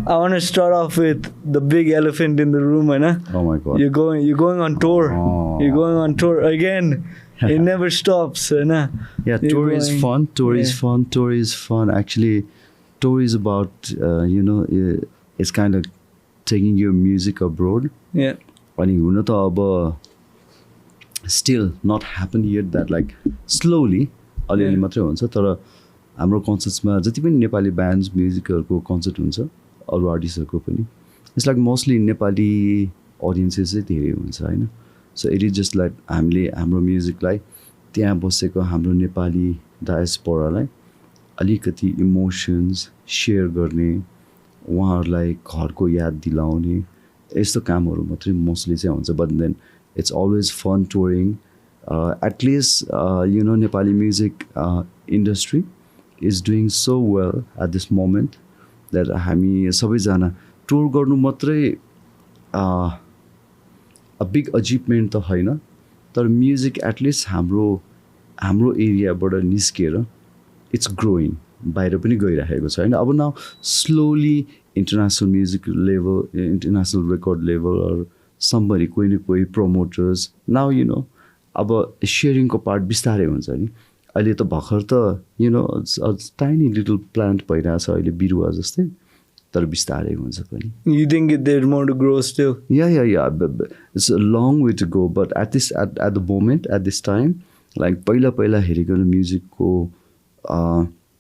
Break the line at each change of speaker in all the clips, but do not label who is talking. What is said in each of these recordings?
I want to start off with the big elephant in the room, right?
Oh my God.
You're going on tour.
Oh.
You're going on tour again. It never stops, right?
Yeah, tour is fun. Tour is fun. Actually, tour is about it's kind of taking your music abroad.
Yeah.
अनि हुन त अब still not happened yet that like slowly अलिअलि मात्रै हुन्छ तर हाम्रो कन्सर्ट्समा जति पनि नेपाली ब्यान्ड्स म्युजिकहरूको कन्सर्ट हुन्छ अरू आर्टिस्टहरूको पनि it's like mostly Nepali audiences चाहिँ धेरै हुन्छ होइन so it is just like हामीले हाम्रो म्युजिकलाई त्यहाँ बसेको हाम्रो नेपाली डायस्पोरालाई अलिकति इमोसन्स सेयर गर्ने उहाँहरूलाई घरको याद दिलाउने यस्तो कामहरू मात्रै मोस्टली चाहिँ हुन्छ but then it's always fun touring at least Nepali music industry is doing so well at this moment that हामी सबैजना टुर गर्नु मात्रै अ बिग अचिभमेन्ट त होइन तर म्युजिक एटलिस्ट हाम्रो एरियाबाट निस्किएर इट्स ग्रोइङ बाहिर पनि गइरहेको छ होइन अब now slowly international music level international record level or somebody कोही न कोही प्रमोटर्स नाउ अब सेयरिङको पार्ट बिस्तारै हुन्छ नि अहिले त भर्खर त टाइनी लिटल प्लान्ट भइरहेछ अहिले बिरुवा जस्तै तर बिस्तारै हुन्छ पनि
You think there's more to grow still?
Yeah. It's a long way to go, but at the moment, at this time, like पहिला हेरिकन म्युजिकको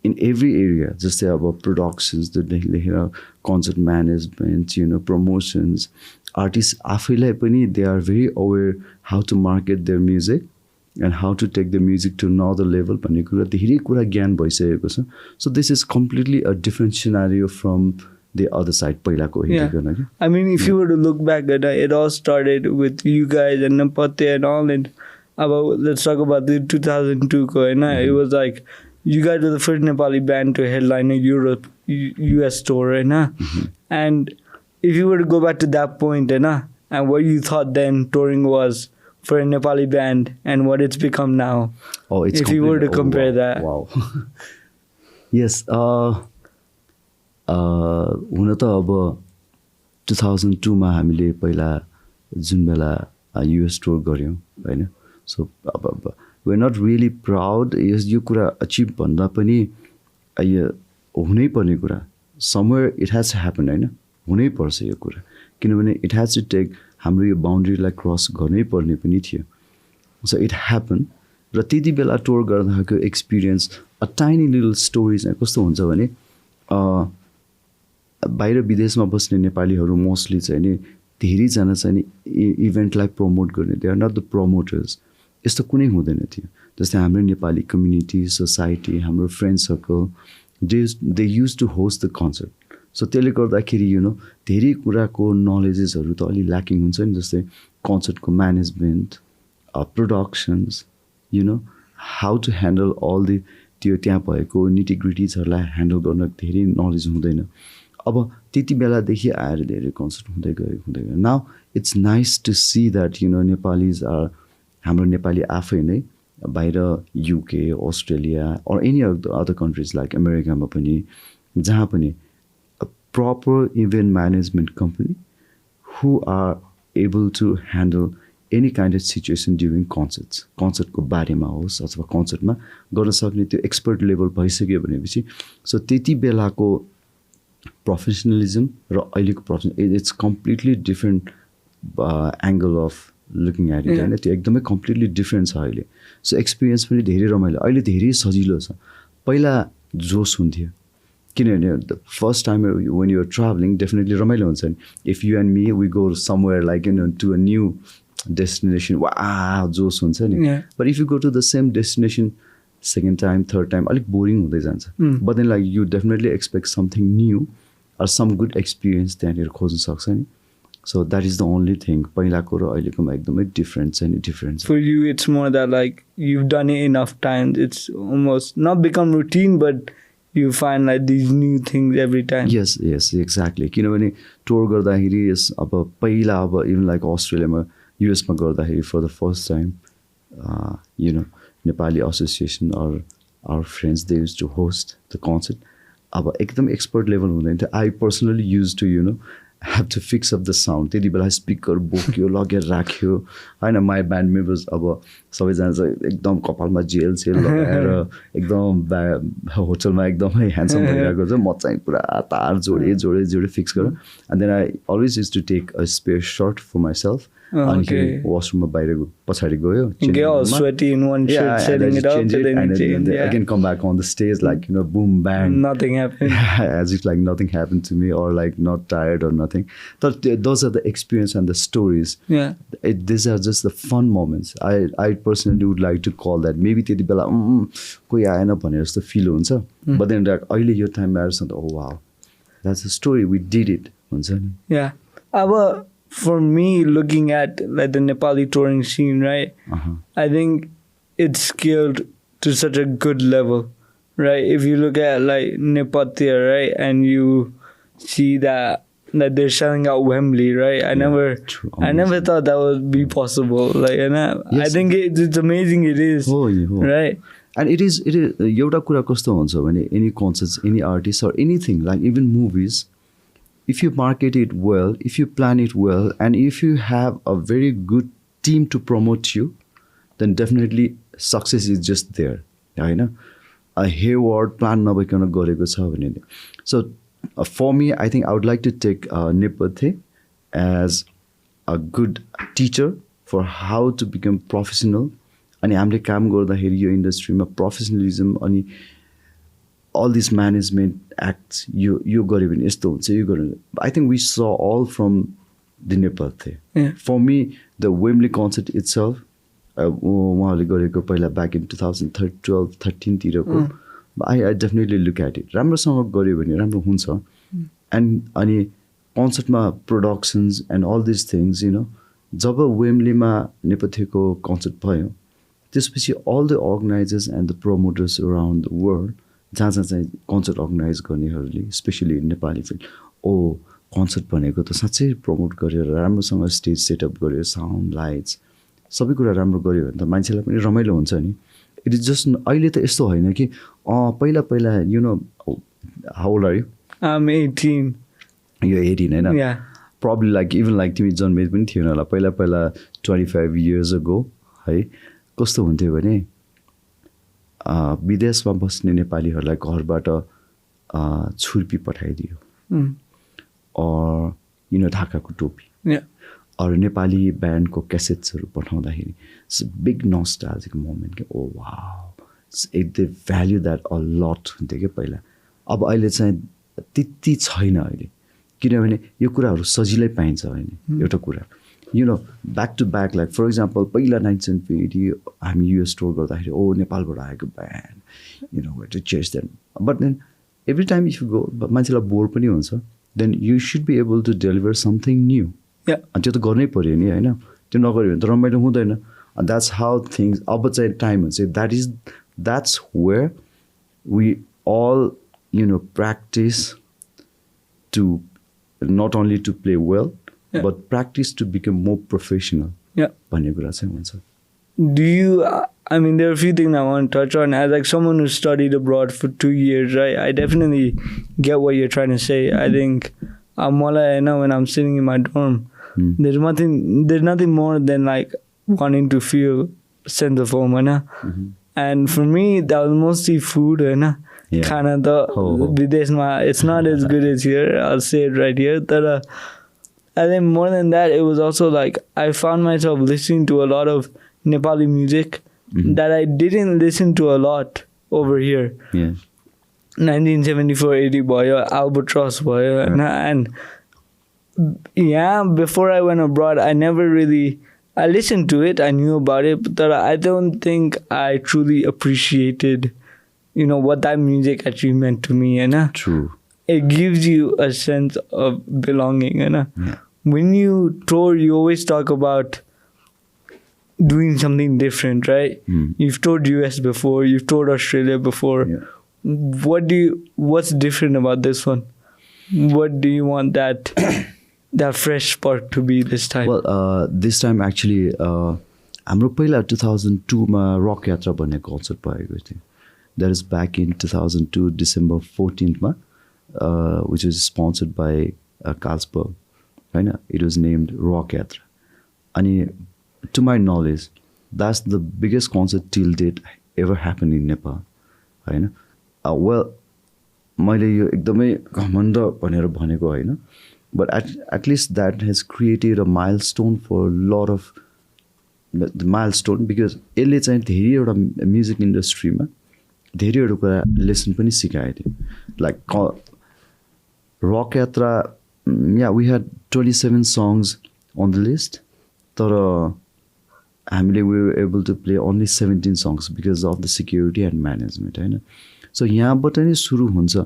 in every area, just say about productions, the concert management, promotions, artists आफैलाई पनि they are very aware how to market their music and how to take the music to another level भन्ने कुरा धेरै कुरा ज्ञान भइसकेको छ so this is completely a different scenario from the other side पहिलाको हेरिकन के
I mean if you were to look back at it all started with you guys and Napate and all and let's talk about the 2002 ko it was like you guys were the first Nepali band to headline a Europe US tour and if you were to go back to that point and what you thought then touring was for a Nepali band and what it's become now
it's
if you were to compare that
wow yes हुन त अब 2002 मा हामीले पहिला जुन बेला US tour गऱ्यौँ होइन सो अब we are not really proud यो कुरा अचिभ भन्दा पनि हुनै पर्ने कुरा somewhere it has to happen होइन हुनै पर्छ यो कुरा किनभने इट हेज टु टेक हाम्रो यो बााउन्ड्रीलाई क्रस गर्नै पर्ने पनि थियो सो इट ह्यापन र त्यति बेला tour गर्दाखेरिको experience a tiny little stories कस्तो हुन्छ भने बाहिर विदेशमा बस्ने नेपालीहरू मोस्टली चाहिँ नि धेरैजना चाहिँ नि इभेन्टलाई प्रमोट गर्ने they are not the promoters यस्तो कुनै हुँदैन थियो जस्तै हाम्रो नेपाली कम्युनिटी सोसाइटी हाम्रो friend circle they use to host the concert so त्यसले गर्दाखेरि धेरै कुराको नलेजेसहरू त अलि ल्याकिङ हुन्छ नि जस्तै कन्सर्टको management productions how to handle all the त्यो त्यहाँ भएको निटिग्रिटिजहरूलाई ह्यान्डल गर्न धेरै नलेज हुँदैन अब त्यति बेलादेखि आएर धेरै कन्सर्ट हुँदै गयो now it's nice to see that Nepalis are हाम्रो नेपाली आफै नै बाहिर UK Australia or any other countries like अमेरिकामा पनि जहाँ पनि proper event management company who are able to handle any kind of situation during concerts. Concert ko barema hoस् अथवा कन्सर्टमा गर्न सक्ने त्यो एक्सपर्ट लेभल भइसक्यो भनेपछि सो त्यति बेलाको प्रोफेसनलिजम र अहिलेको profession it's completely different angle of looking at it होइन त्यो एकदमै कम्प्लिटली डिफ्रेन्ट छ अहिले सो एक्सपिरियन्स पनि धेरै रमाइलो अहिले धेरै सजिलो छ पहिला जोस हुन्थ्यो किनभने the first time when you're travelling definitely रमाइलो हुन्छ नि if you and me we go somewhere like to a new destination वा जोस हुन्छ नि but if you go to the same destination second time third time अलिक boring हुँदै जान्छ but then like you definitely expect something new or some good experience त्यहाँनिर खोज्न सक्छ नि so that is the only thing पहिलाको र अहिलेकोमा एकदमै डिफ्रेन्ट छ नि different
for you it's more that like you've done it enough times it's almost not become routine but you find like these new things every time
yes exactly किनभने tour गर्दाखेरि अब पहिला अब इभन लाइक अस्ट्रेलियामा युएसमा गर्दाखेरि for the first time Nepali association or our friends they used to host the concert अब एकदम एक्सपर्ट लेभल हुँदैन थियो I personally use to have to fix up the sound त्यति बेला स्पिकर बोक्यो लगेर राख्यो होइन माई ब्यान्ड मेम्बर्स अब सबैजना चाहिँ एकदम कपालमा जेल सेल लगाएर एकदम होटलमा एकदमै ह्यान्डसम भइरहेको छ म चाहिँ पुरा तार जोडे फिक्स गरेर and then I always use to take a spare shirt for myself अनि वासरुममा बाहिर पछाडि गयो
sweaty in one shirt, setting it up,
and then again come back on the stage like boom bang,
nothing happened,
as if like nothing happened to me or like not tired or nothing. So those are the experience and the stories. These are just the fun moments. I personally would like to call that maybe त्यति बेला कोही आएन भनेर जस्तो feel हुन्छ but then like अहिले यो टाइममा आएर oh wow that's a story we did it हुन्छ नि.
अब for me, looking at like the Nepali touring scene, right? I think it's scaled to such a good level, right? If you look at like Nepatya, right, and you see that they're selling out Wembley, right? I never thought that would be possible. Like, and I think it's amazing. It is, right?
And it is. एउटा कुरा कस्तो हुन्छ भने any concerts, any artist or anything like even movies. If you market it well, if you plan it well, and if you have a very good team to promote you, then definitely success is just there. A hayward plan nabhaikana gareko cha bhane. So for me, I think I would like to take Nepathe as a good teacher for how to become professional. Ani hamle काम गर्दाखेरि यो इन्डस्ट्रीमा professionalism अनि all these management acts you गर्यो भने यस्तो हुन्छ यो गर्यो. I think we saw all from the Nepathe. For me, the Wembley concert itself, उहाँले गरेको पहिला back in 2012-13 तिरको, I definitely look at it. राम्रोसँग गर्यो भने राम्रो हुन्छ. And अनि कन्सर्टमा productions and all these things, जब वेम्ब्लीमा नेपथ्यको कन्सर्ट भयो त्यसपछि all the organizers and the promoters around the world जहाँ चाहिँ कन्सर्ट अर्गनाइज गर्नेहरूले स्पेसली नेपाली फिल्म कन्सर्ट भनेको त साँच्चै प्रमोट गरेर राम्रोसँग स्टेज सेटअप गरेर साउन्ड लाइट्स सबै कुरा राम्रो गऱ्यो भने त मान्छेलाई पनि रमाइलो हुन्छ नि. इट इज जस्ट अहिले त यस्तो होइन कि पहिला how old are you?
I'm 18.
You're 18 होइन? Probably like even like तिमी जन्मेको पनि थिएन होला पहिला 25 years ago है. कस्तो हुन्थ्यो भने विदेशमा बस्ने नेपालीहरूलाई घरबाट छुर्पी पठाइदियो ढाकाको टोपी अरू नेपाली ब्यान्डको क्यासेट्सहरू पठाउँदाखेरि इट्स बिग नस्टाल्जिक मोमेन्ट कि oh wow they value that a lot हुन्थ्यो कि पहिला. अब अहिले चाहिँ त्यति छैन अहिले किनभने यो कुराहरू सजिलै पाइन्छ होइन. एउटा कुरा back to back like for example पहिला 1980 हामी युएस टुर गर्दाखेरि नेपालबाट आएको band to chase them but then every time if you go मान्छेलाई बोर पनि हुन्छ then you should be able to deliver something new. अनि त्यो त गर्नै पऱ्यो नि होइन. त्यो नगऱ्यो भने त रमाइलो हुँदैन. द्याट्स हाउ थिङ्स अब चाहिँ टाइम हुन्छ. That's where we all practise to not only to play well, but practice to become more professional. भन्ने कुरा चाहिँ हुन्छ.
Do you, I mean, there are a few things I want to touch on. As like someone who studied abroad for 2 years, right, I definitely get what you're trying to say. I think when I'm sitting in my dorm, there's nothing more than like wanting to feel a sense of home, and for me, that was mostly food, Khana the videshma, it's not as good as here. I'll say it right here. But I think more than that, it was also like I found myself listening to a lot of Nepali music that I didn't listen to a lot over here. 1974-80 bhayo, Albatross bhayo, and before I went abroad, I listened to it, I knew about it, but I don't think I truly appreciated what that music actually meant to me,
True.
It gives you a sense of belonging, When you tour, you always talk about doing something different, right? You've toured US before, you've toured Australia before. What's different about this one? What do you want that fresh spark to be this time?
Well, this time actually, हाम्रो पहिला 2002 मा rock यात्रा भन्ने concert भएको थियो. That is back in 2002 December 14th मा which was sponsored by Carlsberg. Right? It was named Rock Yatra. And to my knowledge, that's the biggest concert till date ever happened in Nepal. Right? Well, मैले यो एकदमै घमण्ड भनेर भनेको होइन, but at least that has created a milestone for a lot of the milestone, because यसले चाहिँ धेरैवटा म्युजिक इन्डस्ट्रीमा धेरैवटा कुरा लेसन पनि सिकाएको थियो. लाइक रक यात्रा, yeah, we had 27 songs on the list, तर हामीले we were able to play only 17 songs because of the security and management, होइन. सो यहाँबाट नै सुरु हुन्छ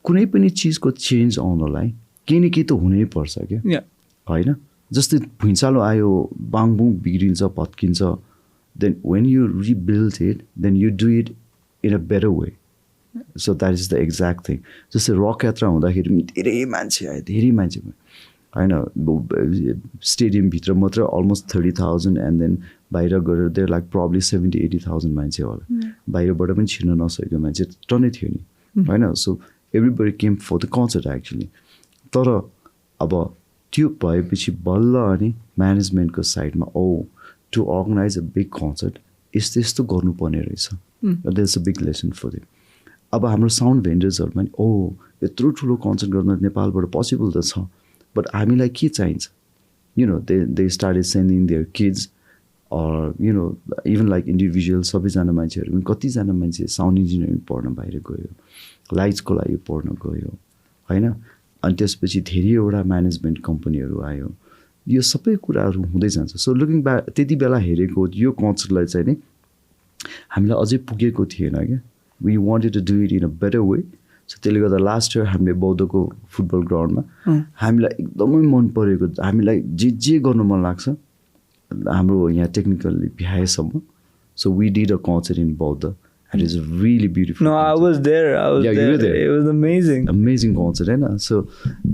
कुनै पनि चिजको चेन्ज आउनलाई केही न केही त हुनै पर्छ क्या, होइन. जस्तै भुइँचालो आयो, बाङबुङ बिग्रिन्छ, भत्किन्छ, then when you rebuild it then you do it in a better way. So that is the exact thing. जस्तै रक यात्रा हुँदाखेरि पनि धेरै मान्छे आयो, धेरै मान्छे भयो, होइन. स्टेडियमभित्र मात्र अलमोस्ट 30,000 एन्ड देन बाहिर गएर देयर लाइक प्रब्ली 70,000-80,000 मान्छे होला. बाहिरबाट पनि छिर्न नसकेको मान्छे टन्नै थियो नि, होइन. So everybody came for the concert actually. तर अब त्यो भएपछि बल्ल अनि म्यानेजमेन्टको साइडमा to organise a big concert यस्तो यस्तो गर्नुपर्ने रहेछ. That is a big lesson for them. अब हाम्रो साउन्ड भेन्डर्सहरूमा नि यत्रो ठुलो कन्सर्ट गर्न नेपालबाट पोसिबल त छ, बट हामीलाई के चाहिन्छ, you know, they started sending their kids or even like individual सबैजना मान्छेहरू पनि कतिजना मान्छे साउन्ड इन्जिनियरिङ पढ्न बाहिर गयो, लाइट्सको लागि पढ्न गयो, होइन. अनि त्यसपछि धेरैवटा म्यानेजमेन्ट कम्पनीहरू आयो. यो सबै कुराहरू हुँदै जान्छ. सो लुकिङ ब्याक त्यति बेला हेरेको यो कन्सर्टलाई चाहिँ नि हामीलाई अझै पुगेको थिएन क्या. We wanted to do it in a better way. So त्यसले गर्दा लास्ट इयर हामीले बौद्धको फुटबल ग्राउन्डमा हामीलाई एकदमै मन परेको, हामीलाई जे गर्नु मन लाग्छ हाम्रो यहाँ टेक्निकली भ्याएसम्म. So we did a concert in Boudha. It is really beautiful.
No, concert. I was there.
Yeah, you were there.
It was amazing.
Amazing concert, होइन. So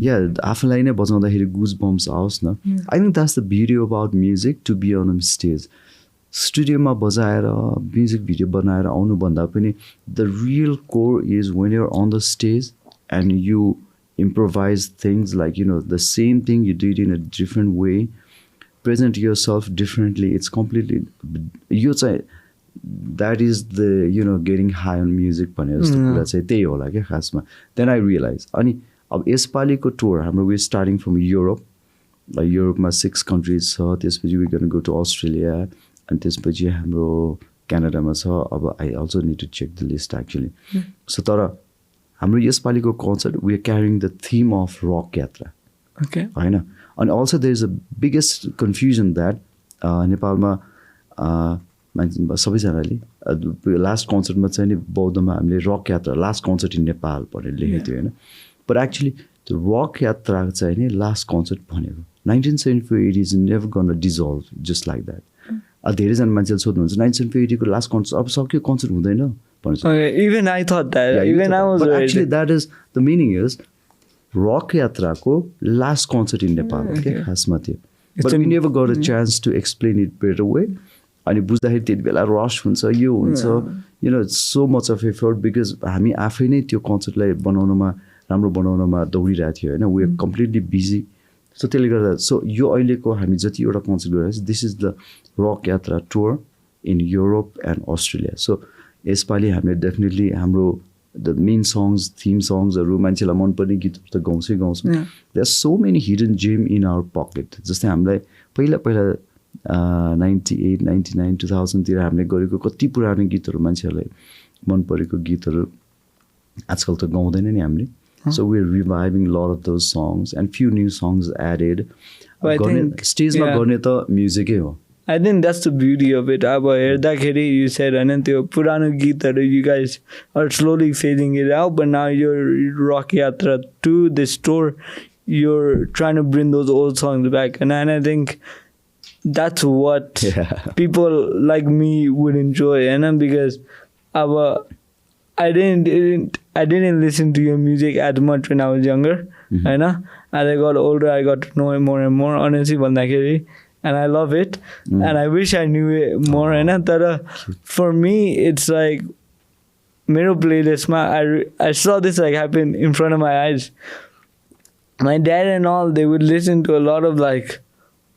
yeah, आफूलाई नै बजाउँदाखेरि गुज बम्स आओस् न. I think that's the beauty about music, to be on a stage. स्टुडियोमा बजाएर music video बनाएर आउनुभन्दा पनि the real core is when you're on the stage and you improvise things like, the same thing you do it in a different way, present yourself differently. It's completely, यो चाहिँ that is the, getting high on music भनेर जस्तो कुरा चाहिँ त्यही होला क्या खासमा. Then I realise. अनि अब यसपालिको टुर हाम्रो वी स्टार्टिङ फ्रम युरोप. युरोपमा 6 कन्ट्रिज छ. त्यसपछि we gonna go to Australia. अनि त्यसपछि हाम्रो क्यानाडामा छ. अब I also need to check the list actually. So तर हाम्रो यसपालिको concert we are carrying the theme of rock Yatra, होइन. अनि also there is a biggest confusion that नेपालमा मान्छे सबैजनाले लास्ट कन्सर्टमा चाहिँ नि बौद्धमा हामीले रक यात्रा लास्ट कन्सर्ट इन नेपाल भनेर लेखेको थियो, होइन. बट एक्चुली त्यो रक यात्रा चाहिँ नि लास्ट कन्सर्ट भनेको 1974 it is never gun dissolve just like that. धेरैजना मान्छेले सोध्नुहुन्छ 1974 को लास्ट कन्सर्ट अब सक्यो, कन्सर्ट हुँदैन भन्छ.
Even I thought that, even I was
actually that is the meaning is rock यात्राको लास्ट कन्सर्ट इन नेपाल के खासमा थियो. But we never got a chance to explain it better way. अनि बुझ्दाखेरि त्यति बेला रस हुन्छ, यो हुन्छ, it's so much of effort because हामी आफै नै त्यो कन्सर्टलाई राम्रो बनाउनमा दौडिरहेको थियो, होइन. We are completely busy. So त्यसले गर्दा सो यो अहिलेको हामी जतिवटा कन्सर्ट गरिरहेको छ this is the rock Yatra tour in Europe and Australia. So यसपालि हामीले डेफिनेटली हाम्रो द मेन सङ्ग्स, थिम सङ्ग्सहरू, मान्छेलाई मनपर्ने गीतहरू त गाउँछौँ. There are so many hidden gem in our pocket. जस्तै हामीलाई पहिला 98, 99, 2000तिर हामीले गरेको कति पुरानो गीतहरू, मान्छेहरूलाई मन परेको गीतहरू आजकल त गाउँदैन नि हामीले. So we are reviving lot of those songs and few new songs added. स्टेजमा गर्ने त म्युजिकै हो.
I think that's the beauty of it. अब हेर्दाखेरि you said होइन त्यो पुरानो गीतहरू you guys are slowly fading it out, but now your rock yatra to this tour you're trying to bring those old songs back, and I think that's what people like me would enjoy, because I didn't listen to your music as much when I was younger, and as I got older I got to know it more and more, honestly भन्दाखेरि. And I love it, and I wish I knew it more. And for me, it's like मेरो प्लेलिस्टमा I saw this like happen in front of my eyes. My dad and all, they would listen to a lot of like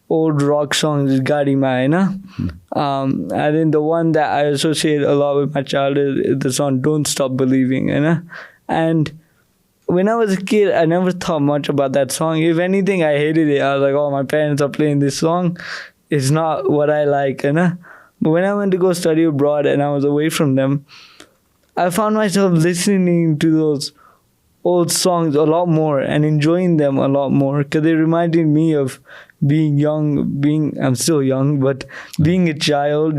old rock songs गाडीमा हैन. I think the one that I associate a lot with my childhood is the song Don't Stop Believing हैन. And when I was a kid, I never thought much about that song. If anything, I hated it. I was like, oh, my parents are playing this song. It's not what I like. But when I went to go study abroad and I was away from them, I found myself listening to those old songs a lot more and enjoying them a lot more because they reminded me of being young, I'm still young, but being a child,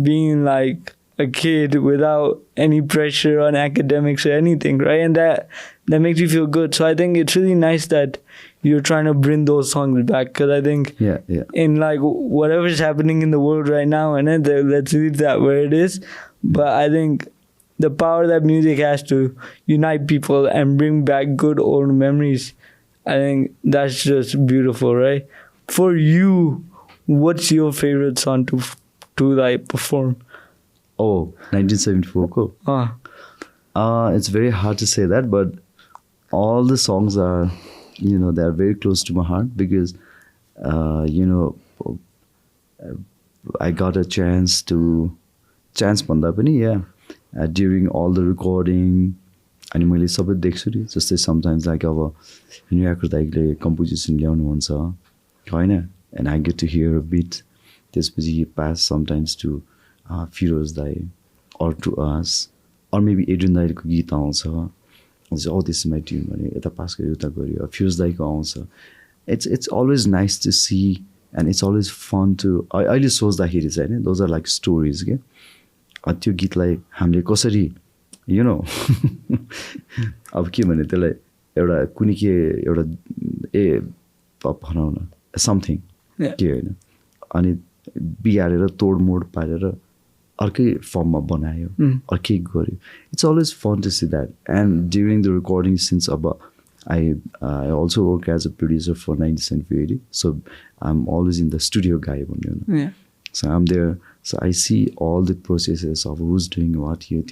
being like a kid without any pressure on academics or anything, right? And that makes you feel good. So I think it's really nice that you're trying to bring those songs back because I think in like whatever's happening in the world right now, and let's leave that where it is. But I think the power that music has to unite people and bring back good old memories, I think that's just beautiful, right? For you, what's your favorite song to like perform?
Oh, 1974 ko. It's very hard to say that, but all the songs are, they are very close to my heart because, I got a chance भन्दा पनि, during all the recording, अनि मैले सबै देख्छु नि जस्तै sometimes like अब न्युयार्को दाइले कम्पोजिसन ल्याउनुहुन्छ हैन, and I get to hear a bit. त्यसपछि he pass sometimes to Firoz Dai or to us, or maybe Adrian दाइको गीत आउँछ, oh this is my tune भने यता पास गयो उता गयो, Firoz दाइको आउँछ. It's always nice to see and it's always fun to अहिले सोच्दाखेरि चाहिँ हैन, those are like stories के. त्यो गीतलाई हामीले कसरी अब के भने त्यसलाई एउटा कुनै के एउटा भनौँ न समथिङ के होइन, अनि बिगारेर तोडमोड पारेर अर्कै फर्ममा बनायो, अर्कै गर्यो. It's always fun to see that. And during the recording since अब I also work as a producer for 1980, so I'm always in the studio guy. So I'm there, so I see all the processes of who's doing what here.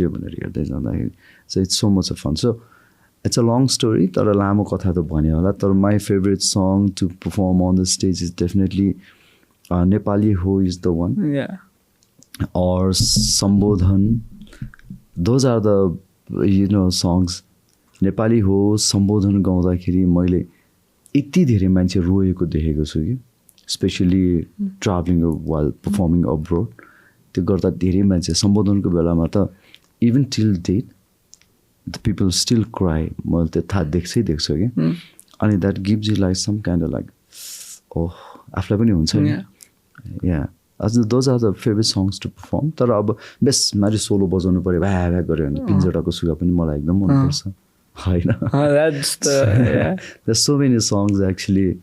So it's so much of fun. So it's a long story. My favorite song to perform on the stage is definitely Nepali Ho is the one.
Yeah.
Or Sambodhan. Those are the songs. Nepali हो सम्बोधन गाउँदाखेरि मैले यति धेरै मान्छे रोएको देखेको छु कि, specially travelling while performing abroad. त्यो गर्दा धेरै मान्छे सम्बोधनको बेलामा त even till date the people still cry. मैले त्यो थाहा देख्छु कि. अनि that gives you like some kind of like oh आफूलाई पनि हुन्छ नि. Yeah those are the favourite songs to perform. तर अब बेस्ट माथि सोलो बजाउनु पऱ्यो भ्या भ्या गऱ्यो भने पिन्जडाको सुगा पनि मलाई एकदम मनपर्छ. There's so many songs actually.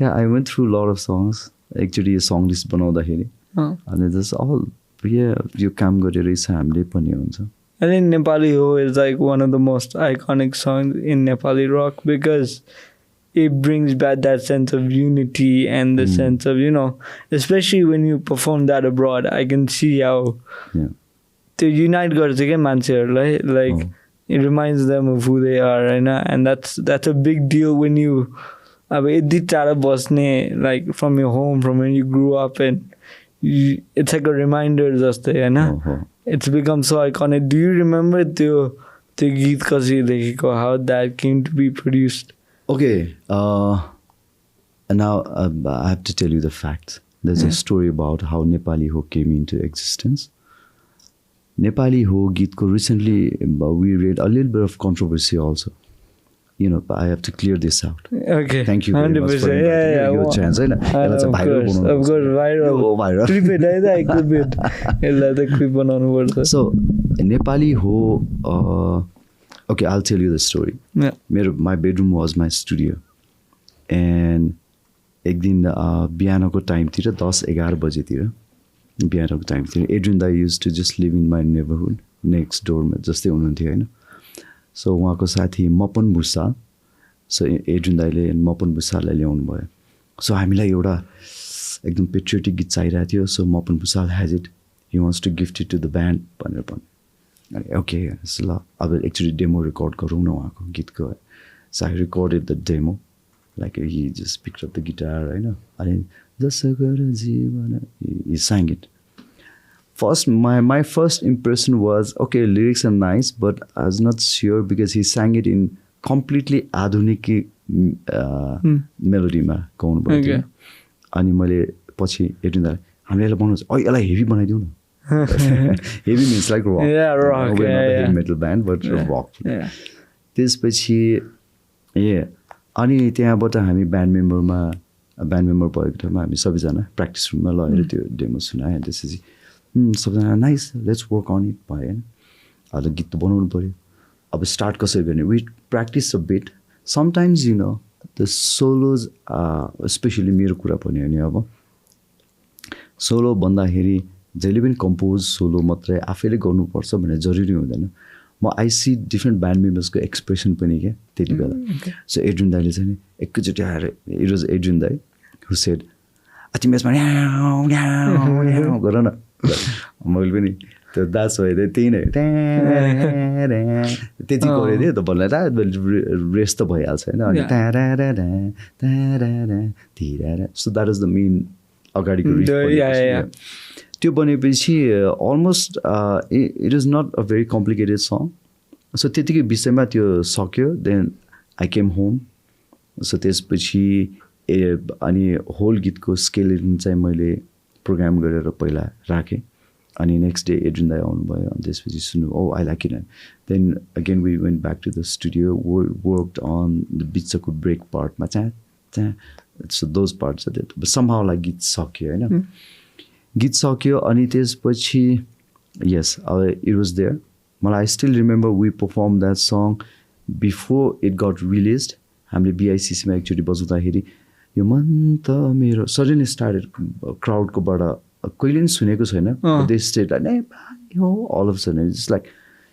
Yeah, I went through a lot of songs. Actually, song list बनाउँदाखेरि and it's all you काम गरेर हामीले पनि हुन्छ.
I think Nepali Ho is like one of the most iconic songs in Nepali rock because it brings back that sense of unity and the sense of, especially when you perform that abroad, I can see how to unite गर्छ के मान्छेहरूलाई, like it reminds them of who they are, and that's a big deal when you like from your home, from when you grew up, and it's like a reminder just it's become so iconic. Do you remember the Geet Kasi Lekhiko, how that came to be produced?
Okay, and now I have to tell you the facts. There's a story about how Nepali Ho came into existence. Nepali Ho Geet ko recently we read a little bit of controversy also. I have to clear this out.
Okay.
Thank you very much for your chance.
Of course, viral.
So, Nepali Ho, okay, I'll tell you the story.
Yeah.
My bedroom was my studio. And एक दिन बिहानको टाइमतिर 10-11 बजेतिर बिहानको टाइमतिर एड्रियन दाई use to just live in my neighbourhood next डोरमा जस्तै हुनुहुन्थ्यो होइन. सो उहाँको साथी मपन भुसाल, सो एड्रियन दाईले मपन भुसाललाई ल्याउनु भयो. सो हामीलाई एउटा एकदम पेट्रियोटिक गीत चाहिरहेको थियो. So Mapan Bhusal has it, he wants to gift it to the band भनेर भन्यो. अनि ओके ल अब एक्चुअली डेमो रेकर्ड गरौँ न उहाँको गीतको so I recorded the demo like he just picked up the guitar होइन अनि जसो गर जीवन he sang it. First, my first impression was, okay, lyrics are nice, but I was not sure because he sang it in completely adhunik melody ma gaunu भयो थियो. अनि मैले पछि हेर्दा हामीले यसलाई बनाउँछ यसलाई हेभी बनाइदिउँ न. Heavy means like rock.
Yeah, rock.
We're not a heavy metal band, but rock. त्यसपछि अनि त्यहाँबाट हामी ब्यान्ड मेम्बर भएको ठाउँमा हामी सबैजना प्र्याक्टिस रुममा लगेर त्यो डेमो सुनायो. त्यसपछि सबैजना nice let's work on it भयो होइन. अब गीत त बनाउनु पऱ्यो. अब स्टार्ट कसरी गर्ने we practise a bit. Sometimes you know the solos specially मेरो कुरा पनि होइन. अब सोलो भन्दाखेरि जहिले पनि कम्पोज सोलो मात्रै आफैले गर्नुपर्छ भन्ने जरुरी हुँदैन. म आई सी डिफ्रेन्ट ब्यान्ड मेम्बर्सको एक्सप्रेसन पनि क्या त्यति बेला. सो एड्रिन दाईले चाहिँ नि एकैचोटि आएर इट वाज एड्रिन दाई हु सेड तिमी यसमा गर न. मैले पनि त्यो दास भइदिएँ त्यही नै त्यति गरिदिएँ त भन्दा रेस्ट त भइहाल्छ होइन. अनि so that is the main अगाडिको त्यो बनेपछि almost it is not a very complicated song. So त्यतिकै विषयमा त्यो सक्यो. Then I came home. So त्यसपछि अनि होल गीतको स्केलेटन चाहिँ मैले प्रोग्राम गरेर पहिला राखेँ. अनि नेक्स्ट डे एड्रिन दाई आउनुभयो. अनि त्यसपछि सुन्नु I like it. Then again we went back to the studio worked on the बिचको ब्रेक पार्टमा सो दोज पार्ट्स समहाउलाई गीत सक्यो होइन. गीत सक्यो अनि त्यसपछि यस अब इट वाज देयर. मलाई I still remember we perform that song before it got release. हामीले बिआइसिसीमा एकचोटि बजाउँदाखेरि यो मन त मेरो सडनली स्टार्टेड क्राउडकोबाट कहिले पनि सुनेको छैन. दे स्टेट लाइक नेपाली हो all of sudden it's like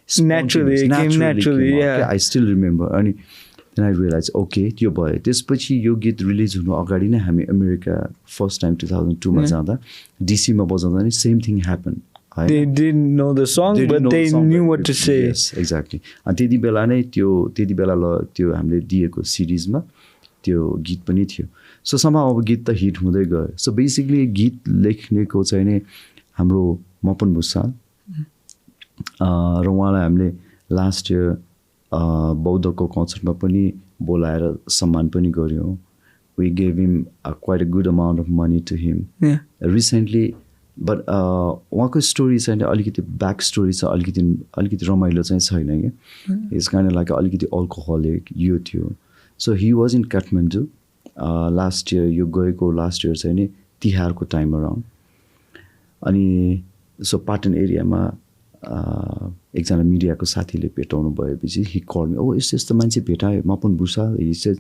naturally. I still remember. अनि देन आई रियलाइज ओके त्यो भयो. त्यसपछि यो गीत रिलिज हुनु अगाडि नै हामी अमेरिका फर्स्ट टाइम 2002मा जाँदा डिसीमा बजाउँदा नि same thing happen.
They didn't know the song, but they knew what to say.
Yes, exactly. अनि त्यति बेला नै त्यति बेला त्यो हामीले दिएको सिरिजमा त्यो गीत पनि थियो. सो somehow अब गीत त हिट हुँदै गयो. सो बेसिकली गीत लेख्नेको चाहिँ नि हाम्रो मपन भुसाल र उहाँलाई हामीले लास्ट इयर बौद्धको कन्सर्टमा पनि बोलाएर सम्मान पनि गऱ्यौँ. We gave him quite a good amount of money to him recently. But उहाँको स्टोरी चाहिँ अलिकति ब्याक स्टोरी छ. अलिकति रमाइलो चाहिँ छैन क्या. इट्स काइन्ड लाइक अलिकति अल्कोहलिक यो थियो. So he was in Kathmandu last year. यो गएको लास्ट इयर चाहिँ नि तिहारको टाइम अराउन्ड. अनि सो पाटन एरियामा एकजना मिडियाको साथीले भेटाउनु भएपछि हि कल मी यस्तो यस्तो मान्छे भेटायो मपन भुसाल. हि सेड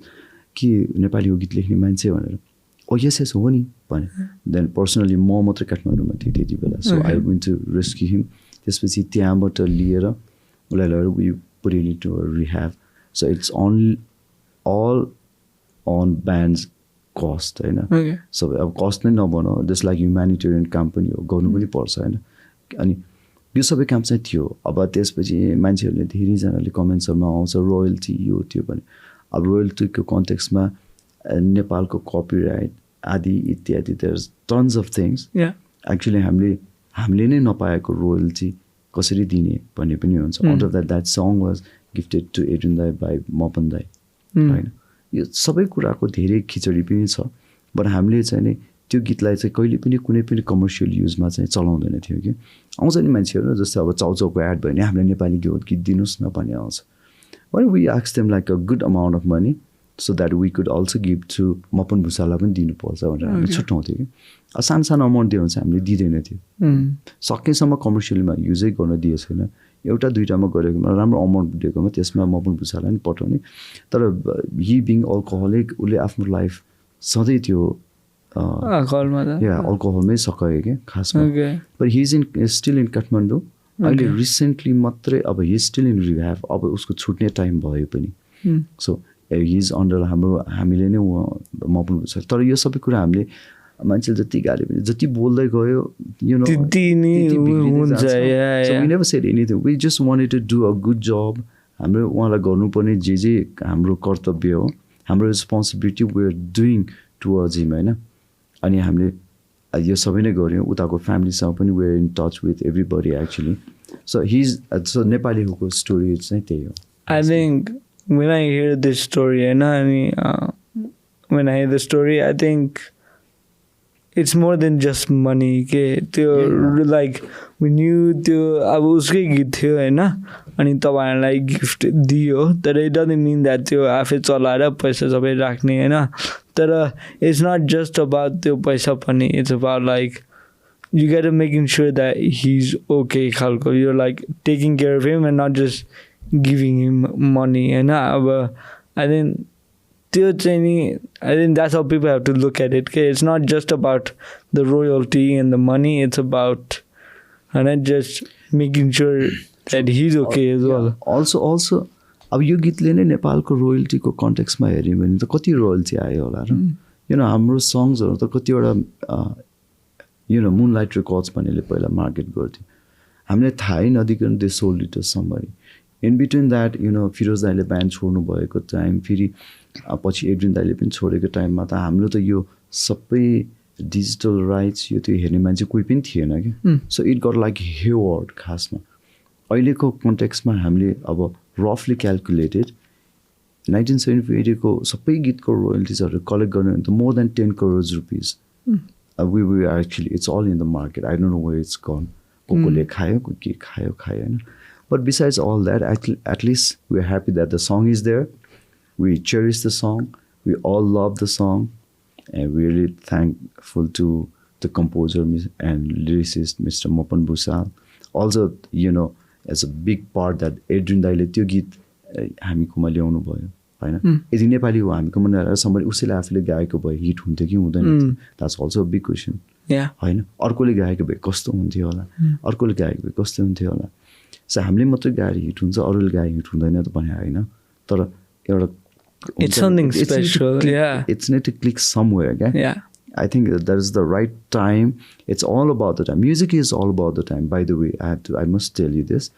कि नेपाली गीत लेख्ने मान्छे भनेर. यस यस हो नि भने. देन पर्सनली म मात्रै काठमाडौँमा थिएँ त्यति बेला. So I went to rescue him. त्यसपछि त्यहाँबाट लिएर उसलाई लगेर we put him into rehab. So it's all on band's cost होइन. सबै अब कस्ट नै नभनौँ जस्ट लाइक ह्युम्यानिटेरियन काम पनि हो गर्नु पनि पर्छ होइन. अनि यो सबै काम चाहिँ थियो. अब त्यसपछि मान्छेहरूले धेरैजनाले कमेन्ट्सहरूमा आउँछ रोयल्टी यो त्यो भने. अब रोयल्टीको कन्टेक्स्टमा नेपालको कपिराइट आदि इत्यादि there's tons of things. Actually हामीले नै नपाएको रोयल्टी कसरी दिने भन्ने पनि हुन्छ. Under that song was gifted to Adrian दाई बाई मपन दाई होइन. यो सबै कुराको धेरै खिचडी पनि छ. बट हामीले चाहिँ नि त्यो गीतलाई चाहिँ कहिले पनि कुनै पनि कमर्सियल युजमा चाहिँ चलाउँदैन थियो कि. आउँछ नि मान्छेहरू जस्तै अब चाउचाउको एड भयो भने हामीले नेपाली गीत दिनुहोस् न भन्ने आउँछ. But we ask them like a good amount of money so that we could also give to Mapan भुसालाई पनि दिनुपर्छ भनेर हामीले छुट्याउँथ्यो कि. सानो सानो अमाउन्ट दियो भने चाहिँ हामीले दिँदैन थियो. सकेसम्म कमर्सियलमा युजै गर्न दिएको छैन. एउटा दुइटामा गरेकोमा राम्रो अमाउन्ट दिएकोमा त्यसमा मपन भुसालाई पनि पठाउने. तर हि बिङ अल्कोहलिक उसले आफ्नो लाइफ सधैँ त्यो अल्कोहलमै सकायो क्या खासमा. But he is still in Kathmandu. अहिले रिसेन्टली मात्रै अब हि स्टिल इन रिह्याब. अब उसको छुट्ने टाइम भयो पनि. सो हि इज अन्डर हामीले नै मपन भुसाल. तर यो सबै कुरा हामीले मान्छेले जति गाली पनि जति बोल्दै गयो
त्यति नै हुन्छ
so we never said anything. We just wanted to do a good job. हाम्रो उहाँलाई गर्नुपर्ने जे हाम्रो कर्तव्य हो, हाम्रो responsibility we are doing towards him होइन. अनि हामीले यो सबै नै गऱ्यौँ. उताको फ्यामिलीसँग पनि we are in touch with everybody actually. So नेपालीहरूको स्टोरी चाहिँ त्यही हो.
I think when I hear this story, when I hear the story, I think it's more than just money. Like when you अब उसकै गीत थियो होइन, अनि तपाईँहरूलाई गिफ्ट दियो, तर it doesn't mean that त्यो आफै चलाएर पैसा सबै राख्ने होइन. तर it's not just about त्यो पैसा पनि, it's about like you gotta making sure that he's okay खालको. You're like taking care of him and not just giving him money होइन. अब I think त्यो चाहिँ नि, I think that's how people have to look at it. Okay? It's not just about the royalty and the money, it's about just making sure that he's okay as well.
Also अब यो गीतले नै नेपालको रोयल्टीको कन्टेक्स्टमा हेऱ्यो भने त कति royalty आयो होला र. हाम्रो सङ्ग्सहरू त कतिवटा मुनलाइट रेकर्ड्स भन्नेले पहिला मार्केट गर्थ्यो. हामीलाई थाहै नदिकन they sold it to somebody. In between that Firoj दाइले ब्यान्ड छोड्नु भएको टाइम, फेरि पछि एड्रिन दाइले पनि छोडेको टाइममा त हाम्रो त यो सबै डिजिटल राइट्स यो त्यो हेर्ने मान्छे कोही पनि थिएन कि. So it got like Hayward खासमा. अहिलेको कन्टेक्स्टमा हामीले अब रफली क्यालकुलेटेड 1978 को सबै गीतको रोयल्टिजहरू कलेक्ट गर्नु भने त more than 10 crores rupees. we actually it's all in the market. I don't know where it's gone. Kokole khayo, ke khayo होइन. But besides all that, at least we're happy that the song is there. We cherish the song. We all love the song. And we're really thankful to the composer and lyricist, Mr. Mopan Busal. Also, as a big part that Adrian Daile त्यो गीत हामीकोमा ल्याउनु भयो हैन. यदि नेपाली हो हामीकोमा ल्याएर somebody उसैले आफूले गाएको भए हिट हुन्थ्यो कि हुँदैन. That's also a big question. हैन. अर्कोले गाएको भए कस्तो हुन्थ्यो होला, अर्कोले गाएको भए कस्तो हुन्थ्यो होला. सो हामीले मात्रै गाएर हिट हुन्छ, अरूले गाए हिट हुँदैन त भने हैन. तर एउटा
it's something special.
It's need to click somewhere, okay? I think that is the right time. It's all about the time. Music is all about the time. By the way, I must tell you this.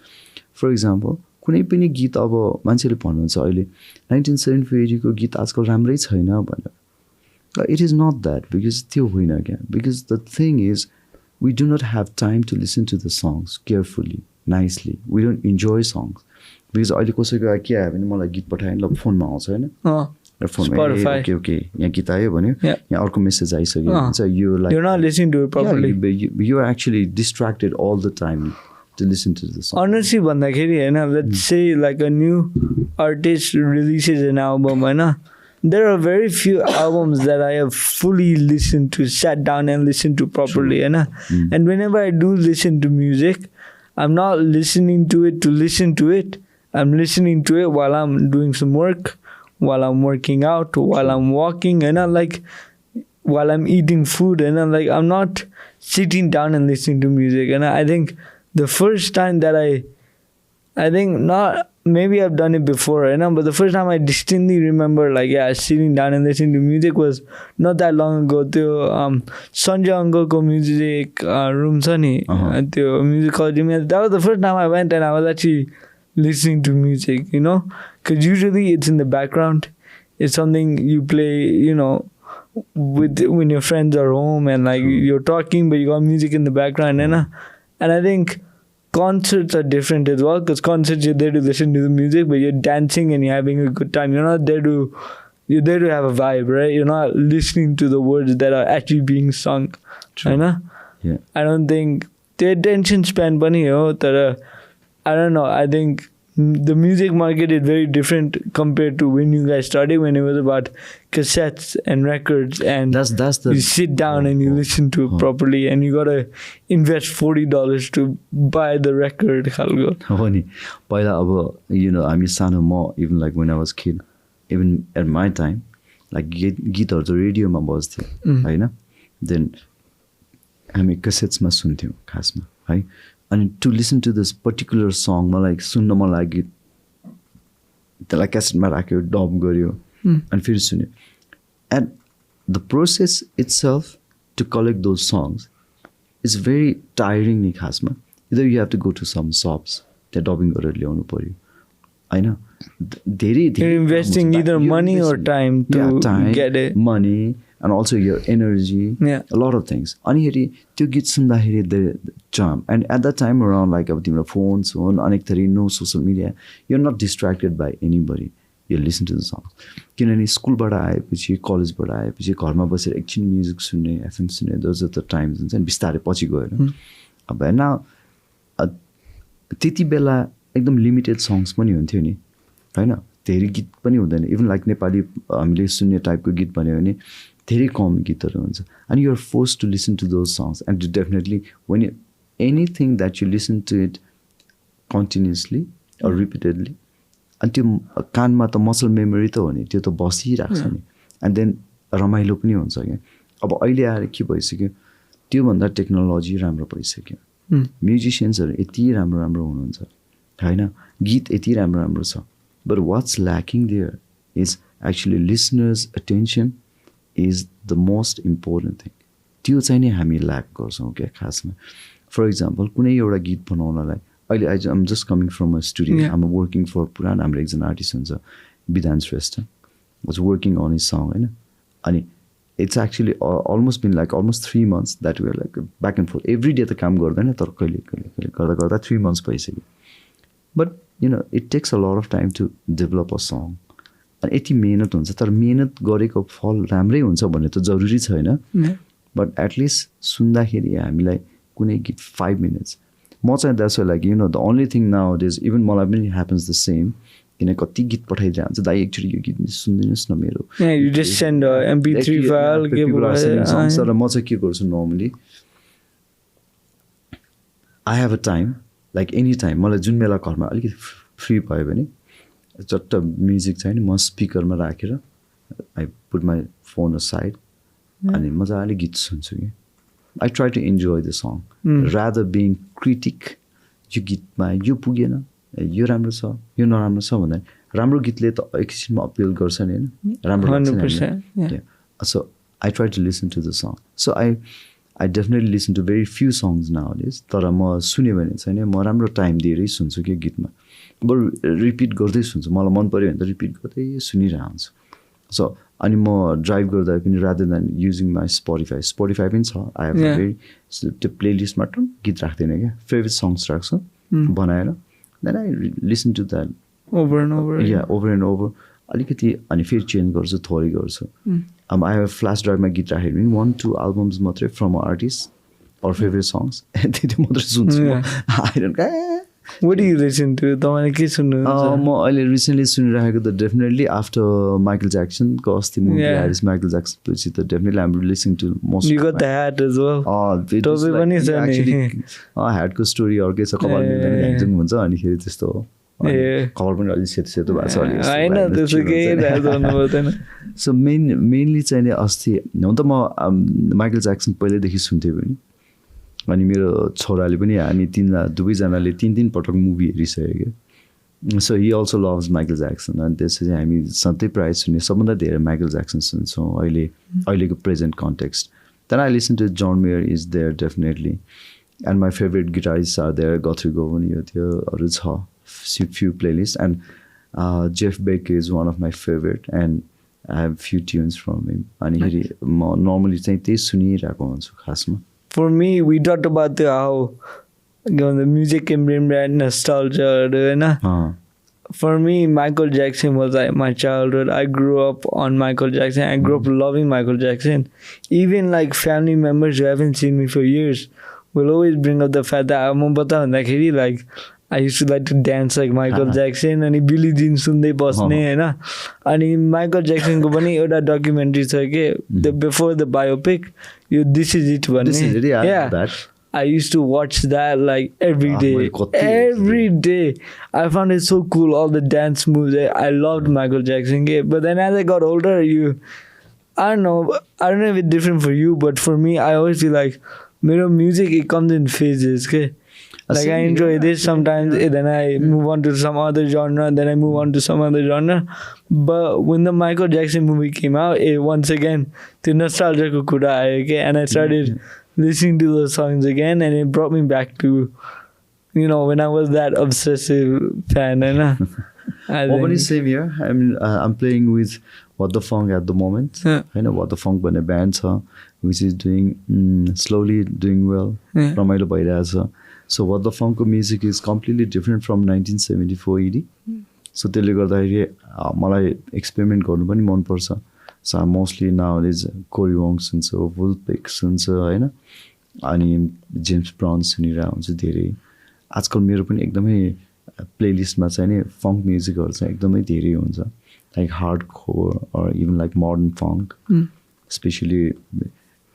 For example, कुनै पनि गीत अब मान्छेले भन्नुहुन्छ अहिले 1978 को गीत आजकल राम्रै छैन भनेर. It is not that, because त्यो होइन क्या. Because the thing is, we do not have time to listen to the songs carefully, nicely. We don't enjoy songs. Because अहिले कसैको के आयो भने मलाई गीत पठायो नि ल फोनमा आउँछ हैन.
Spotify.
Okay, यहाँ गीत आयो भन्यो, यहाँ अर्को मेसेज आइसक्यो भन्छ.
You're not listening to it properly.
You are actually distracted all the time to listen to the song.
Honestly भन्दाखेरि हैन, let's say like a new artist releases an album हैन, there are very few albums that I have fully listened to, sat down and listened to properly हैन. And whenever I do listen to music, I'm not listening to it to listen to it. I'm listening to it while I'm doing some work, while I'm working out, while I'm walking, and like while I'm eating food, and like I'm not sitting down and listening to music. And I think the first time that I think not, maybe I've done it before, but the first time I distinctly remember sitting down and listening to music was not that long ago. Sanjay Uncle ko music room sunny, music college. That was the first time I went and I was actually listening to music, because usually it's in the background. It's something you play, with when your friends are home and like you're talking, but you got music in the background, and I think concerts are different as well, because concerts you're there to listen to the music, but you're dancing and you're having a good time. You're not there to, you're there to have a vibe, right? You're not listening to the words that are actually being sung. True.
Yeah.
I don't think the attention span bunny I don't know. I think the music market is very different compared to when you guys started, when it was about cassettes and records, and
that's the
you sit down and you listen to it properly, and you gotta invest $40 to buy the record.
Pani पहिला अब हामी सानो म even like when I was kid, even at my time, like गीतहरु चाहिँ रेडियोमा बज्थ्यो हैन. Then हामी cassettes मा सुन्थ्यौं खासमा है. And to listen to this particular song, मलाई सुन्न मन लाग्यो, त्यसलाई क्यासेटमा राख्यो, डब गर्यो, अनि फेरि सुन्यो. And the process itself to collect those songs is very tiring ni khasma. Either you have to go to some shops, they're dubbing गरेर ल्याउनु पर्यो हैन धेरै
You're investing either money or time to get it.
Money and also your energy, a lot of things. अनि हेरी त्यो गीत सुन्दाखेरि the charm, and at that time around like अब तिम्रो phones on अनेक थरी no social media, you're not distracted by anybody. You listen to the song. किनभने स्कुलबाट आएपछि कलेजबाट आएपछि घरमा बसेर एकछिन म्युजिक सुन्ने एफएम सुन्ने those are the times हुन्छ नि बिस्तारै पछि गएर अब होइन त्यति बेला एकदम लिमिटेड सङ्ग्स पनि हुन्थ्यो नि हैन धेरै गीत पनि हुँदैन इभन लाइक नेपाली हामीले सुन्ने टाइपको गीत भन्यो भने धेरै कम गीतहरू हुन्छ and you are forced to listen to those songs, and definitely when you, anything that you listen to it continuously or repeatedly and त्यो कानमा त मसल मेमोरी त हो नि त्यो त बसिरहेको छ नि and then रमाइलो पनि हुन्छ क्या अब अहिले आएर के भइसक्यो त्यो भन्दा टेक्नोलोजी राम्रो भइसक्यो म्युजिशियन्सहरू यति राम्रो राम्रो हुनुहुन्छ हैन गीत यति राम्रो राम्रो छ but what's lacking there is actually listeners attention is the most important thing. त्यो चाहिँ नि हामी ल्याक गर्छौँ क्या खासमा फर इक्जाम्पल कुनै एउटा गीत बनाउनलाई अहिले I'm just coming from a studio. I'm working for पुरानो हाम्रो एकजना आर्टिस्ट हुन्छ विधान Shrestha was working on his song होइन अनि it's actually almost been like almost 3 months that we are like back and forth every day त काम गर्दैन तर कहिले कहिले गर्दा गर्दा 3 months भइसक्यो but you know it takes a lot of time to develop a song. अनि यति मेहनत हुन्छ तर मेहनत गरेको फल राम्रै हुन्छ भन्ने त जरुरी छैन बट एटलिस्ट सुन्दाखेरि हामीलाई कुनै गीत 5 minutes म चाहिँ that's like you know the only thing now it is even मलाई पनि ह्यापन्स द सेम किन कति गीत पठाइदिएर हुन्छ दाइ एकचोटि यो गीत सुनिदिनुहोस् न मेरो
MP3 फाइल
तर म चाहिँ के गर्छु normally I have a time like any time मलाई जुन बेला घरमा अलिकति फ्री भयो भने चट्ट म्युजिक चाहिँ नि म स्पिकरमा राखेर I put my phone a side अनि मजाले गीत सुन्छु कि I try to enjoy the song rather being critic यो गीतमा यो पुगेन यो राम्रो छ यो नराम्रो छ भन्दा राम्रो गीतले त एकछिनमा अपिल गर्छ नि हैन राम्रो लाग्छ so I try to listen to the song so I definitely listen to very few songs nowadays तर म सुन्यो भने चाहिँ नि म राम्रो टाइम दिएरै सुन्छु के गीतमा बरु रिपिट गर्दै सुन्छु मलाई मन पर्यो भने त रिपिट गर्दै सुनिरहेको हुन्छु सो अनि म ड्राइभ गर्दा पनि rather than using my Spotify पनि छ आई हेभ भेरी त्यो प्लेलिस्टमा गीत राख्दैन क्या फेभरेट सङ्ग्स राख्छु बनाएर then I listen to that over and over अलिकति अनि फेरि चेन्ज गर्छु थोरै गर्छु अब आई हेभ फ्ल्यास ड्राइभमा गीत राखेर पनि 1-2 एल्बम्स मात्रै from artist or favourite songs त्यति मात्रै सुन्छु I don't
What do you listen to? तपाईँले के सुन्नुहुन्छ?
म अहिले रिसेन्टली सुनिरहेको त डेफिनेटली आफ्टर माइकल ज्याक्सनको अस्ति मुभी आएपछि माइकल ज्याक्सन पछि त definitely I'm listening to most
You got the hat as well. तपाईँ पनि छ नि
ह्याटको स्टोरी अर्कै छ कपाल मिल्दैन भ्याङ्जुङ हुन्छ अनिखेरि त्यस्तो हो कपाल पनि अलिक सेतो सेतो भएको छ
होइन त्यसो केही गर्नु पर्दैन
सो मेनली चाहिँ नि अस्ति हुन त म माइकल ज्याक्सन पहिल्यैदेखि सुन्थेँ पनि अनि मेरो छोराले पनि हामी दुवैजनाले 3 पटक मुभी हेरिसक्यो so he also loves Michael Jackson अनि त्यसपछि हामी सधैँ प्रायः सुन्ने सबभन्दा धेरै माइकल ज्याक्सन सुन्छौँ अहिलेको present context then I listen to John Mayer is there definitely and my favourite guitarist are there Guthrie Govan पनि यो थियो अरू छ few playlist and Jeff Beck is one of my favourite and I have few tunes from him अनि म normally चाहिँ त्यही सुनिरहेको हुन्छु खासमा
For me, we talked about the music can bring back nostalgia, right? For me, Michael Jackson was like my childhood. I grew up on Michael Jackson. I grew up loving Michael Jackson. Even like family members who haven't seen me for years will always bring up the fact that I'm like I used to like to dance like Michael Jackson and Billie Jean sunday basne haina ani Michael Jackson ko pani euta documentary cha ke the before the biopic this is it bhanne
that
I used to watch that like every day I found it so cool all the dance moves I loved Michael Jackson but then as I got older I don't know if it's different for you but for me I always feel like my music it comes in phases Like I enjoy this sometimes, then I move on to some other genre, then I move on to some other genre. But when the Michael Jackson movie came out, once again, the nostalgia ko kura aayo ke, and I started listening to those songs again, and it brought me back to, when I was that obsessive fan.
What is same here? I mean, I'm playing with What the Funk at the moment. I know What the Funk when a band, which is doing slowly doing well. Ramailo bhairahach. So What the Funk music is completely different from 1974 ED. So त्यसले गर्दाखेरि मलाई experiment गर्नु पनि मन पर्छ. So I'm mostly nowadays Corey Wong सुन्छु, Wolfpack सुन्छु हैन, अनि जेम्स ब्राउन सुनिरहेको हुन्छु धेरै. आजकल मेरो पनि एकदमै प्लेलिस्टमा चाहिँ नि फङ्क म्युजिकहरू चाहिँ एकदमै धेरै हुन्छ, like hard core or even like modern funk, especially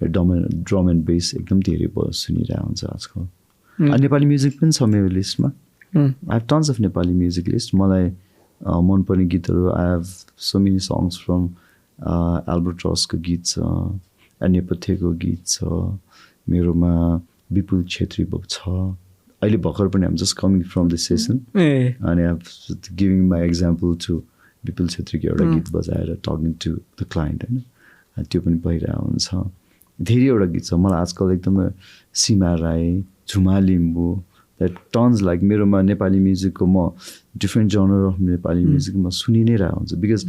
drum and bass एकदम धेरै सुनिरहेको हुन्छ आजकल. नेपाली म्युजिक पनि छ मेरो लिस्टमा. I have tons of Nepali music list. मलाई मनपर्ने गीतहरू, I have so many songs from एल्बर्ट्रसको गीत छ, नेपथ्यको गीत छ मेरोमा, विपुल छेत्री छ. अहिले भर्खर पनि I'm just coming from the session अनि I giving my example to Bipul छेत्रीको एउटा गीत बजाएर टकिङ टु द क्लाइन्ट होइन, त्यो पनि भइरहेको हुन्छ. धेरैवटा गीत छ मलाई आजकल एकदमै. Seema Rai, Jhuma Limbu, that tons like मेरोमा नेपाली म्युजिकको म different genre of Nepali music म सुनि नै रहेको हुन्छ. Because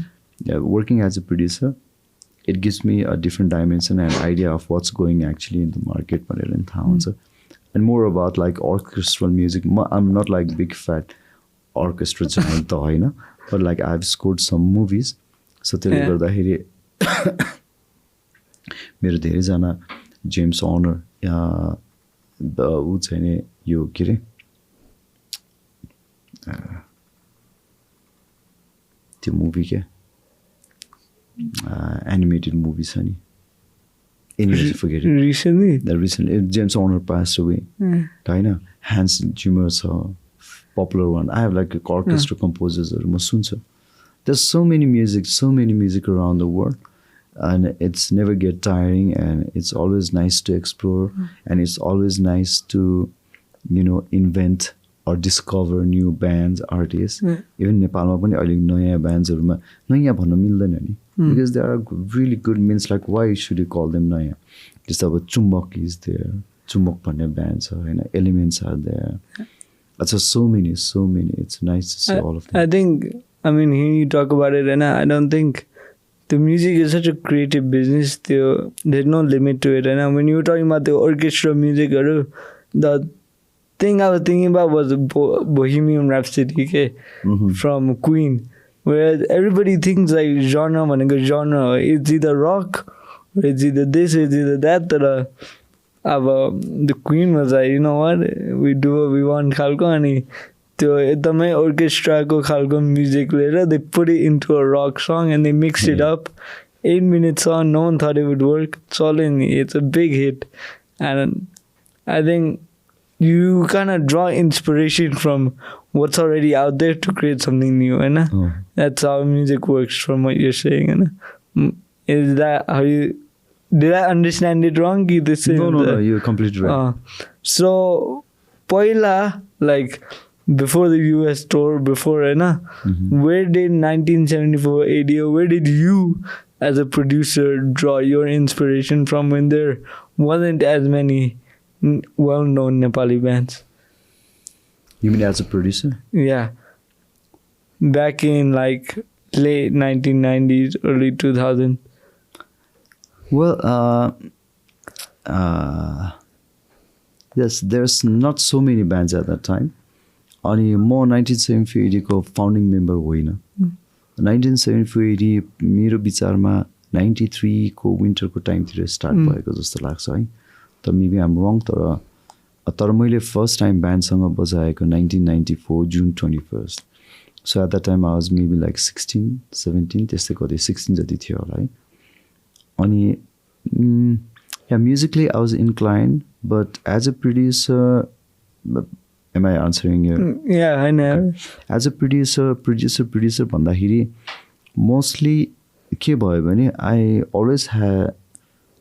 working as a producer it gives me a different dimension and idea of what's going actually in the market भनेर पनि थाहा हुन्छ. And more about like orchestral music. I'm not like big fat orchestra giant though, you know, but like I've scored some movies. So त्यसले गर्दाखेरि मेरो धेरैजना James earner ऊ चाहिँ नि यो के अरे त्यो मुभी क्या एनिमेटेड मुभी छ नि. Anyways, forget it. Recently, James Horner passed away. Kind of Hans Zimmer's popular one. I have like a orchestra composers. There's so many music around the world, and it's never get tiring, and it's always nice to explore, and it's always nice to, invent or discover new bands, artists. Even Nepal ma pani अहिले नयाँ bandsहरुमा नयाँ भन्न मिल्दैन नि, because there are really good means like why should you call them naya. Just अब चुम्बक is there, चुम्बक भन्ने band छ हैन, elements are there. It's just so many. It's nice to see all of them.
I think, hearing you talk about it, and I don't think the music is such a creative business. There's no limit to it. And when you were talking about the orchestra music, the thing I was thinking about was Bohemian Rhapsody from Queen. Whereas everybody thinks like genre, it's either rock, or it's either this, or it's either that. The Queen was like, you know what, we do what we want, khalko, ani त्यो एकदमै orchestra-को खालको music लिएर they put it into a rock song and they mixed it up. 8 minutes song, no one thought it would work. It's a big hit. And I think you kind of draw inspiration from what's already out there to create something new, and that's how music works from what you're saying. Is that how you... Did I understand it wrong?
No, you're completely right.
So, Poila, like before the US tour, where did 1974 AD, where did you as a producer draw your inspiration from when there wasn't as many well-known Nepali bands?
You mean as a producer?
Yeah. Back in like late 1990s, early 2000s.
Well, yes, there's not so many bands at that time. Only more 1974 को founding member होइन. 1974 मेरो विचारमा 93 को winter को टाइमतिर start भएको जस्तो लाग्छ है. तर maybe I'm wrong, तर मैले first time bandसँग बजाएको 1994 June 21st. So at that time I was maybe like 16, 17, त्यस्तै कतै 16 जति थियो होला है. Only, yeah, musically I was inclined, but as a producer, am I answering you?
Yeah, I know.
As a producer भन्दाखेरि mostly के भयो भने I always had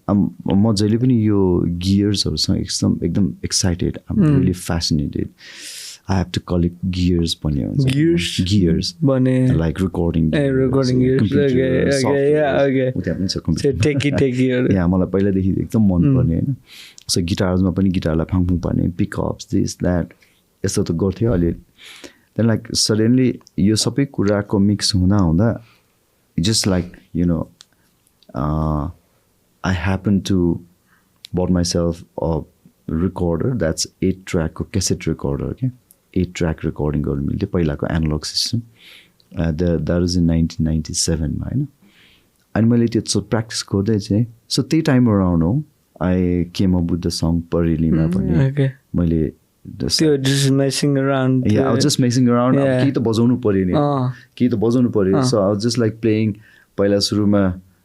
म जहिले पनि यो गियर्सहरूसँग एकदम excited I'm really fascinated I have to collect gears भन्ने हुन्छ गियर्स
भने
लाइक रेकर्डिङ यहाँ मलाई पहिलादेखि एकदम मनपर्ने होइन सो गिटार्समा पनि गिटारलाई फाङफुङ पार्ने पिकअप्स दिस द्याट यस्तो त गर्थ्यो अलिअलि देन लाइक सडनली यो सबै कुराको मिक्स हुँदा हुँदा just like you no I happened to bought myself a recorder that's 8-track cassette recorder, okay? 8-track recording गर्नु मिल्थ्यो पहिलाको analogue system that was in 1997 मा होइन अनि मैले त्यो प्र्याक्टिस गर्दै चाहिँ सो त्यही टाइम अराउन्ड हो I came up with the song परेलीमा पनि मैले
just messing around.
Yeah, I was just messing around. केही त बजाउनु पर्यो नि केही त बजाउनु पर्यो so I was just like playing पहिला सुरुमा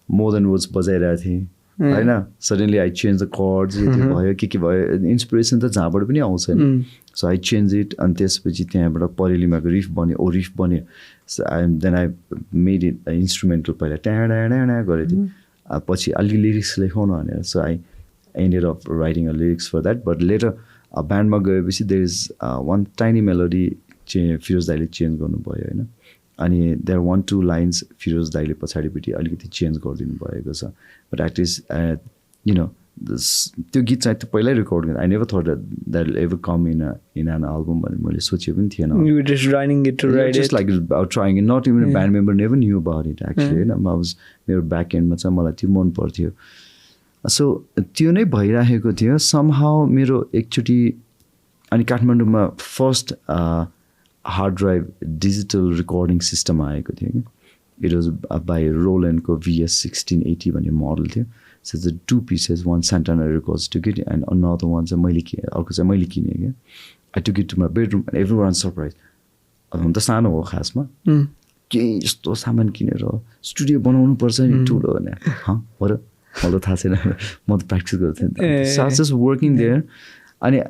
मोर देन वर्ड्स बजाइरहेको थिएँ होइन suddenly I change the curds भयो के भयो इन्सपिरेसन त जहाँबाट पनि आउँछ नि सो आई चेन्ज इट अनि त्यसपछि त्यहाँबाट परेलीमाको रिफ बन्यो रिफ बन्यो so then I made it instrumental पहिला ट्याँ गरेको थिएँ पछि अलिक लिरिक्स लेखौँ न भनेर so I ended of writing a lyrics for that but later ब्यान्डमा गएपछि there is one tiny melody Firoj दाइले चेन्ज गर्नुभयो होइन अनि देयर 1-2 लाइन्स फिरोज दाइले पछाडिपट्टि अलिकति चेन्ज गरिदिनु भएको छ बट एटलिस्ट यु नो त्यो गीत चाहिँ पहिल्यै रेकर्ड गरेँ I never thought that will ever come in an album भन्ने मैले सोचेको पनि थिएन just like trying it not even band member never knew about it actually होइन मेरो ब्याक एन्डमा चाहिँ मलाई त्यो मन पर्थ्यो सो त्यो नै भइरहेको थियो समहाउ मेरो एकचोटि अनि काठमाडौँमा first hard drive digital recording system आएको थियो कि इट वाज बाई रोल्यान्डको VS 1680 भन्ने मोडल थियो सो चाहिँ 2 pieces one Santana records took it and another one चाहिँ मैले अर्को चाहिँ मैले किनेँ क्या I took it to my bedroom and every one surprise हुन त सानो हो खासमा केही यस्तो सामान किनेर स्टुडियो बनाउनु पर्छ नि ठुलो भने हो र मलाई त थाहा छैन म त प्र्याक्टिस गर्थेँ नि so I just working there अनि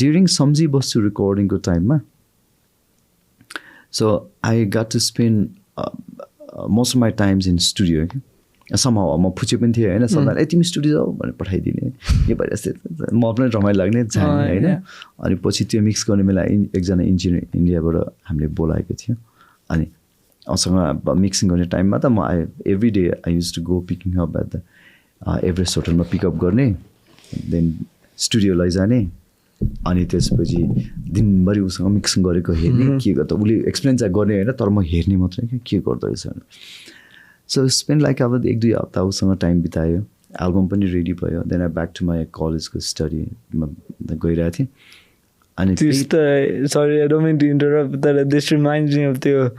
ड्युरिङ सम्झी बस्छु रेकर्डिङको टाइममा so I got to spend most of my times in studio क्या समाउ म फुचे पनि थिएँ होइन सधैँ तिमी स्टुडियो जाऊ भनेर पठाइदिने यो भइरहेको म पनि रमाइलो लाग्ने जाने होइन अनि पछि त्यो मिक्स गर्ने बेला एकजना इन्जिनियर इन्डियाबाट हामीले बोलाएको थियो अनि उसँग मिक्सिङ गर्ने टाइममा त म every day I use to go picking up at the Everest होटलमा पिकअप गर्ने देन स्टुडियो लैजाने अनि त्यसपछि दिनभरि उसँग मिक्सिङ गरेको हेर्ने के गर्दा उसले एक्सप्लेन चाहिँ गर्ने होइन तर म हेर्ने मात्रै के गर्दैछ सो स्पेन्ड लाइक अब 1-2 हप्ता उसँग टाइम बितायो एल्बम पनि रेडी भयो then I back to my कलेजको स्टडीमा गइरहेको थिएँ अनि
sorry I don't mean to interrupt तर दिस रिमाइन्ड्स मी अफ त्यो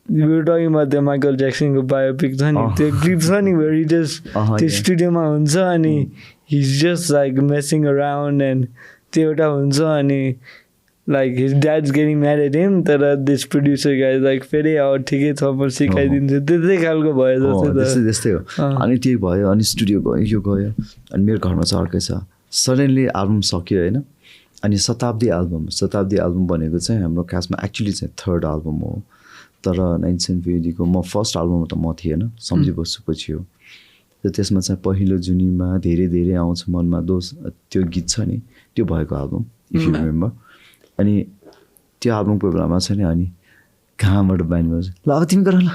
we were talking about the Michael Jackson को biopic छ नि त्यो क्लिप छ नि where he just त्यो स्टुडियोमा हुन्छ अनि he's just like messing around and त्यो एउटा हुन्छ अनि like his dad's getting mad at him तर this producer guy like फेरि ठिकै छ म सिकाइदिन्छु त्यस्तै खालको भयो जस्तो
त्यस्तै हो अनि त्यही भयो अनि स्टुडियो गयो यो गयो अनि मेरो घरमा चाहिँ अर्कै छ सडनली एल्बम सक्यो होइन अनि शताब्दी एल्बम भनेको चाहिँ हाम्रो खासमा एक्चुली चाहिँ 3rd एल्बम हो तर 1970 को म फर्स्ट एल्बममा त म थिएन सम्झी बस्छु पछि हो र त्यसमा चाहिँ पहिलो जुनीमा धेरै धेरै आउँछ मनमा दोष त्यो गीत छ नि त्यो भएको एल्बम इफ यु रिमेम्बर अनि त्यो एल्बमको बेलामा छ नि अनि कहाँबाट बानी बज्यो ल अब तिमी गर ल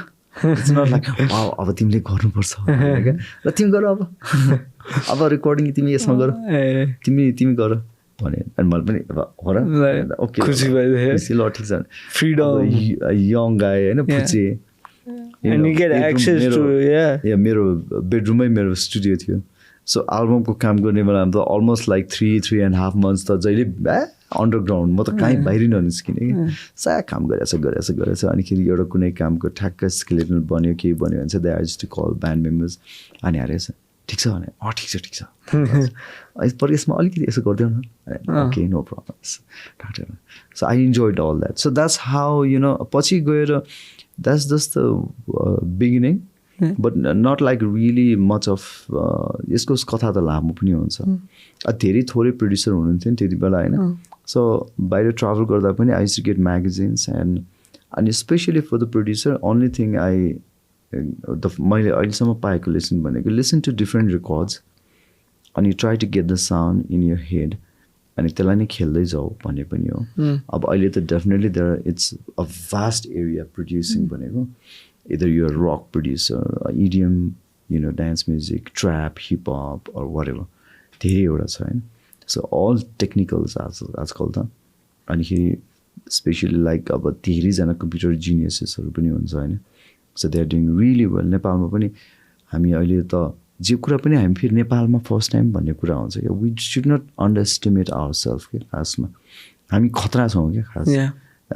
अब तिमीले गर्नुपर्छ ल तिमी गर अब रेकर्डिङ तिमी यसमा गर तिमी गर भने अनि मैले पनि हो र ओके
खुसी भइदियो
ल ठिक छ
फ्रिडम
यङ गाई होइन पुचे मेरो बेडरुममै मेरो स्टुडियो थियो सो एल्बमको काम गर्ने बेलामा त अलमोस्ट लाइक 3.5 months त जहिले अन्डरग्राउन्ड म त कहीँ बाहिर ननिस्किने कि सा काम गरेछ अनिखेरि एउटा कुनै कामको ठ्याक्क स्केलेटन बन्यो केही बन्यो भने चाहिँ they are just to call band members अनि हारेछ ठिक छ भने ठिक छ पर यसमा अलिकति यसो गरिदेऊ न okay no problem so I enjoyed all that so that's how you know पछि गएर that's just the beginning but not like really much of यसको कथा त लामो पनि हुन्छ धेरै थोरै प्रड्युसर हुनुहुन्थ्यो नि त्यति बेला होइन सो बाहिर ट्राभल गर्दा पनि I to get magazines and especially for the producer only thing मैले अहिलेसम्म पाएको लेसन भनेको listen to different records and you try to get the sound in your head अनि त्यसलाई नै खेल्दै जाऊ भन्ने पनि हो अब अहिले त definitely there it's a vast area producing भनेको either you're a rock producer, EDM, dance music, trap, hip hop, or whatever. So all technicals आजकल त अनि खेरि especially like अब धेरैजना computer geniuses पनि हुन्छ हैन. So they are doing really well. नेपालमा पनि हामी अहिले त जे कुरा पनि हामी फेरि नेपालमा फर्स्ट टाइम भन्ने कुरा हुन्छ क्या. We should not underestimate ourselves के खासमा. हामी खतरा छौँ क्या खास.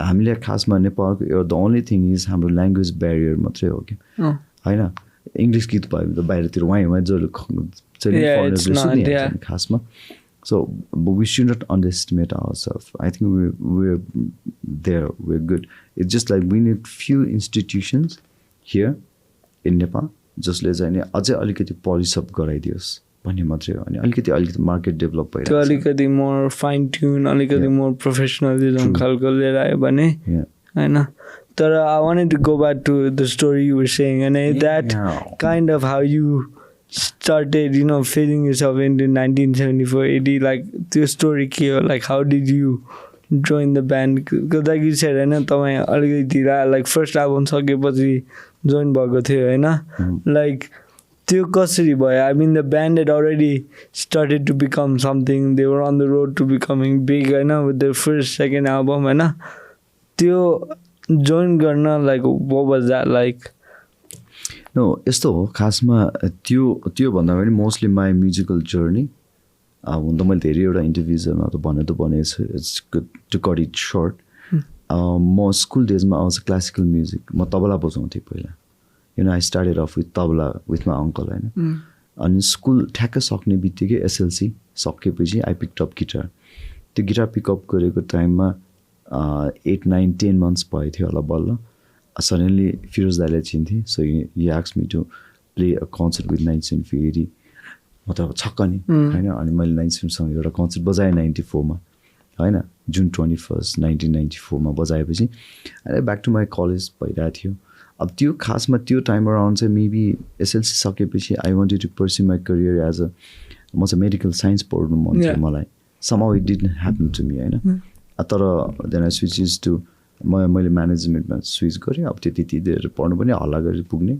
हामीले खासमा नेपालको द ओन्ली थिङ इज हाम्रो ल्याङ्ग्वेज ब्यारियर मात्रै हो कि होइन. इङ्ग्लिस गीत भयो भने त बाहिरतिर वहीँ जसले खासमा. So we should not underestimate our self. I think we're there, we're good. It's just like we need few institutions here in Nepal जसले चाहिँ अझै अलिकति polish up गराइदियोस् भन्ने मात्रै हो. अनि अलिकति मार्केट डेभलप भइरहेको छ.
अलिकति मोर फाइन ट्युन अलिकति मोर प्रोफेसनलिजम खालको लिएर आयो भने होइन. तर I wanted to go back to the story you were saying and that kind of how you started feeling yourself into 1974-80 like त्यो स्टोरी के हो like how did you join the band because like you said होइन तपाईँ अलिकति like first album सकेपछि join भएको थियो होइन like त्यो कसरी भयो. I mean the band had already started to become something. They were on the road to becoming big होइन with their first second album होइन. त्यो join गर्न like what was that like?
No, यस्तो हो खासमा त्यो भन्दा पनि मोस्टली माई म्युजिकल जर्नी. हुन त मैले धेरैवटा इन्टरभ्युजहरूमा त भनेको छु. It's good to cut it short. म स्कुल डेजमा आउँछ क्लासिकल म्युजिक. म तबला बजाउँथेँ पहिला. I started off with tabla with my uncle होइन. अनि स्कुल ठ्याक्क सक्ने बित्तिकै एसएलसी सकेपछि आई पिक्ड अप गिटार. त्यो गिटार पिकअप गरेको टाइममा 8, 9, 10 months भयो थियो होला बल्ल. Suddenly फिरोज दाइलाई चिन्थेँ. So he asked me to play a concert with 1980. म त अब छक्क नि होइन. अनि मैले 19सँग एउटा कन्सर्ट बजाएँ 94मा होइन. June 21st, 1994मा बजाएपछि अनि ब्याक टु माई कलेज भइरहेको थियो. अब त्यो खासमा त्यो टाइम अराउन्ड चाहिँ मेबी एसएलसी सकेपछि I wanted to pursue my career as a म चाहिँ मेडिकल साइन्स पढ्नु मन थियो मलाई. somehow it didn't happen to me होइन. तर देन आई स्विचेस टु मैले म्यानेजमेन्टमा स्विच गरेँ. अब त्यति धेरै पढ्नु पनि हल्ला गरेर पुग्ने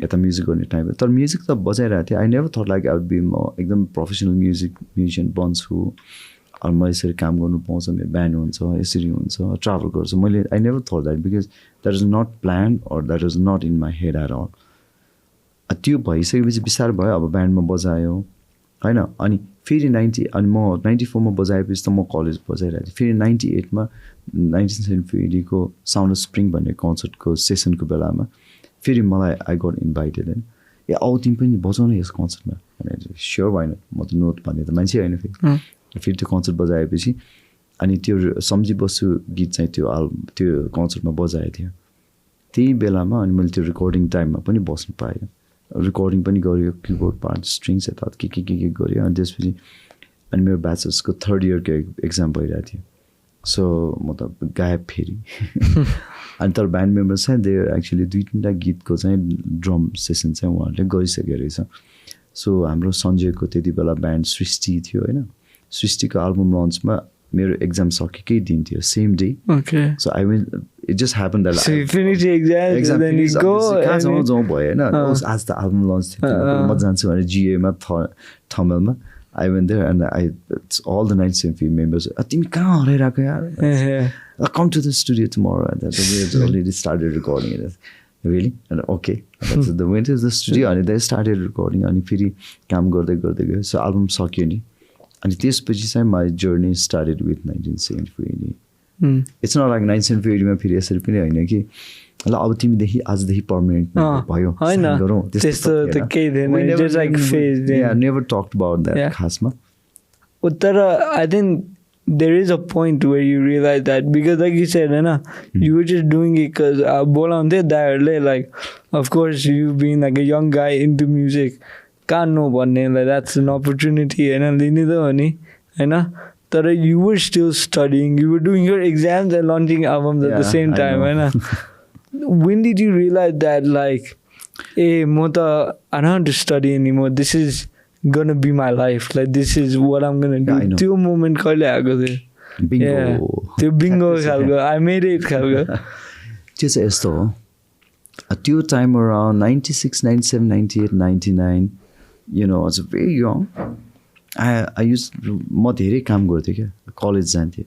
यता म्युजिक गर्ने टाइम. तर म्युजिक त बजाइरहेको थिएँ. I never thought like I would be म एकदम प्रोफेसनल म्युजिसियन बन्छु अनि म यसरी काम गर्नु पाउँछ, मेरो ब्यान्ड हुन्छ, यसरी हुन्छ, ट्राभल गर्छु. मैले I never thought that because that is not plan or that is not in my head at all. त्यो भइसकेपछि बिस्तारै भयो. अब ब्यान्डमा बजायो होइन. अनि फेरि अनि म 94मा बजाएपछि त म कलेज बजाइरहेको थिएँ. फेरि 98मा 1974-80को साउन्ड अफ स्प्रिङ भन्ने कन्सर्टको सेसनको बेलामा फेरि मलाई आई गट इन्भाइटेड होइन. आऊ तिमी पनि बजाउनु यस कन्सर्टमा भने. स्योर भएन. म त नोट भन्ने त मान्छे होइन. फेरि त्यो कन्सर्ट बजाएपछि अनि त्यो सम्झिबस्छु गीत चाहिँ त्यो कन्सर्टमा बजाएको थियो. त्यही बेलामा अनि मैले त्यो रेकर्डिङ टाइममा पनि बस्नु पाएँ. रेकर्डिङ पनि गऱ्यो, किबोर्ड पार्ट, स्ट्रिङ्स यता के गऱ्यो. अनि त्यसपछि अनि मेरो ब्याचलर्सको 3rd yearको एक्जाम भइरहेको थियो. सो म त गायब फेरि. अनि तर ब्यान्ड मेम्बर्स चाहिँ दे एक्चुली 2-3 गीतको चाहिँ ड्रम सेसन चाहिँ उहाँहरूले गरिसकेको रहेछ. सो हाम्रो सञ्जयको त्यति बेला ब्यान्ड सृष्टि थियो होइन. सृष्टिको एल्बम लन्चमा मेरो एक्जाम सकेकै दिन थियो, same day. So I will it just happen that कहाँसम्म जाउँ भयो होइन. आज त एल्बम लन्च थियो म जान्छु भने जिएमा थमेलमा. I went there and it's all the 1974 members. तिमी कहाँ हराइरहेको यार? Come to the studio tomorrow. And we had already started recording it. Really? And okay. They went to the studio and they started recording. अनि फेरि काम गर्दै गयो. So album सक्यो नि. अनि त्यसपछि चाहिँ my journey started with 1974-80. It's not like 1974-80मा फेरि यसरी पनि होइन कि ल अब तिमीदेखि आजदेखि पर्मानेन्ट भयो गरौँ
त्यस्तो त केही थिएन. Just like phase.
Never talked about that खासमा.
तर I think there is a point where you realize that because like you said you were just doing it because बोलाउँथ्यो दाइहरूले like of course you've been like a young guy into music can't know भन्ने like that's an opportunity होइन लिने त हो नि होइन. तर you were still studying, you were doing your exams and launching albums at the same time होइन. When did you realize that like hey I don't have to study anymore, this is gonna be my life. Like this is what I'm gonna do.
I know.
त्यो moment कहिले आएको थियो?
Bingo.
त्यो bingo खालको, I made it खालको.
त्यो चाहिँ यस्तो हो, त्यो time around 96, 97, 98, 99, you know, I was very young. I used म धेरै काम गर्थेँ क्या, कलेज जान्थेँ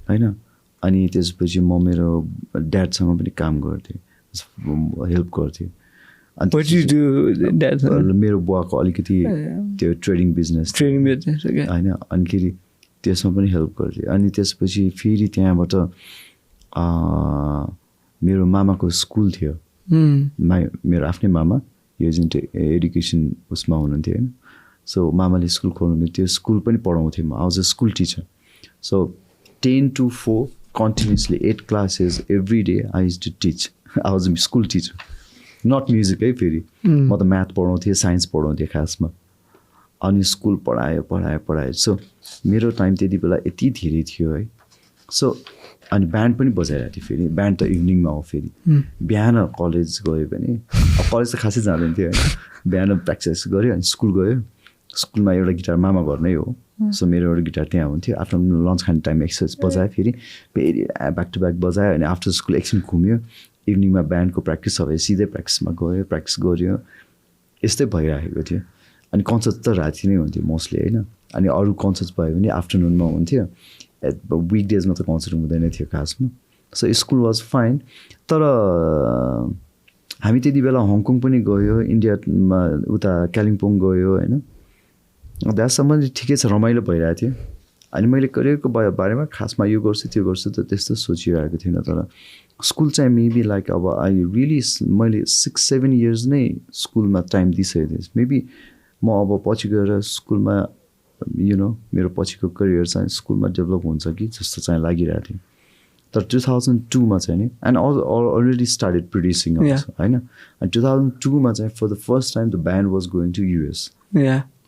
होइन, अनि त्यसपछि म मेरो ड्याडसँग पनि काम गर्थेँ, हेल्प गर्थेँ.
What do you do with dad?
मेरो बुवाको अलिकति त्यो ट्रेडिङ बिजनेस होइन, अनिखेरि त्यसमा पनि हेल्प गर्थेँ. अनि त्यसपछि फेरि त्यहाँबाट मेरो मामाको स्कुल थियो, मेरो आफ्नै मामा, यो जुन चाहिँ एडुकेसन उसमा हुनुहुन्थ्यो होइन. सो मामाले स्कुल खोल्नुहुन्थ्यो, त्यो स्कुल पनि पढाउँथेँ म. I was a school teacher. So 10 to 4 continuously 8 classes every day I used to teach. I was a school teacher. Not music है फेरि, म त म्याथ पढाउँथेँ, साइन्स पढाउँथेँ खासमा. अनि स्कुल पढाएँ. सो मेरो टाइम त्यति बेला यति धेरै थियो है. सो अनि ब्यान्ड पनि बजाइरहेको थिएँ फेरि. ब्यान्ड त इभिनिङमा हो फेरि. बिहान कलेज गयो भने, अब कलेज त खासै जाँदैन थियो होइन. बिहान प्र्याक्टिस गऱ्यो अनि स्कुल गयो. स्कुलमा एउटा गिटार मामा घरमै हो, सो मेरो एउटा गिटार त्यहाँ हुन्थ्यो. आफ्नो लन्च खाने टाइम एक्सर्साइज बजाएँ, फेरि ब्याक टु ब्याक बजायो. अनि आफ्टर स्कुल एकछिन घुम्यो, इभिनिङमा ब्यान्डको प्र्याक्टिस भयो, सिधै प्र्याक्टिसमा गयो, प्र्याक्टिस गऱ्यो. यस्तै भइरहेको थियो. अनि कन्सर्ट त राति नै हुन्थ्यो मोस्टली होइन. अनि अरू कन्सर्ट भयो भने आफ्टरनुनमा हुन्थ्यो. विक डेजमा त कन्सर्ट हुँदैन थियो खासमा. So school was fine. तर हामी त्यति बेला हङकङ पनि गयो, इन्डियामा उता कालिम्पोङ गयो होइन. त्यहाँसम्म ठिकै छ, रमाइलो भइरहेको थियो. अनि मैले करियरको बारेमा खासमा यो गर्छु त्यो गर्छु त त्यस्तो सोचिरहेको थिइनँ. तर स्कुल चाहिँ मेबी लाइक अब आई रियली मैले 6-7 इयर्स नै स्कुलमा टाइम दिइसकेको थिएँ. मेबी म अब पछि गएर स्कुलमा यु नो मेरो पछिको करियर चाहिँ स्कुलमा डेभलप हुन्छ कि जस्तो चाहिँ लागिरहेको थियो. तर 2002मा चाहिँ नि, एन्ड अलरेडी स्टार्टेड प्रड्युसिङ होइन. अनि 2002मा चाहिँ for the first time the band was going to US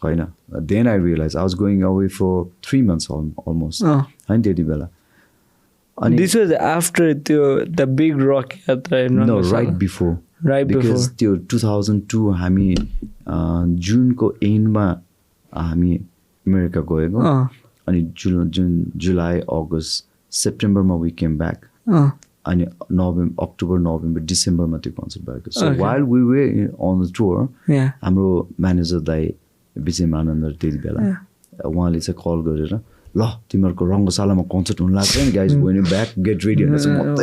होइन. Then I realise I was going away for 3 months almost होइन त्यति बेला.
And this was after the big rock yatra.
No, right before. Because त्यो 2002 हामी जुनको एन्डमा हामी America गएको. अनि जुलाई अगस्त सेप्टेम्बरमा वी केम ब्याक. अनि अक्टोबर नोभेम्बर डिसेम्बरमा त्यो कन्सर्ट भएको. So while we way on the tour, हाम्रो म्यानेजर दाई विजय मानन्दर त्यति बेला उहाँले चाहिँ कल गरेर, ल तिमीहरूको रङ्गशालामा कन्सर्ट हुनु लाग्छ नि guys, going back get ready भनेर चाहिँ म त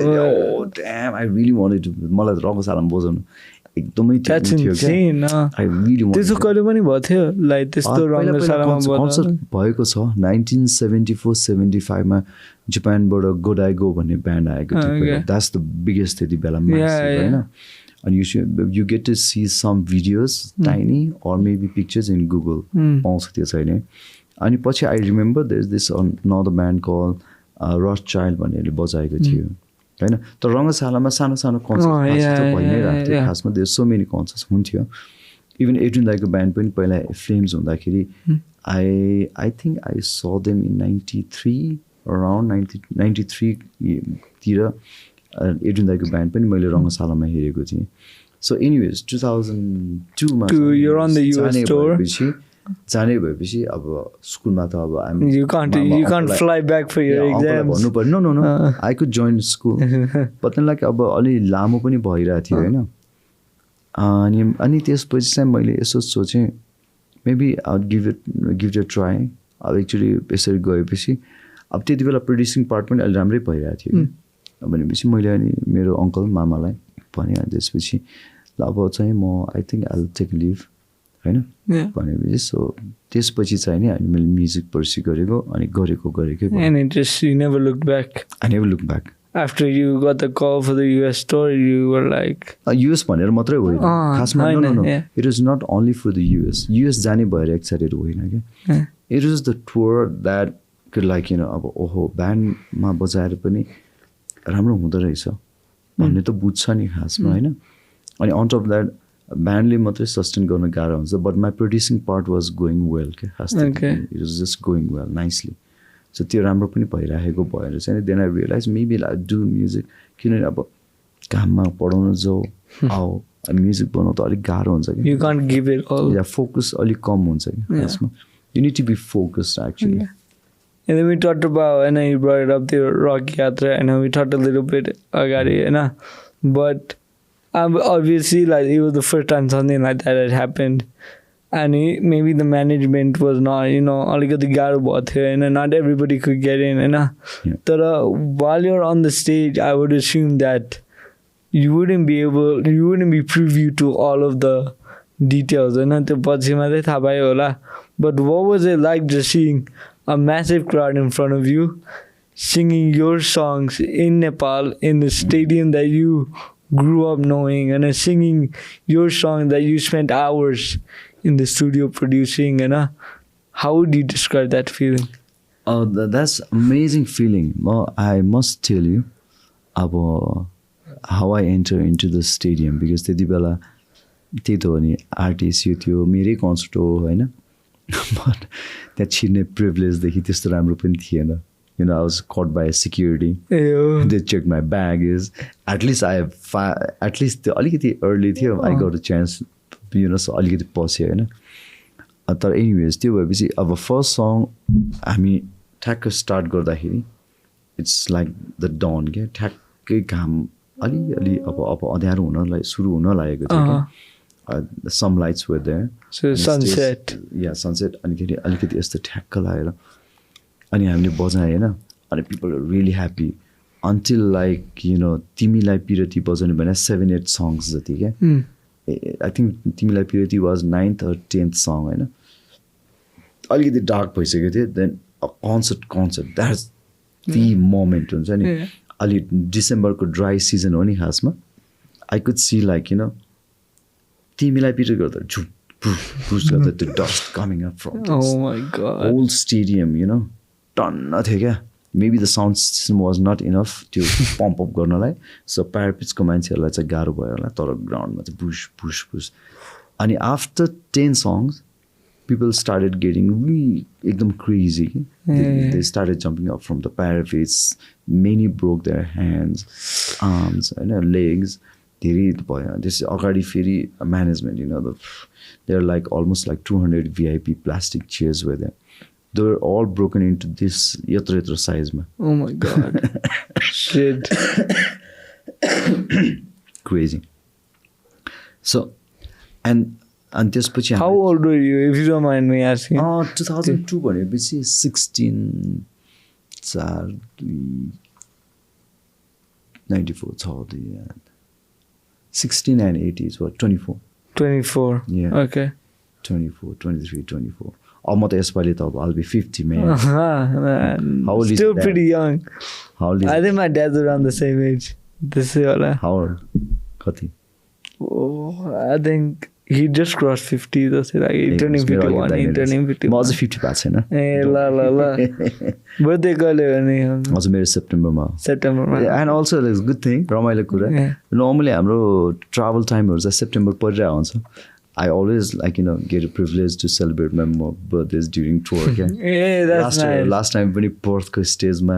damn I really wanted to, मलाई रङ्गशालामा बजाउनु एकदमै थियो क्या. I really wanted.
त्यसो कहिले पनि भयो थियो लाइक त्यस्तो रङ्गशालामा
कन्सर्ट भएको छ 1974-75 मा जापानबाट गोडाइ गो भन्ने ब्यान्ड आएको थियो. द्याट्स द बिगेस्ट त्यति बेला होइन. And you get to see some videos, tiny, or maybe pictures in Google. पाउँछ त्यो चाहिँ. अनि पछि I remember there's this another band called Rothschild भन्नेले बजाएको थियो होइन. तर रङ्गशालामा सानो सानो कन्सर्ट त भइ नै रहेको थियो खासमा. there's so many concerts हुन्थ्यो. इभन एड्रिन दाईको ब्यान्ड पनि पहिला फ्लेम्स हुँदाखेरि I think I saw them in 93 around 93 तिर एड्रिन दाईको ब्यान्ड पनि मैले रङ्गशालामा हेरेको थिएँ. सो एनिवेज 2002मा जाने भएपछि अब स्कुलमा त अब
you can't fly back for your exams.
भन्नु पर्यो no I could join school but then like अब अलि लामो पनि भइरहेको थियो होइन. अनि त्यसपछि चाहिँ मैले यसो सोचेँ maybe I give it a try. अब एक्चुली यसरी गएपछि अब त्यति बेला प्रड्युसिङ पार्ट पनि अलि राम्रै भइरहेको थियो भनेपछि मैले अनि मेरो अङ्कल मामालाई भने. त्यसपछि अब चाहिँ म I think I will take leave होइन भनेपछि. सो त्यसपछि चाहिँ नि अनि मैले म्युजिक पर्स्यु गरेको अनि गरेकै.
And it just you never looked back.
I never looked back.
After you got the call for the US tour, you were like
US भनेर मात्रै होइन खासमा. No. It was not only for the US जाने भएर excited होइन क्या. It was the tour that could like you know अब ओहो ब्यान्डमा बजाएर पनि राम्रो हुँदो रहेछ भन्ने त बुझ्छ नि खासमा होइन. अनि अन टप द्याट ब्यान्डले मात्रै सस्टेन गर्न गाह्रो हुन्छ. But my producing part was going well क्या खास. It was just going well nicely. So त्यो राम्रो पनि भइरहेको भएर चाहिँ then I realize maybe I do music. किनभने अब काममा पढाउनु जाऊ आओ म्युजिक बनाउनु त अलिक गाह्रो हुन्छ कि
You can't give it all.
या फोकस अलिक कम हुन्छ कि यसमा you need to be focused actually
And then we talked about, and you brought it up, the rock Yatra, and we talked a little bit agari, but obviously, like, it was the first time something like that had happened, and maybe the management was not, and not everybody could get in, but while you're on the stage, I would assume that you wouldn't be privy to all of the details, but what was it like just seeing a massive crowd in front of you singing your songs in Nepal in the stadium that you grew up knowing, and singing your song that you spent hours in the studio producing, how would you describe that feeling?
Oh, that's amazing feeling. Well, I must tell you about how I enter into the stadium, because त्यति बेला त्यही त हो नि artist यो थियो मेरै concert हो होइन बट त्यहाँ छिर्ने प्रिभिलेजदेखि त्यस्तो राम्रो पनि थिएन I was caught by security. They checked my baggage. At least त्यो अलिकति early थियो. I got a chance, so अलिकति पस्यो होइन तर एनिवेज त्यो भएपछि अब फर्स्ट सङ हामी ठ्याक्क स्टार्ट गर्दाखेरि इट्स लाइक द डन क्या ठ्याक्कै घाम अलिअलि अब अँध्यारो सुरु हुन लागेको थियो क्या some lights were there sunset अलिकति यस्तो ठ्याक्क लागेर अनि हामीले बजाएँ होइन अनि people are really happy until like तिमीलाई पिरती बजाउने भने 7-8 सङ्ग्स जति क्या आई थिङ्क तिमीलाई पिरती was 9th or 10th song होइन अलिकति डार्क भइसकेको थियो then concert that's the moment हुन्छ नि अलि डिसेम्बरको ड्राई सिजन हो नि खासमा आई कुड सी लाइक तिमीलाई पिरती गर्दा झुप पुस गर्दा त्यो dust coming up from whole stadium टन्न थियो क्या maybe the sound system was not enough त्यो पम्प अप गर्नलाई सो प्यारापिचको मान्छेहरूलाई चाहिँ गाह्रो भयो होला तर ग्राउन्डमा चाहिँ पुस अनि after 10 songs people started getting एकदम crazy. They started jumping up from the parapets. Many broke their hands, arms, and legs. धेरै भयो त्यसै अगाडि फेरि management they're like almost like 200 VIP plastic chairs were there. They were all broken into this yatra size ma.
Oh my god. Shit.
Crazy. So and त्यसपछि
how old were you if you don't mind me asking?
2002 भनेपछि 16 4 94 छ 16 and 80 is what 24. Yeah.
Okay.
24, 23, 24. I'm not यसपालि त I'll be 50, man.
How old still is pretty young.
How old is
I think my dad's around the same age. This is all.
How old? Kati?
Oh, I think he just crossed 50. That's like turning 51. He turning 51.
म अझ 50 भएको छैन.
ए ल. Birthday कहिले गर्ने?
अझ मेरो सेप्टेम्बरमा.
सेप्टेम्बरमा.
And also it's a good thing. रमाइलो कुरा. Normally हाम्रो travel timeहरु चाहिँ सेप्टेम्बर परिरहेको हुन्छ. I always get a privilege to celebrate my birthdays during tour.
Yeah, that's nice.
Last time पनि पर्थको स्टेजमा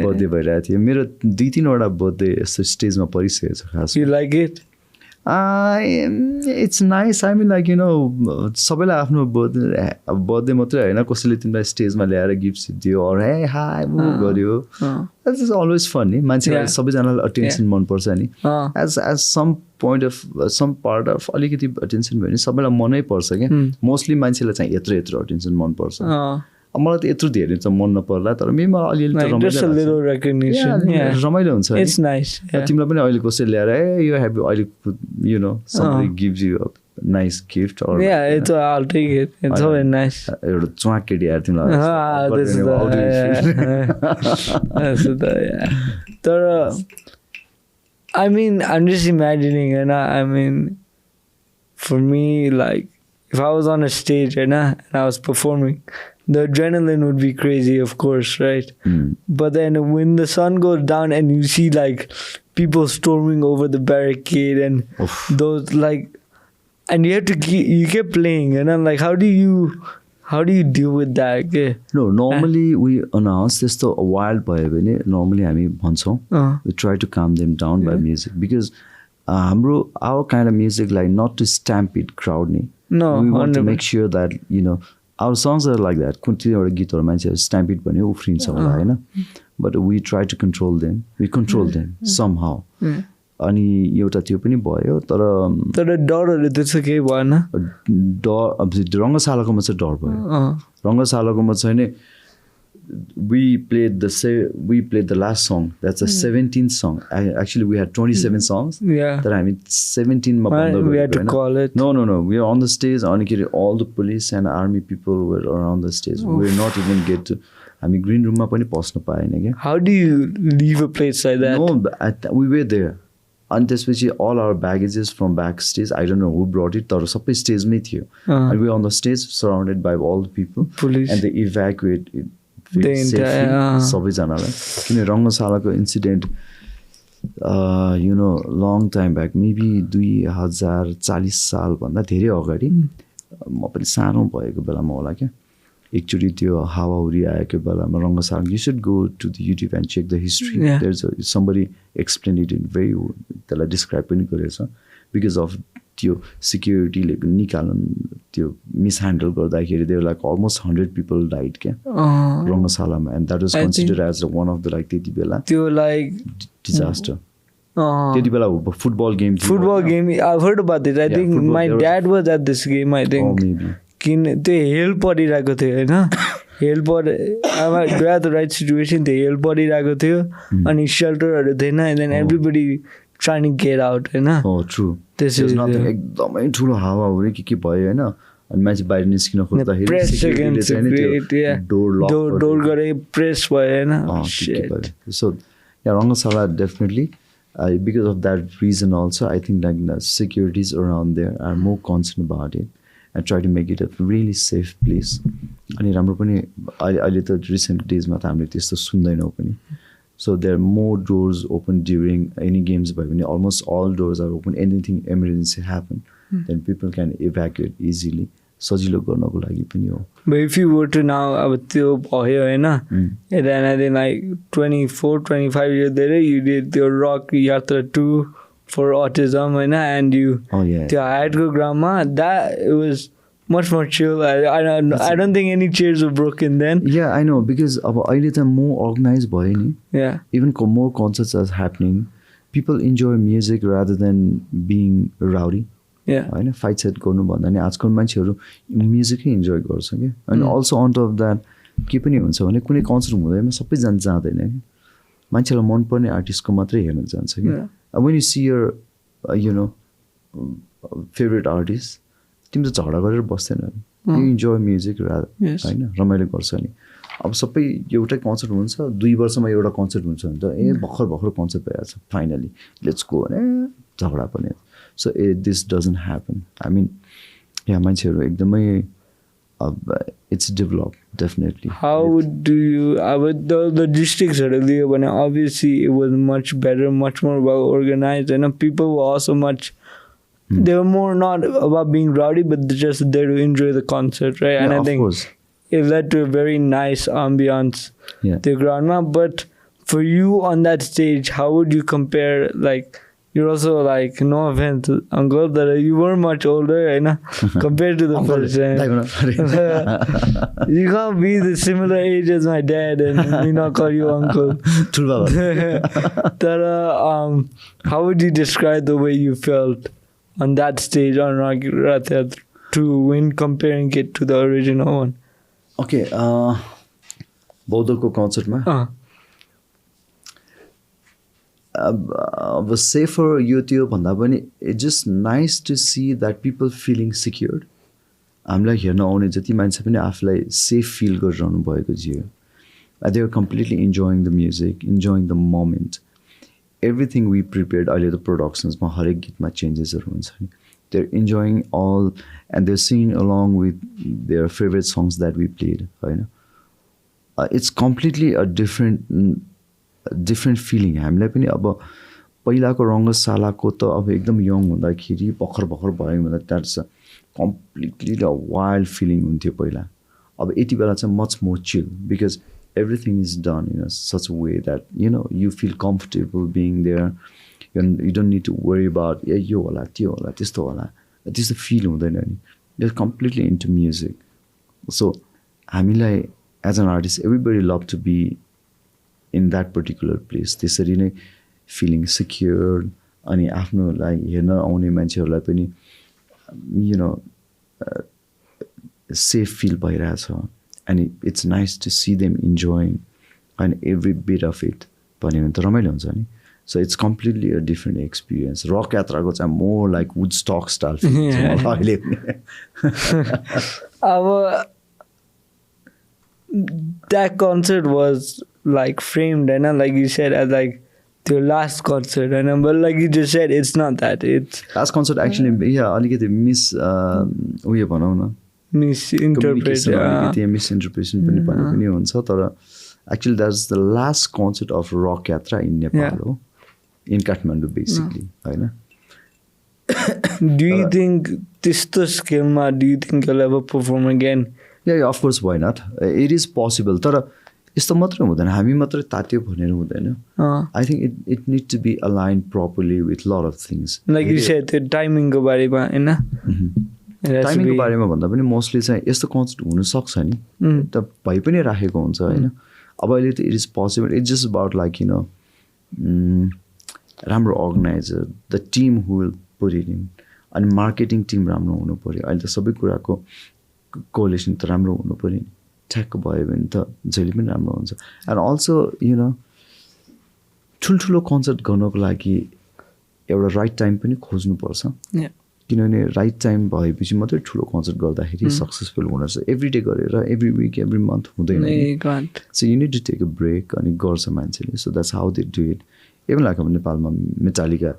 बर्थडे भइरहेको थियो मेरो 2-3 वटा बर्थडे यस्तो स्टेजमा परिसकेको छ खास.
You like it?
It's nice. I mean सबैलाई आफ्नो बर्थडे मात्रै होइन कसैले तिमीलाई स्टेजमा ल्याएर गिफ्ट दियो or hey hi गर्यो. This is always fun नि मान्छेलाई सबैजनालाई अटेन्सन मनपर्छ नि as some part of अलिकति अटेन्सन भयो नि सबैलाई मनै पर्छ क्या मोस्टली मान्छेलाई चाहिँ यत्रो अटेन्सन मनपर्छ मलाई त यत्रो धेरै त मन नपर्ला तर मेमा अलिअलि रमाइलो हुन्छ तिमीलाई पनि अहिले कसैले ल्याएर यो हेभी अहिले somebody gives you a nice gift or
I'll take it. It's so nice.
एउटा च्वाक केटी यार तिमीलाई
तर I mean I'm just imagining and I mean for me like if I was on a stage and I was performing the adrenaline would be crazy, of course, right? But then when the sun goes down and you see like people storming over the barricade and those and you keep playing and I'm like, how do you deal with that?
No, normally we announce this to a wild boy. Normally, we try to calm them down by music because our kind of music, like not to stampede crowd ni.
No,
We want to
100%.
make sure that, you know, our songs are like that. कुन चाहिँ एउटा गीतहरु मान्छेहरु stampede भन्यो उफ्रिन्छ होला हैन. But we try to control them. We control them somehow. अनि एउटा त्यो पनि भयो तर
डरहरु त्यस्तो केही भएन.
डर अब रङ्गशालाकोमा चाहिँ डर भयो. रङ्गशालाकोमा चाहिँ नि we played the last song. That's the 17th song. Actually we had 27 songs.
Yeah.
That I mean 17 ma banda
We had
गरेको
to
हैन.
call it.
No. We were on the stage. अनि all the police and army people were around the stage. We were not even get to. हामी green room मा पनि पस्न पाएन के.
How do you leave a place like that?
No, we were there. And त्यसपछि all our baggages from backstage, I don't know who brought it, तर सबै स्टेजमै थियो. And we were on the stage surrounded by all the people.
Police.
And they evacuate it
The
safely
entire-
सबैजनालाई. किन रङ्गशालाको incident you know, long time back, maybe 2040 सालभन्दा धेरै अगाडि म पनि सानो भएको बेलामा होला क्या. एकचोटि त्यो हावाहुरी आएको बेलामा रङ्गशाला, you should go to the YouTube and check the history.
Yeah.
There's somebody explained it in very, त्यसलाई describe पनि गरेछ. Because of त्यो securityले निकालन त्यो mishandle गर्दाखेरि there were like almost 100 people died क्या रङ्गशालामा, and that was
I
considered as one of the like त्यति बेला
त्यो like
disaster. त्यति बेला football game थियो.
football game. I've heard about it. I
Yeah,
think
football,
my
there was-
dad was at this game. I
Oh,
think
maybe.
किन त्यो hell परिरहेको थियो होइन. Hell do have the right situation. त्यो hell परिरहेको थियो अनि सेल्टरहरू थिएन. And then everybody trying to get out होइन.
Oh, true.
This
There's
is
nothing. एकदमै ठुलो हावाहुरी के भयो होइन. अनि मान्छे बाहिर निस्किन खोज्दाखेरि
press
securityले
against
चाहिँ नि
great,
त्यो
yeah.
door lock
door गरे press भयो होइन.
के
Shit.
भयो. So yeah, रङ्गशाला definitely. Because of that reason also, I think like the securities around there are more concerned about it and try to make it a really safe place. अनि राम्रो पनि अहिले त recent days मा त हामीले त्यस्तो सुन्दैनौँ पनि. So there are more doors open during any games भयो भने almost all doors are open. Anything emergency happen, then people can evacuate easily. सजिलो गर्नको लागि पनि हो.
But if you were to now अब त्यो भयो होइन. And then I think like 24-25 years later you did the rock Yatra 2 for autism होइन. And you
Oh yeah.
त्यो हाइटको ग्राउन्डमा that it was much more chill. I don't think any chairs were broken then.
Yeah, I know, because अब अहिले त more organized भयो नि.
Yeah.
Even more concerts are happening. People enjoy music rather than being rowdy.
Yeah.
होइन, fight set गर्नुभन्दा नि आजकल मान्छेहरू म्युजिकै इन्जोय गर्छ क्या. अनि अल्सो अन टप द्याट के पनि हुन्छ भने कुनै कन्सर्ट हुँदैमा सबैजना जाँदैन कि. मान्छेलाई मनपर्ने आर्टिस्टको मात्रै हेर्न जान्छ कि. अब when you see your you know favorite artist, तिमी त झगडा गरेर बस्दैन नि. You enjoy music rather.
Yes.
होइन, रमाइलो गर्छ नि. अब सबै एउटै कन्सर्ट हुन्छ, 2 वर्षमा एउटा कन्सर्ट हुन्छ भने त भर्खर कन्सर्ट भइरहेको छ, फाइनली लेट्स गो भने झगडा पनि. So this doesn't happen. I mean, yeah, मान्छेहरू एकदमै it's developed definitely.
How do you the logisticsहरू लियो भने obviously it was much better, much more well organized, and people were also much they were more not about being rowdy but just there to enjoy the concert, right?
Yeah,
And I
of
think
course.
it led to a very nice ambiance.
Yeah.
The grandma. But for you on that stage, how would you compare? Like, you're also like, no offense, uncle, that you were much older, you know, compared to the first time. You can't be the similar age as my dad and me not call you uncle. How would you describe the way you felt on that stage on Yatra to when comparing it to the original one?
Okay, बौद्धको कन्सर्टमा अब safer यो त्यो भन्दा पनि it's just nice to see that people feeling secured. हामीलाई हेर्न आउने जति मान्छे पनि आफूलाई सेफ फिल गरिरहनु भएको थियो. They are completely enjoying the music, enjoying the moment. Everything we prepared. अहिले त प्रोडक्सन्समा हरेक गीतमा चेन्जेसहरू हुन्छ नि. They are enjoying all and they are sing along with their favourite songs that we played होइन. It's completely a different feeling. हामीलाई पनि अब पहिलाको रङ्गशालाको त अब एकदम यङ हुँदाखेरि भर्खर भयो भन्दा that's completely the wild feeling हुन्थ्यो पहिला. अब यति बेला चाहिँ much more chill because everything is done in such a way that, you know, you feel comfortable being there. You don't need to worry about, yeah, yo hola, tyo hola, testo hola. This the feel huँदैन नि. You're completely into music. So, हामीलाई as an artist, everybody love to be in that particular place. त्यसरी नै feeling secure अनि आफ्नोलाई हेर्न आउने मान्छेहरूलाई पनि, you know, safe feel भइरहेछ. And it's nice to see them enjoying and every bit of it. भन्यो भने त रमाइलो हुन्छ नि. So it's completely a different experience. Rock Yatraको चाहिँ more like Woodstock style.
That concert was like framed, and like you said, as like the last concert, and but like you just said, it's not that. It's
last concert actually, yeah, अलिकति उयो भनौँ न, misinterpretation पनि पनि हुन्छ. तर actually that's the last concert of Rock Yatra in Nepal, in Kathmandu basically, होइन.
Do you think त्यस्तो स्केलमा, do you think you'll ever perform again?
Yeah, of course, why not? It is possible. तर यस्तो मात्रै हुँदैन, हामी मात्रै तात्यो भनेर हुँदैन. I think it needs to be aligned properly with lot of things.
Like you said, the timing को बारेमा हैन.
टाइमिङको बारेमा भन्दा पनि मोस्टली चाहिँ यस्तो कन्सर्ट हुन सक्छ नि, त भइ पनि राखेको हुन्छ हैन. अब अहिले त it is possible. It's just about like, you know, राम्रो organiser, the team who will put it in, अनि मार्केटिङ टिम राम्रो हुनु पऱ्यो. अहिले त सबै कुराको कोलेसन त राम्रो हुनु पऱ्यो नि. ठ्याक्क भयो भने त जहिले पनि राम्रो हुन्छ. एन्ड अल्सो, यु नो, ठुल्ठुलो कन्सर्ट गर्नको लागि एउटा राइट टाइम पनि खोज्नुपर्छ. किनभने राइट टाइम भएपछि मात्रै ठुलो कन्सर्ट गर्दाखेरि सक्सेसफुल हुन सक्छ. एभ्री डे गरेर एभ्री विक एभ्री मन्थ हुँदैन. So you need to take a break, अनि गर्छ मान्छेले. So that's how they do it. Even like अब नेपालमा मेटालिका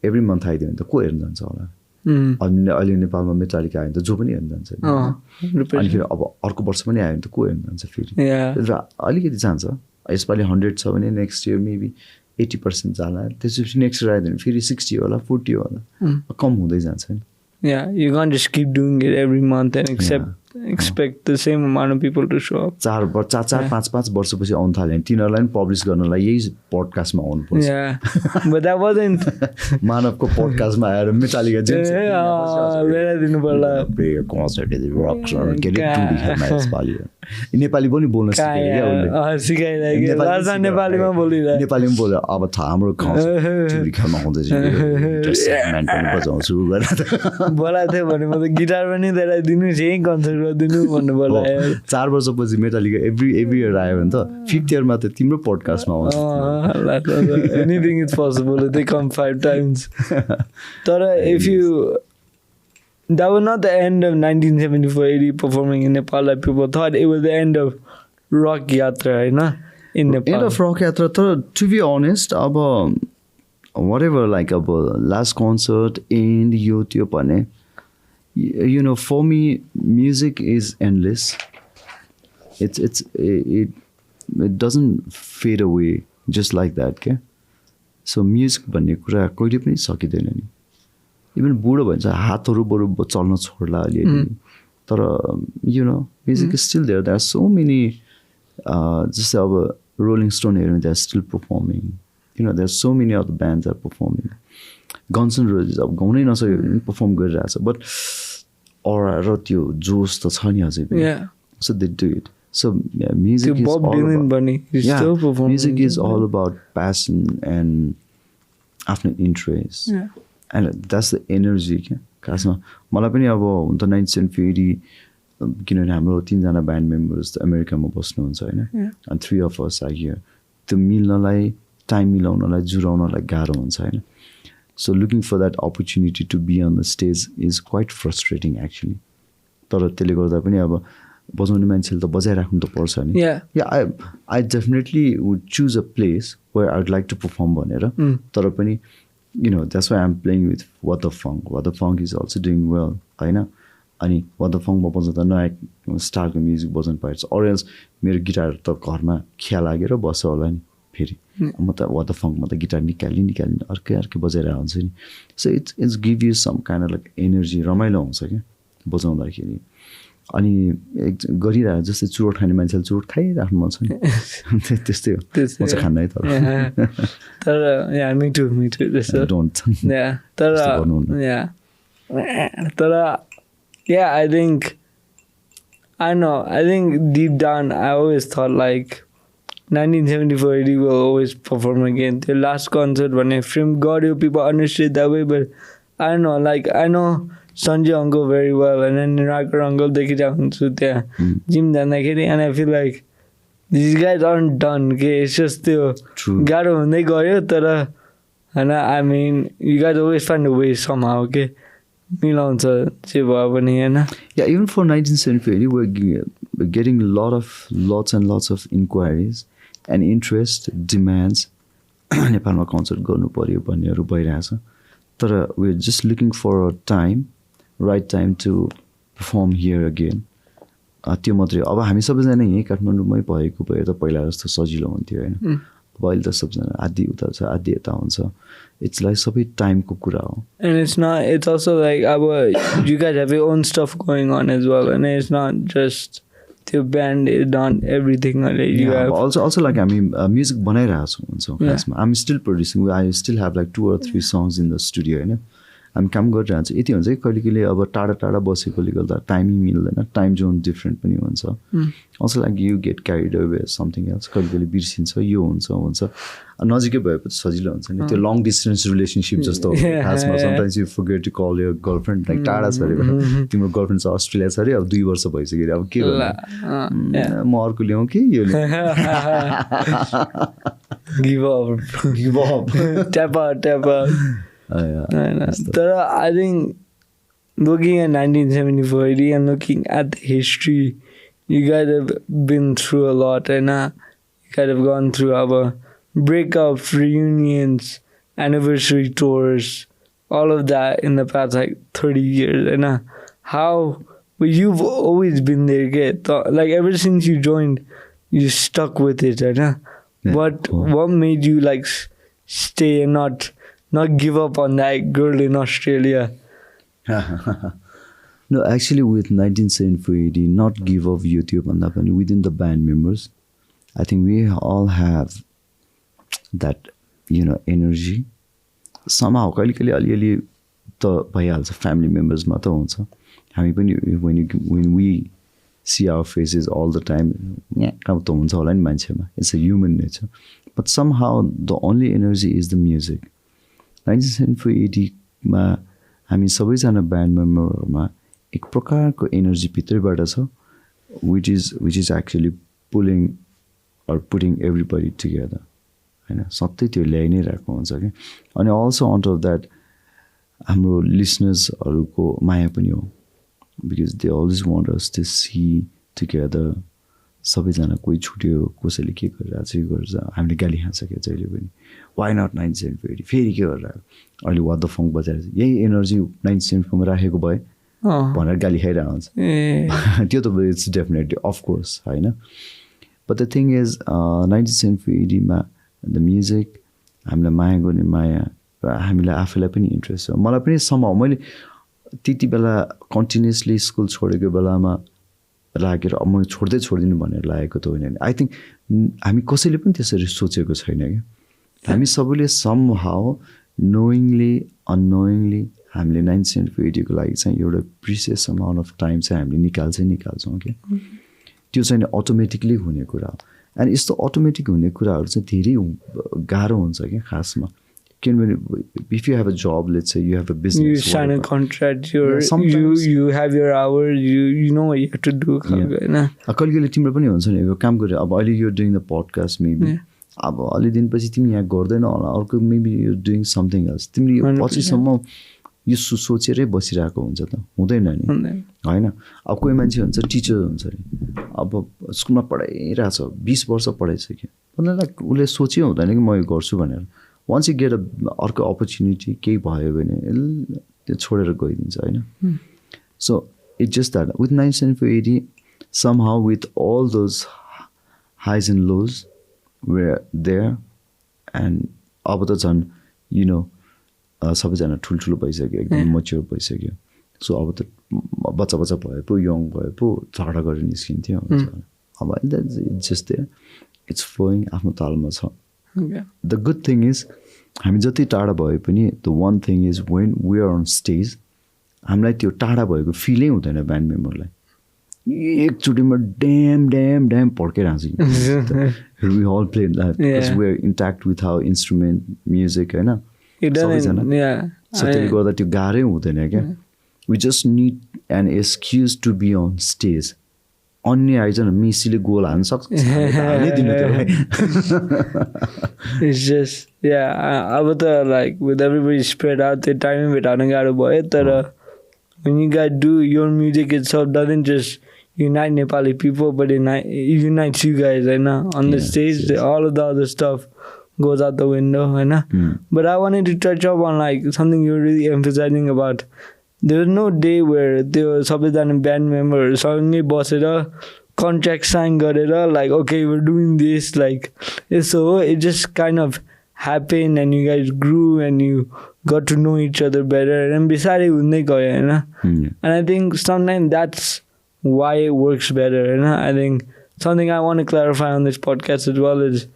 एभ्री मन्थ आइदियो भने त को हेर्न जान्छ होला. अनि अहिले नेपालमा मेटालिका आयो भने त जो पनि हेर्न जान्छ. अनि फेरि अब अर्को वर्ष पनि आयो भने त को हेर्न जान्छ फेरि. अलिकति जान्छ. यसपालि 100 छ भने नेक्स्ट इयर मेबी 80% जाला. त्यसपछि नेक्स्ट इयर आयो भने फेरि 60 होला, 40 होला, कम हुँदै जान्छ नि.
Yeah, you can't just keep doing it every month and expect the same amount of people to show up.
4-5 वर्षपछि आउनु थाल्यो भने तिनीहरूलाई पनि पब्लिस गर्नलाई यही पोडकास्टमा आउनु पर्छ.
But that wasn't
मानवको पोडकास्टमा आएर मेटालिका
ल्याइदिनु पर्ला.
नेपाली पनि बोल्न
सिकाइरहेको. नेपालीमा बोलिरहेको.
नेपालीमा बोलेर अब हाम्रो खाउमा आउँदैछ बजाउँछु गरेर
बोलाएको थियो भने म त गिटार पनि त्यसलाई दिनु, यही कन्सर्ट गरिदिनु भन्नु पर्ला.
4 वर्षपछि मेटालिका एभ्री इयर आयो भने त 5th इयरमा त तिम्रो पोडकास्टमा आउँछ.
Anything is possible if they come 5 times. तर if you, that was not the end of 1974-80 performing in Nepal. Like people thought it was the end of Rock Yatra, होइन, in Nepal.
End of Rock Yatra. तर to be honest, अब whatever, like अब last concert and यो त्यो भने, you know, for me music is endless. It doesn't fade away just like that, के. So music भन्ने कुरा कहिले पनि सकिँदैन नि. इभन बुढो भन्छ हातहरू बरु चल्न छोड्ला अलिअलि, तर you know, music is still there. There are so many, जस्तै अब रोलिङ स्टोन हेऱ्यो भने they are still performing. You know, there's so many other bands are performing. Guns N' Roses अब गाउनै नसक्यो भने पर्फर्म गरिरहेछ, बट अरा र त्यो जोस त छ नि अझै पनि. So they do it. So yeah, music is all about, music is all about passion and आफ्नो interest. And that's the energy. खासमा मलाई पनि अब हुन त 1980, किनभने हाम्रो 3जना ब्यान्ड मेम्बर्स त अमेरिकामा बस्नुहुन्छ होइन, and 3 of us are here. त्यो मिल्नलाई, टाइम मिलाउनलाई, जुराउनलाई गाह्रो हुन्छ होइन. So looking for that opportunity to be on the stage is quite frustrating actually. तर त्यसले गर्दा पनि अब बजाउने मान्छेले त बजाइराख्नु त पर्छ नि. I definitely would choose a place where I would like to perform भनेर. तर पनि, you know, that's why I'm playing with What the Funk. What the Funk is also doing well, होइन. अनि What the Funkमा बजाउँदा नयाँ स्टारको music बजाउनु पाइन्छ. or else मेरो गिटार त घरमा खिया लागेर बस्छ होला नि फेरि. म त What the Funkमा त गिटार निकाली अर्कै बजाइरहेको हुन्छ नि. So it's give you some kind of like energy, रमाइलो हुन्छ क्या बजाउँदाखेरि. अनि गरिरहेको जस्तै चुरोट खाने मान्छेले चुरोट खाइराख्नु मन छ नि त्यस्तै हो म चाहिँ खान्न है
तर मिठो त्यस्तो
डोन्ट
तर I think deep down I always thought like 1974 80 will always perform again. The last concert when a film got you, people understood that way, but I don't know, like I know Sanjay uncle very well and then Nirakar uncle Jim Danakiri, and I feel like these guys aren't done, okay? It's just the Garo they got you, and I mean you guys always find a way somehow, okay? Yeah,
even for 1974 we're getting lots and lots of inquiries and interest demands नेपालमा concert गर्नु पर्यो भन्नेहरू भइरहेछ तर we're just looking for a right time to perform here again त्यो मात्रै अब हामी सबैजना यही काठमाडौँमै भएको भए त पहिला जस्तो सजिलो हुन्थ्यो हैन अब अहिले त सबैजना आदि उता छ आदि यता हुन्छ it's like सबै टाइमको कुरा हो
and it's also like you guys have your own stuff going on as well and it's not just your band is done everything like you have
also like I mean music बनाइरहेको छु हुन्छ खासमा I'm still producing I still have like 2 or 3 songs in the studio हैन हामी काम गरिरहन्छ यति हुन्छ कि कहिले कहिले अब टाढा टाढा बसेकोले गर्दा टाइमिङ मिल्दैन टाइम जोन डिफ्रेन्ट पनि हुन्छ also like you get carried away with something else कहिले कहिले बिर्सिन्छ यो हुन्छ नजिकै भएपछि सजिलो हुन्छ नि त्यो लङ डिस्टेन्स रिलेसनशिप जस्तो हो खासमा sometimes you forget to call your girlfriend like टाढा छ अरे तिम्रो गर्लफ्रेन्ड छ अस्ट्रेलिया छ अरे अब 2 वर्ष भइसक्यो अब के गर्नु म अर्को ल्याउँ कि यो
give up tap out I think looking at 1974 80 and looking at the history you guys have been through a lot and you guys have gone through our breakups, reunions, anniversary tours, all of that in the past like 30 years and you've always been there like ever since you joined you stuck with it what made you like stay and not give up on that girl in Australia?
No, actually with 1974 not give up YouTube and that within the band members I think we all have that energy somehow कहिले अलिअलि त भइहाल्छ family members मा त हुन्छ हामी पनि when we see our faces all the time काम त हुन्छ होला नि मान्छेमा it's a human nature but somehow the only energy is the music 1974 मा हामी सबैजना ब्यान्ड मेम्बरहरूमा एक प्रकारको एनर्जी भित्रैबाट छ which is actually putting everybody together हैन सधैँ त्यो ल्याइ नै रहेको हुन्छ के अनि also on top of that हाम्रो लिसनर्सहरूको माया पनि हो because they always want us to see together सबैजना कोही छुट्यो कसैले के गरिरहेको छ यो गर्छ हामीले गाली खान्छ क्या जहिले पनि why not 1974 फेरि के गरिरहेको अहिले what the funk बजाएर यही एनर्जी 1974 मा राखेको भए भनेर गाली खाइरहेको हुन्छ त्यो त इट्स डेफिनेटली अफ कोर्स हैन but the thing is 1974 मा द म्युजिक हामीलाई माया गर्ने माया र हामीलाई आफूलाई पनि इन्ट्रेस्ट छ मलाई पनि somehow मैले त्यति बेला कन्टिन्युअसली स्कुल छोडेको बेलामा लागेर अब म छोड्दिनु भनेर लागेको त होइन आई थिङ्क हामी कसैले पनि त्यसरी सोचेको छैन क्या हामी सबैले somehow knowingly unknowingly हामीले 1974 को लागि चाहिँ एउटा प्रिसियस अमाउन्ट अफ टाइम चाहिँ हामीले निकाल्छौँ क्या त्यो चाहिँ अटोमेटिकली हुने कुरा हो एन्ड यस्तो अटोमेटिक हुने कुराहरू चाहिँ धेरै गाह्रो हुन्छ क्या खासमा किनभने if you have a job, let's say you have a business,
you sign a contract, you have your hours, you know what you have to do.
कहिले तिम्रो पनि हुन्छ नि यो काम गरे अब अहिले you're doing the podcast maybe अब अलि दिनपछि तिमी यहाँ गर्दैन होला अर्को maybe you're doing something else तिमीले यो पछिसम्म यो सोचेरै बसिरहेको हुन्छ त हुँदैन नि हैन अब कोही मान्छे हुन्छ टिचर हुन्छ नि अब स्कुलमा पढाइरहेछ 20 वर्ष पढाइसक्यो उनीलाई उसले सोचे हुँदैन कि म यो गर्छु भनेर once you get अर्को अपर्च्युनिटी केही भयो भने त्यो छोडेर गइदिन्छ हैन so it's just that with 1980 somehow with all those highs and lows were there and अब त झन् you know सबैजना ठुल्ठुलो भइसक्यो एकदम मच्योर भइसक्यो सो अब त बच्चा भए पो यङ भए पो झगडा गरेर निस्किन्थ्यो अब इट्स जस्ट इट्स फ्लोइङ आफ्नो तालमा छ द गुड थिङ इज हामी जति टाढा भए पनि the one thing is when we are on stage हामीलाई त्यो टाढा भएको फिलै हुँदैन ब्यान्ड मेम्बरलाई एकचोटिमा ड्याम पड्काइरहेको we all play because we are intact with our instrument music होइन सबैजना सो त्यसले गर्दा त्यो गाह्रै हुँदैन क्या we just need an excuse to be on stage अन्य आइज न मेसीले गोल हाल्न सक्छ
It's just अब त like with everybody spread out त्यो टाइमै भेटाउन गाह्रो भयो तर when you guys do your music itself doesn't just unite Nepali people but it unites you guys right now on the stage. All of the other stuff goes out the window right now. But I wanted to touch up on like something you're really emphasizing about. There was no day where there was सबैजना band members सँगै बसेर contract sign गरेर like okay we're doing this like so it just kind of happened and you guys grew and you got to know each other better and बिस्तारै हुँदै गयो हैन and I think sometimes that's why it works better and I think something I want to clarify on this podcast as well is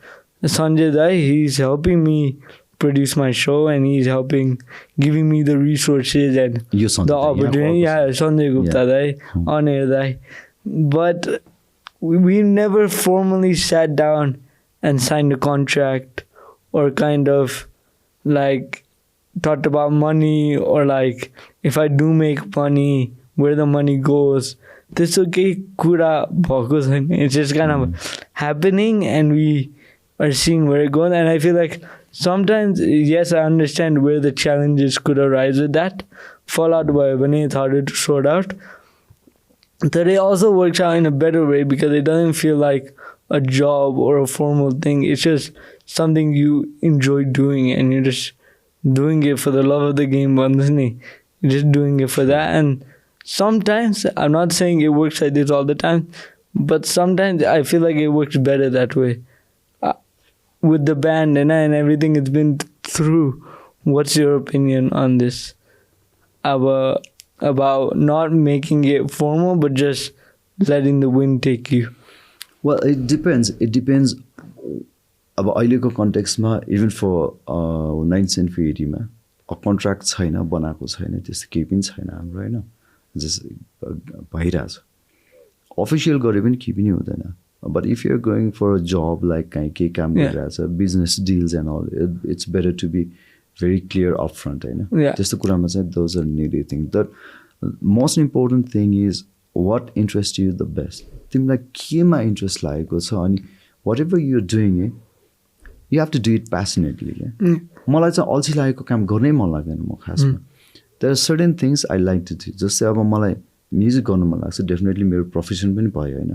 Sanjay Dai, he's helping me produce my show and he's helping giving me the resources and the opportunity. Sanjay Gupta Dai, on air Dai. But we never formally sat down and signed a contract or kind of like talked about money or like if I do make money, where the money goes. This okay kura bhako chaina. It's just kind of happening and we are seeing where it goes and I feel like sometimes yes I understand where the challenges could arise with that. Fallout भयो भने it's harder to sort out. But it also works out in a better way because it doesn't feel like a job or a formal thing. It's just something you enjoy doing and you're just doing it for the love of the game. You're just doing it for that. And sometimes, I'm not saying it works like this all the time, but sometimes I feel like it works better that way. With the band and everything it's been through, what's your opinion on this? About not making it formal, but just letting the wind take you?
Well, it depends. It depends. About अहिलेको कन्टेक्स्टमा even for 9th centuryमा contract छैन बनाएको छैन त्यस्तो केही पनि छैन हाम्रो होइन जस्ट भइरहेछ अफिसियल गरे पनि केही पनि हुँदैन but if you're going for a job like कहीँ केही काम गरिरहेछ business deals and all it's better to be very clear up front होइन त्यस्तो कुरामा चाहिँ those are needed thing the most important thing is what interest you the best तिमीलाई केमा इन्ट्रेस्ट लागेको छ अनि whatever you're doing it you have to do it passionately क्या मलाई चाहिँ अल्छी लागेको काम गर्नै मन लाग्दैन म खासमा there are certain things I like to do जस्तै अब मलाई म्युजिक गर्नु मन लाग्छ डेफिनेटली मेरो प्रोफेसन पनि भयो होइन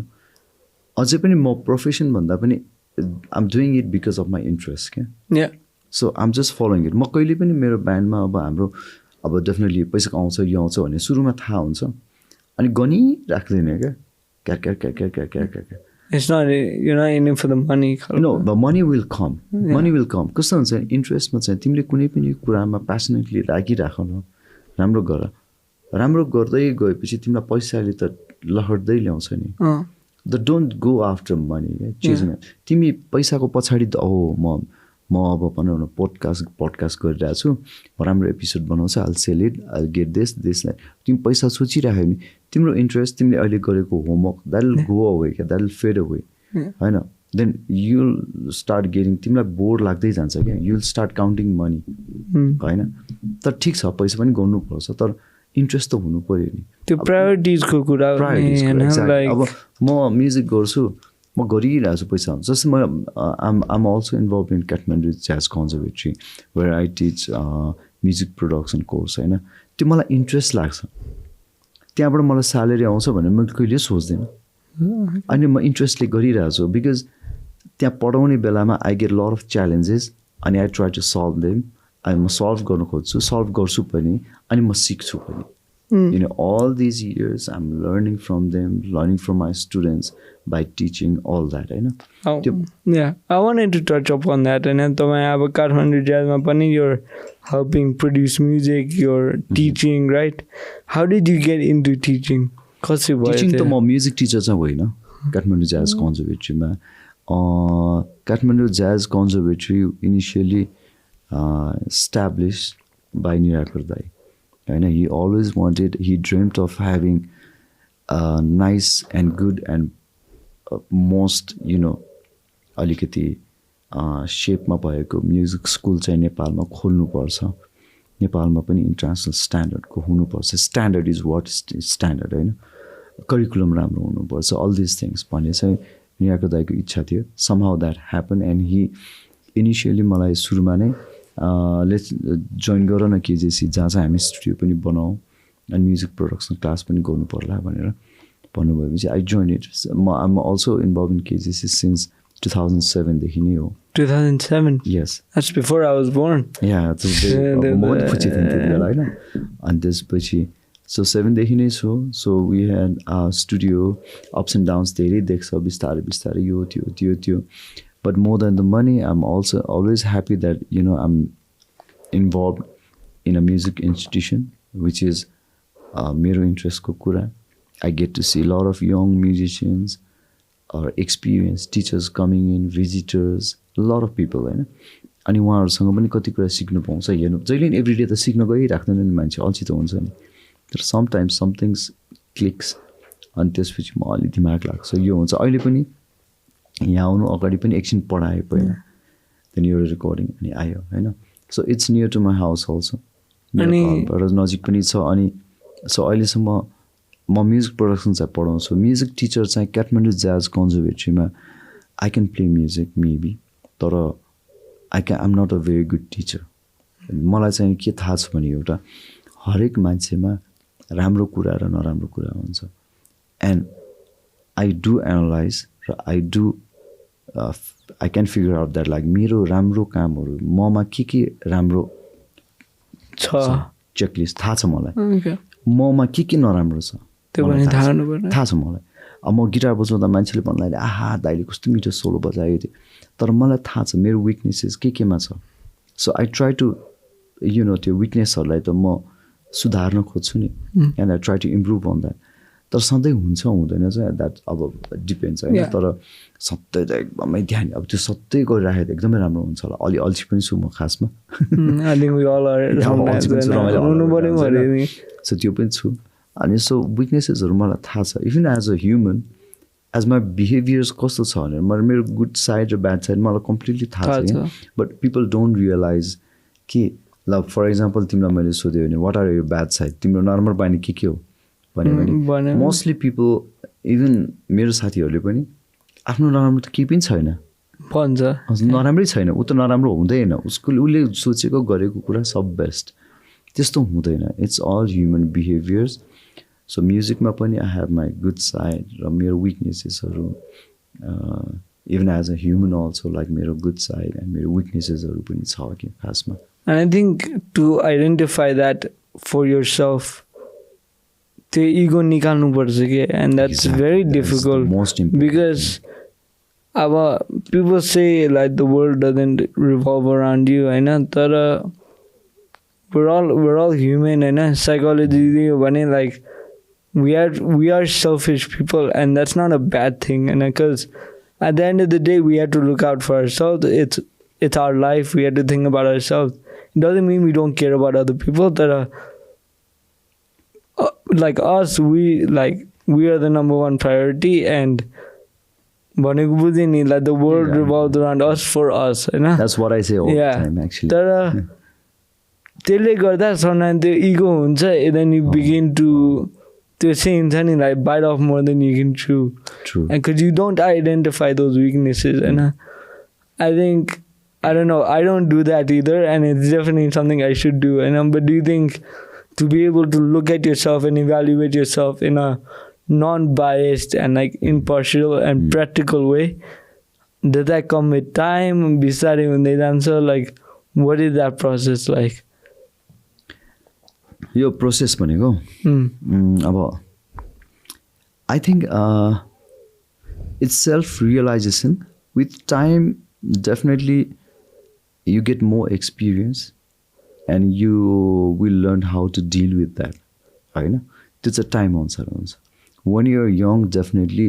अझै पनि म प्रोफेसन भन्दा पनि I am doing it because of my interest क्या so I am just following it म कहिले पनि मेरो ब्यान्डमा अब हाम्रो अब डेफिनेटली पैसा आउँछ यो आउँछ भन्ने सुरुमा थाहा हुन्छ अनि गनिराख्दैन क्या Kyar Kyar Kyar Kyar Kyar Kyar Kyar
It's not, you're not in it for the money.
No, the money will come. Yeah. Money will come. कस्तो हुन्छ इन्ट्रेस्टमा चाहिँ तिमीले कुनै पनि कुरामा प्यासनेटली राखिराख न राम्रो गर राम्रो गर्दै गएपछि तिमीलाई पैसाले त लहर्दै ल्याउँछ नि the don't go after money चिजमा तिमी पैसाको पछाडि त म अब भनौँ न पडकास्ट गरिरहेको छु म राम्रो एपिसोड बनाउँछ I'll sell it I'll get this तिमी पैसा सोचिराख्यो भने तिम्रो इन्ट्रेस्ट तिमीले अहिले गरेको homework that will go away क्या द्याट विल फेड अवे होइन then you will start getting तिमीलाई बोर लाग्दै जान्छ क्या you will start counting money होइन तर ठिक छ पैसा पनि गर्नुपर्छ तर इन्ट्रेस्ट त हुनु पऱ्यो नि
त्यो प्रायोरिटिजको कुरा
अब म म्युजिक गर्छु म गरिरहेको छु पैसा हुन्छ जस्तै म I'm also involve in Kathmandu jazz conservatory where I teach music production course होइन त्यो मलाई इन्ट्रेस्ट लाग्छ त्यहाँबाट मलाई स्यालेरी आउँछ भने म कहिले सोच्दिनँ अनि म इन्ट्रेस्टले गरिरहेको छु बिकज त्यहाँ पढाउने बेलामा I get lot of challenges अनि I try to solve them अनि म सल्भ गर्न खोज्छु सल्भ गर्छु पनि अनि म सिक्छु पनि You know, all these years I'm learning from them, learning from my students by teaching all that, you know.
Oh, yeah, I wanted to touch upon that. And then I have a Kathmandu Jazzma pani, you're helping produce music, you're teaching, right? How did you get into teaching?
Teaching त म music teacher चाहिँ होइन Kathmandu jazz कन्जर्भेटरीमा Kathmandu jazz conservatory initially established by Nirakar दाई होइन he always wanted, he dreamt of having a nice and good and most, you know, अलिकति सेपमा भएको म्युजिक स्कुल चाहिँ नेपालमा खोल्नुपर्छ, नेपालमा पनि इन्टरनेसनल स्ट्यान्डर्डको हुनुपर्छ, स्ट्यान्डर्ड इज वाट स्ट्यान्डर्ड होइन, करिकुलम राम्रो हुनुपर्छ, अल दिस थिङ्स भन्ने चाहिँ निराकर दाईको इच्छा थियो. Somehow that happen and he initially मलाई सुरुमा नै लेट्स जोइन गर न केजेसी, जहाँ चाहिँ हामी स्टुडियो पनि बनाऊँ अनि म्युजिक प्रोडक्सन क्लास पनि गर्नु पर्ला भनेर भन्नुभएपछि I join it. I am also involve in KJC since 2007 देखि नै हो.
2007?
Yes.
That's before I was born.
Yeah, म पनि पछि थिएँ त्यति बेला होइन. अनि त्यसपछि सो 7 देखि नै छु. So we had studio ups and downs धेरै देख्छ बिस्तारै बिस्तारै यो त्यो त्यो त्यो. But more than the money, I'm also always happy that, you know, I'm involved in a music institution, which is मेरो इन्ट्रेस्टको कुरा. I get to see a lot of young musicians or experienced teachers coming in, visitors, a lot of people होइन. अनि उहाँहरूसँग पनि कति कुरा सिक्नु पाउँछ. हेर्नु जहिले पनि एभ्री डे त सिक्न गइराख्दैन नि मान्छे, अल्छी त हुन्छ नि. तर समटाइम्स समथिङ्स क्लिक्स अनि त्यसपछि म अलि दिमाग लाग्छ यो हुन्छ. अहिले पनि यहाँ आउनु अगाडि पनि एकछिन पढाएँ पहिला, देन यो रेकर्डिङ अनि आयो होइन. So it's near to my house also, घरबाट नजिक पनि छ. अनि सो अहिलेसम्म म म्युजिक प्रोडक्सन चाहिँ पढाउँछु. म्युजिक टिचर चाहिँ काठमाडौँ ज्याज कन्जर्भेटरीमा I can play music maybe, तर I'm not a very good teacher. मलाई चाहिँ के थाहा छ भने एउटा हरेक मान्छेमा राम्रो कुरा र नराम्रो कुरा हुन्छ. एन्ड आई डु एनालाइज र I can figure out that like मेरो राम्रो कामहरू ममा के राम्रो छ चेकलिस्ट थाहा छ मलाई, ममा के नराम्रो छ थाहा छ मलाई. अब म गिटार बजाउँदा मान्छेले भन्नाले आहा दाइले कस्तो मिठो सोलो बजायो थियो, तर मलाई थाहा छ मेरो विकनेसेस केमा छ. So I try to you know त्यो विकनेसहरूलाई त म सुधार्न खोज्छु नि, and I try to improve on that. तर सधैँ हुन्छ हुँदैन चाहिँ द्याट अब डिपेन्ड्स होइन. तर सधैँ त एकदमै ध्यान, अब त्यो सधैँ गरिराखेको त एकदमै राम्रो हुन्छ होला. अलि अल्छी पनि छु म खासमा, सो त्यो पनि छु. अनि सो विकनेसेसहरू मलाई थाहा छ. Even as a human as my behaviours कस्तो छ भनेर मेरो गुड साइड र ब्याड साइड मलाई कम्प्लिटली थाहा छ. बट पिपल डोन्ट रियलाइज कि ल फर इक्जाम्पल तिमीलाई मैले सोध्यो भने what are your bad side, तिम्रो नराम्रो बानी के हो भन्यो भने मोस्टली पिपल इभन मेरो साथीहरूले पनि आफ्नो नराम्रो त केही पनि छैन भन्छ, नराम्रै छैन, ऊ त नराम्रो हुँदैन, उसले सोचेको गरेको कुरा सब बेस्ट. त्यस्तो हुँदैन. It's all human behaviours. So म्युजिकमा पनि I have my good side र मेरो विकनेसेसहरू, even as a human also like मेरो गुड साइड एन्ड मेरो विकनेसेसहरू पनि छ कि खासमा.
And I think to identify that for yourself, त्यो ego निकाल्नु पर्छ कि, and that's very difficult.
Most important.
Because people say like the world doesn't revolve around you, होइन, तर we're all human, होइन. Psychology भने like we are selfish people, and that's not a bad thing, and because at the end of the day we have to look out for ourselves. It's our life, we have to think about ourselves. It doesn't mean we don't care about other people. That like us, we are the number one priority, and like the world revolves around us for us, होइन.
That's what I say all the time actually.
तर त्यसले गर्दा sometimes त्यो ego हुन्छ, and then you begin to त्यो चाहिँ हुन्छ नि like bite off more than you can chew.
True.
And because you don't identify those weaknesses, and I think, I don't know, I don't do that either, and it's definitely something I should do. And but do you think to be able to look at yourself and evaluate yourself in a non-biased and like impartial and practical way, does that come with time? Bisari when they answer, like, what is that process like?
यो process भनेको अब I think it's self realisation with time definitely you get more experience and you will learn how to deal with that. होइन त्यो चाहिँ time अनुसार हुन्छ. when you're young definitely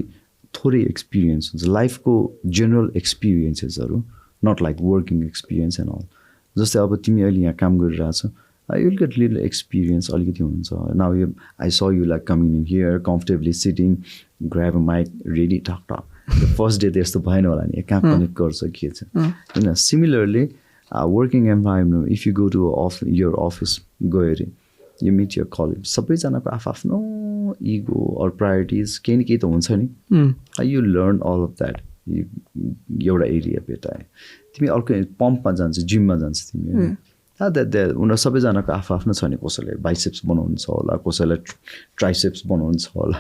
थोरै experience हुन्छ लाइफको जेनरल एक्सपिरियन्सेसहरू not like working experience and all. जस्तै अब तिमी अहिले यहाँ काम गरिरहेछ you'll get little experience अलिकति हुन्छ. now I saw you like coming in here comfortably sitting grab a mic ready talk the first day त्यस्तो भएन होला नि कहाँ कनेक्ट गर्छ के छ होइन. Similarly working environment if you go to your office गयो अरे यु मिट यर कलिग सबैजनाको आफ्नो इगो अर प्रायोरिटिज केही न केही त हुन्छ नि. You learn all of that. एउटा एरिया भेटाए तिमी अर्को पम्पमा जान्छ जिममा जान्छ तिमी उनीहरू सबैजनाको आफ्नो छ नि. कसैले बाइसेप्स बनाउनु छ होला कसैलाई ट्राइसेप्स बनाउनु छ होला.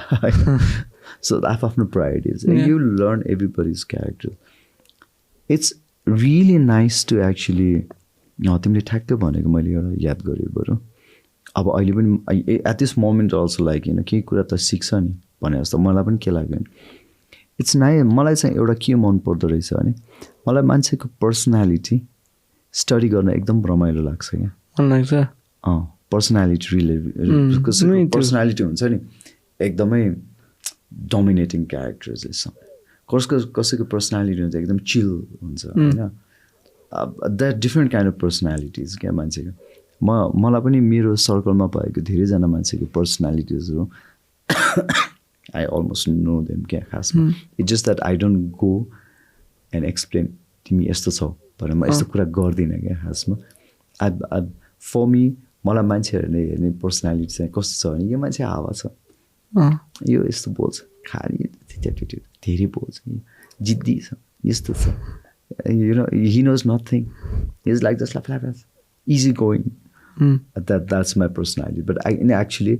सो आफ्नो priorities you learn everybody's character. It's really nice to actually तिमीले ठ्याक्कै भनेको मैले एउटा याद गरेँ बरु. अब अहिले पनि at this moment also like होइन केही कुरा त सिक्छ नि भने जस्तो मलाई पनि के लाग्यो भने इट्स नाइ. मलाई चाहिँ एउटा के मन पर्दो रहेछ भने मलाई मान्छेको पर्सनालिटी स्टडी गर्न एकदम रमाइलो लाग्छ क्या. पर्सनालिटी रिलेटेड पर्सनालिटी हुन्छ नि एकदमै डोमिनेटिङ क्यारेक्टर्स. कसैको पर्सनालिटी हुन्छ एकदम चिल हुन्छ होइन. That different kind of personalities क्या मान्छेको. मलाई पनि मेरो सर्कलमा भएको धेरैजना मान्छेको पर्सनालिटिजहरू आई अलमोस्ट नो देम क्या खासमा. It's just that I don't go and explain तिमी यस्तो छौ भनेर म यस्तो कुरा गर्दिनँ क्या खासमा. फर मी मलाई मान्छेहरूले हेर्ने पर्सनालिटी चाहिँ कस्तो छ भने यो मान्छे हावा छ यो यस्तो बोल्छ खाली धेरै बोल्छ जिद्दी छ यस्तो छ you know he knows nothing. He's like just easy going. That's my personality. But actually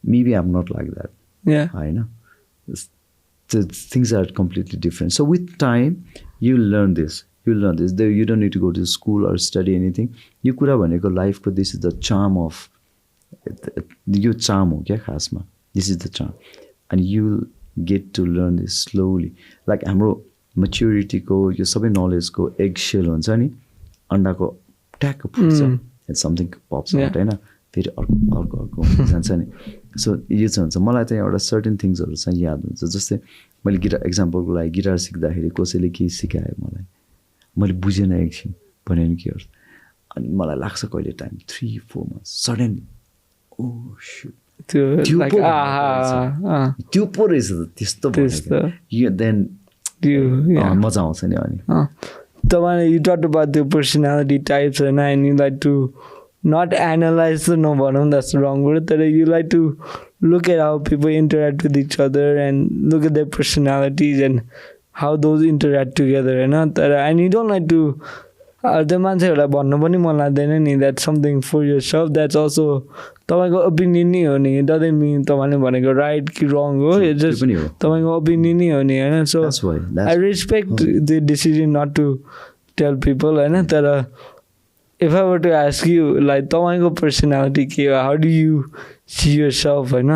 maybe I'm not like that. I know the things are completely different. So with time you learn this. You don't need to go to school or study anything. You कुरा भनेको life ko this is the charm of यो charm हो क्या खासमा. This is the charm and you get to learn this slowly. Like हाम्रो maturity को यो सबै knowledge को egg shell हुन्छ नि अन्डाको ट्याक फुट्छ and something pops out हैन फेरि अर्को जान्छ नि. सो यो चाहिँ हुन्छ. मलाई चाहिँ एउटा सर्टेन थिङ्सहरू चाहिँ याद हुन्छ. जस्तै मैले गिटार एक्जाम्पलको लागि गिटार सिक्दाखेरि कसैले केही सिकायो मलाई मैले बुझेन एकछिन भने नि के गर्छ अनि मलाई लाग्छ कहिले time 3-4 months suddenly oh shit त्यो पो रहेछ त्यस्तो देन मजा आउँछ नि. अनि
तपाईँले you talked about the personality types and you like to not analyze the no भनौँ that's the wrong word तर you like to look at how people interact with each other and look at their personalities and how those interact together होइन. तर and you don't like to त्यो मान्छेहरूलाई भन्नु पनि मन लाग्दैन नि. that's something for yourself. that's also तपाईँको ओपिनियन नै हो नि. doesn't mean तपाईँले भनेको राइट कि रङ हो. it's just तपाईँको ओपिनियन नै हो नि होइन. so I respect the decision not to tell people होइन. तर if I were to ask you like तपाईँको पर्सनालिटी के हो how do you see yourself होइन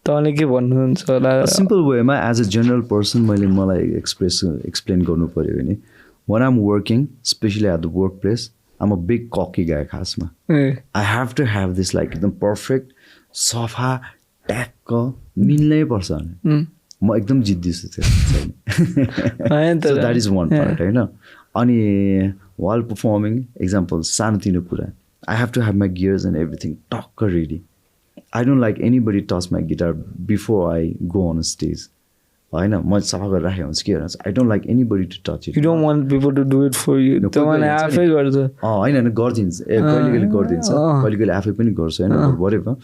तपाईँले के भन्नुहुन्छ होला.
सिम्पल वेमा एज अ जेनरल पर्सन मलाई एक्सप्लेन गर्नु पऱ्यो भने when I'm working, especially at the workplace, I'm a big cocky guy खासमा. I have to have this like एकदम perfect, सफा, ट्याक्क मिल्नै पर्छ भने म एकदम जिद्दी छु त्यो. So that is one part होइन. अनि while performing, example सानोतिनो कुरा I have to have my gears and everything टक्क ready. I don't like anybody touch my guitar before I go on a stage. होइन म सफा गरेर राखेको हुन्छ के भन्छ I don't like anybody to touch it.
You don't want people to do it for you. तपाईँले आफै गर्छ.
होइन गरिदिन्छ कहिले गरिदिन्छ कहिले आफै पनि गर्छ होइन. whatever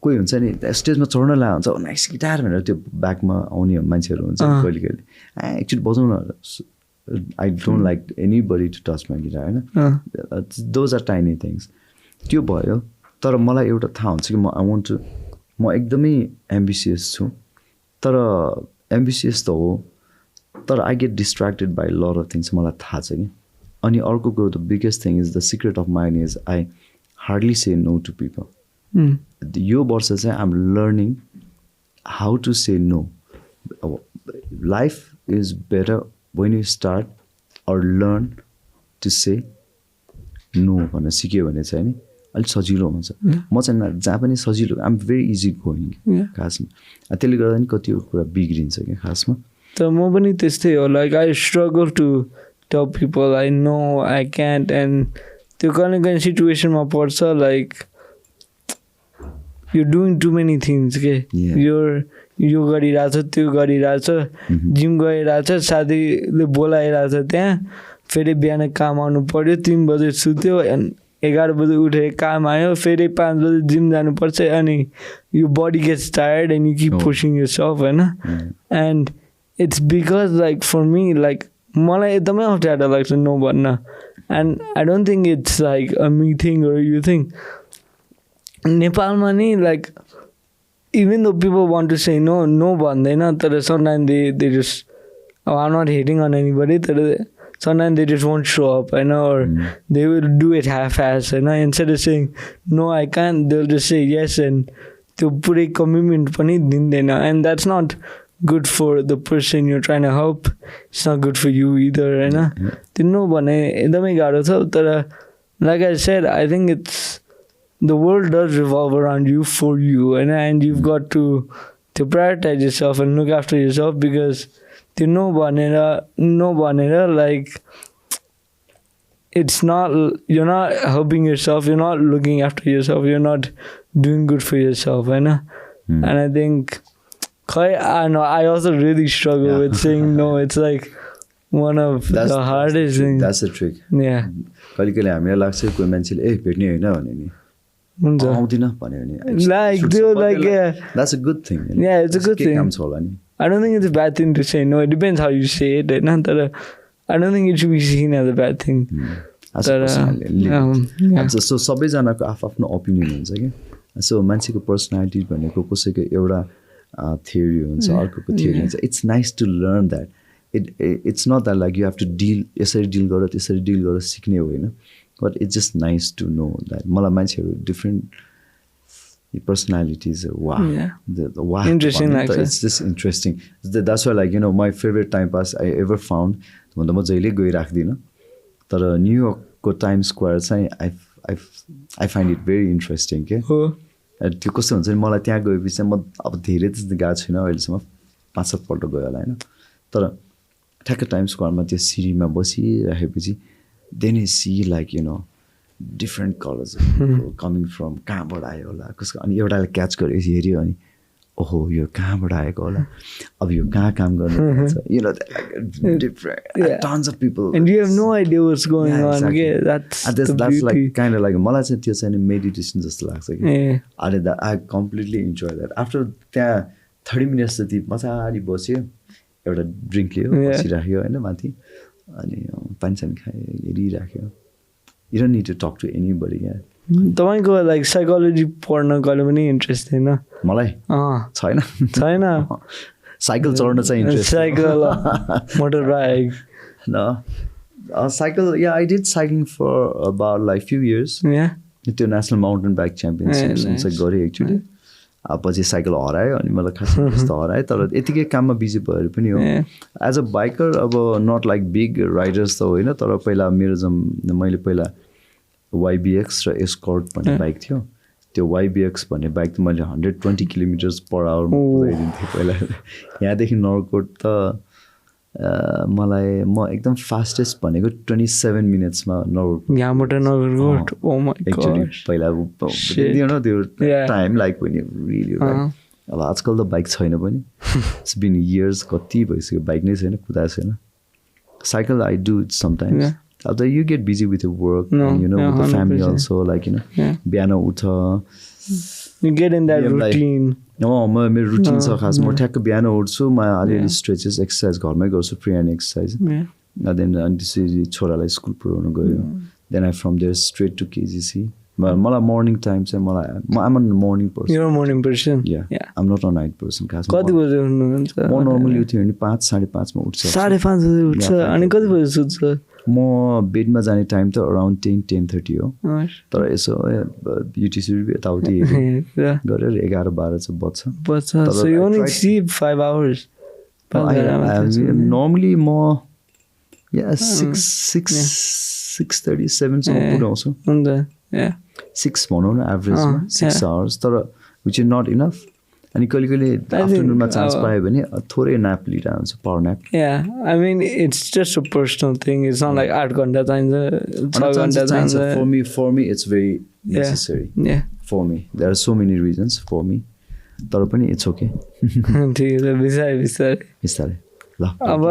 कोही हुन्छ नि स्टेजमा चढ्न ला हुन्छ नाइस गिटार भनेर त्यो ब्याकमा आउने मान्छेहरू हुन्छ कहिले एकचोटि बजाउन. I don't like anybody to touch my guitar होइन. those are tiny things. त्यो भयो. तर मलाई एउटा थाहा हुन्छ कि म एकदमै एम्बिसियस छु. तर एम्बिसियस त हो तर I get distracted by lot of things मलाई थाहा छ कि. अनि अर्को कुरो the biggest thing is the secret of mind is I hardly say no to people. यो वर्ष चाहिँ I'm learning how to say no life is better when you start or learn to say no भनेर सिक्यो भने चाहिँ नि अलिक सजिलो हुन्छ म चाहिँ जहाँ पनि सजिलो आइएम भेरी इजी गोइङ खासमा त्यसले गर्दा नि कतिवटा कुरा बिग्रिन्छ क्या खासमा
तर म पनि त्यस्तै हो like I struggle to tell people I know I can't and त्यो कहिले कहिले सिचुएसनमा पर्छ like you doing too many things के यो गरिरहेछ त्यो गरिरहेछ जिम गरिरहेछ साथीले बोलाइरहेछ त्यहाँ फेरि बिहान काम आउनु पऱ्यो 3 बजे सुत्यो 11 बजे उठेर काम आयो फेरि 5 बजे जिम जानुपर्छ अनि यो body gets tired and you keep pushing yourself होइन and it's because like for me like मलाई एकदमै अप्ठ्यारो लाग्छ नो भन्न and I don't think it's like a me thing or you think नेपालमा नि like even though people want to say no भन्दैन तर sometimes they just I'm not hating on anybody तर sometimes they just won't show up होइन or they will do it half-ass होइन instead of saying no I can't they'll just say yes and त्यो पुरै commitment पनि दिँदैन and that's not good for the person you're trying to help it's not good for you either होइन त्यो no भने एकदमै गाह्रो छ तर like I said I think it's the world does revolve around you for you and you've got to prioritize yourself and look after yourself because त्यो no भनेर like it's not you're not helping yourself you're not looking after yourself you're not doing good for yourself and I think I know I also really struggle with saying no it's like one of the hardest things
that's the trick
yeah
कहिले हामीलाई लाग्छ कोही मान्छेले ए भेट्ने होइन भने नि हुन्छ आउँदिन भन्यो भने
like त्यो like
that's a good thing
yeah it's a good thing
काम छ होला नि
I don't think it's a bad thing to say no it depends how you say it होइन तर I don't think it should be seen as a bad thing
so सबैजनाको आफ्नो opinion हुन्छ क्या सो मान्छेको पर्सनालिटी भनेको कसैको एउटा theory हुन्छ अर्कोको theory हुन्छ it's nice to learn that it's not that like you have to deal यसरी डिल गर त्यसरी डिल गर सिक्ने होइन but it's just nice to know that मलाई मान्छेहरू different personalities wow the wow
interesting like
it's just interesting that's why like you know my favorite time pass I ever found भन्दा म जहिले गइराख्दिनँ तर न्युयोर्कको टाइम स्क्वायर चाहिँ I find it very interesting के त्यो कस्तो हुन्छ नि मलाई त्यहाँ गएपछि चाहिँ म अब धेरै त्यस्तो गएको छुइनँ अहिलेसम्म 5-7 पल्ट गयो होला होइन तर ठ्याक्क टाइम स्क्वायरमा त्यो सिरीमा बसिराखेपछि then you see like you know different colors coming from कहाँबाट आयो होला कसको अनि एउटाले क्याच गरेपछि हेऱ्यो अनि ओहो यो कहाँबाट आएको होला अब यो कहाँ काम गर्नु you know different tons of people
and you have no idea what's going on that's
like kind of like मलाई चाहिँ त्यो चाहिँ मेडिटेसन जस्तो लाग्छ कि अनि I completely enjoy that after त्यहाँ 30 minutes जति मजाले बस्यो एउटा ड्रिङ्क लियो बसिराख्यो होइन माथि अनि पानी खायो हेरिराख्यो you don't need to talk to anybody
तपाईँको लाइक साइकोलोजी पढ्न कहिले पनि इन्ट्रेस्ट छैन
मलाई छैन साइकल चढ्न चाहिँ interest
cycle motor bike
no cycle yeah I did cycling for about like few years त्यो नेसनल माउन्टेन बाइक च्याम्पियनसिप चाहिँ गरेँ एक्चुली पछि साइकल हरायो अनि मलाई खास त्यस्तो हरायो तर यतिकै काममा बिजी भएर पनि हो एज अ बाइकर अब नट लाइक बिग राइडर्स त होइन तर पहिला मेरो मैले पहिला YBX र एस्कर्ट भन्ने बाइक थियो त्यो YBX भन्ने बाइक त मैले 120 किलोमिटर्स पर आवरमा कुदाइदिन्थेँ पहिला यहाँदेखि नगरकोट त म एकदम फास्टेस्ट भनेको 27 मिनट्समा नगरकोट
यहाँबाट नगरकोट ओ माय गॉड
पहिला दियो न त्यो time like when you really अब आजकल त बाइक छैन पनि इट्स बिन इयर्स कति भइसक्यो बाइक नै छैन कुदाएको छैन cycle I do it sometimes अब you get busy with your work and you know with the family 100%. Also like you know बिहान उठ
you get in that routine
मेरो रुटिन छ खास म ठ्याक्क बिहान उठ्छु म अलिअलि स्ट्रेचेस एक्सर्साइज घरमै गर्छु फ्री ह्यान्ड एक्सर्साइज देन अनि त्यसरी छोरालाई स्कुल पुऱ्याउनु गयो then I from there straight to KGC मलाई मर्निङ टाइम चाहिँ मलाई I'm a morning person
you're a morning person
I'm not a night person खास
कति बजे उठ्नुहुन्छ
म नर्मली उठ्यो भने 5-5:30 मा उठ्छ
5:30 बजे उठ्छ अनि कति बजे सुत्छ
म बेडमा जाने टाइम त अराउन्ड 10-10:30 हो तर यसो ब्युटी सुरु यताउति गरेर 11-12 चाहिँ बज्छ
So you only sleep 5 hours.
Normally म 6:30 7 सम्म पुऱ्याउँछु 6 भनौँ न एभरेजमा 6 hours तर which is not enough. अनि कहिले कहिले आफ्टरनुनमा चान्स पायो भने थोरै न्याप लिइरहेको हुन्छ power nap
I mean it's just a personal thing. It's not like 8 घण्टा चाहिन्छ 6 घण्टा चाहिन्छ
for me it's very necessary for me there are so many reasons for me तर पनि it's okay
ठिक छ बिस्तारै
ल
अब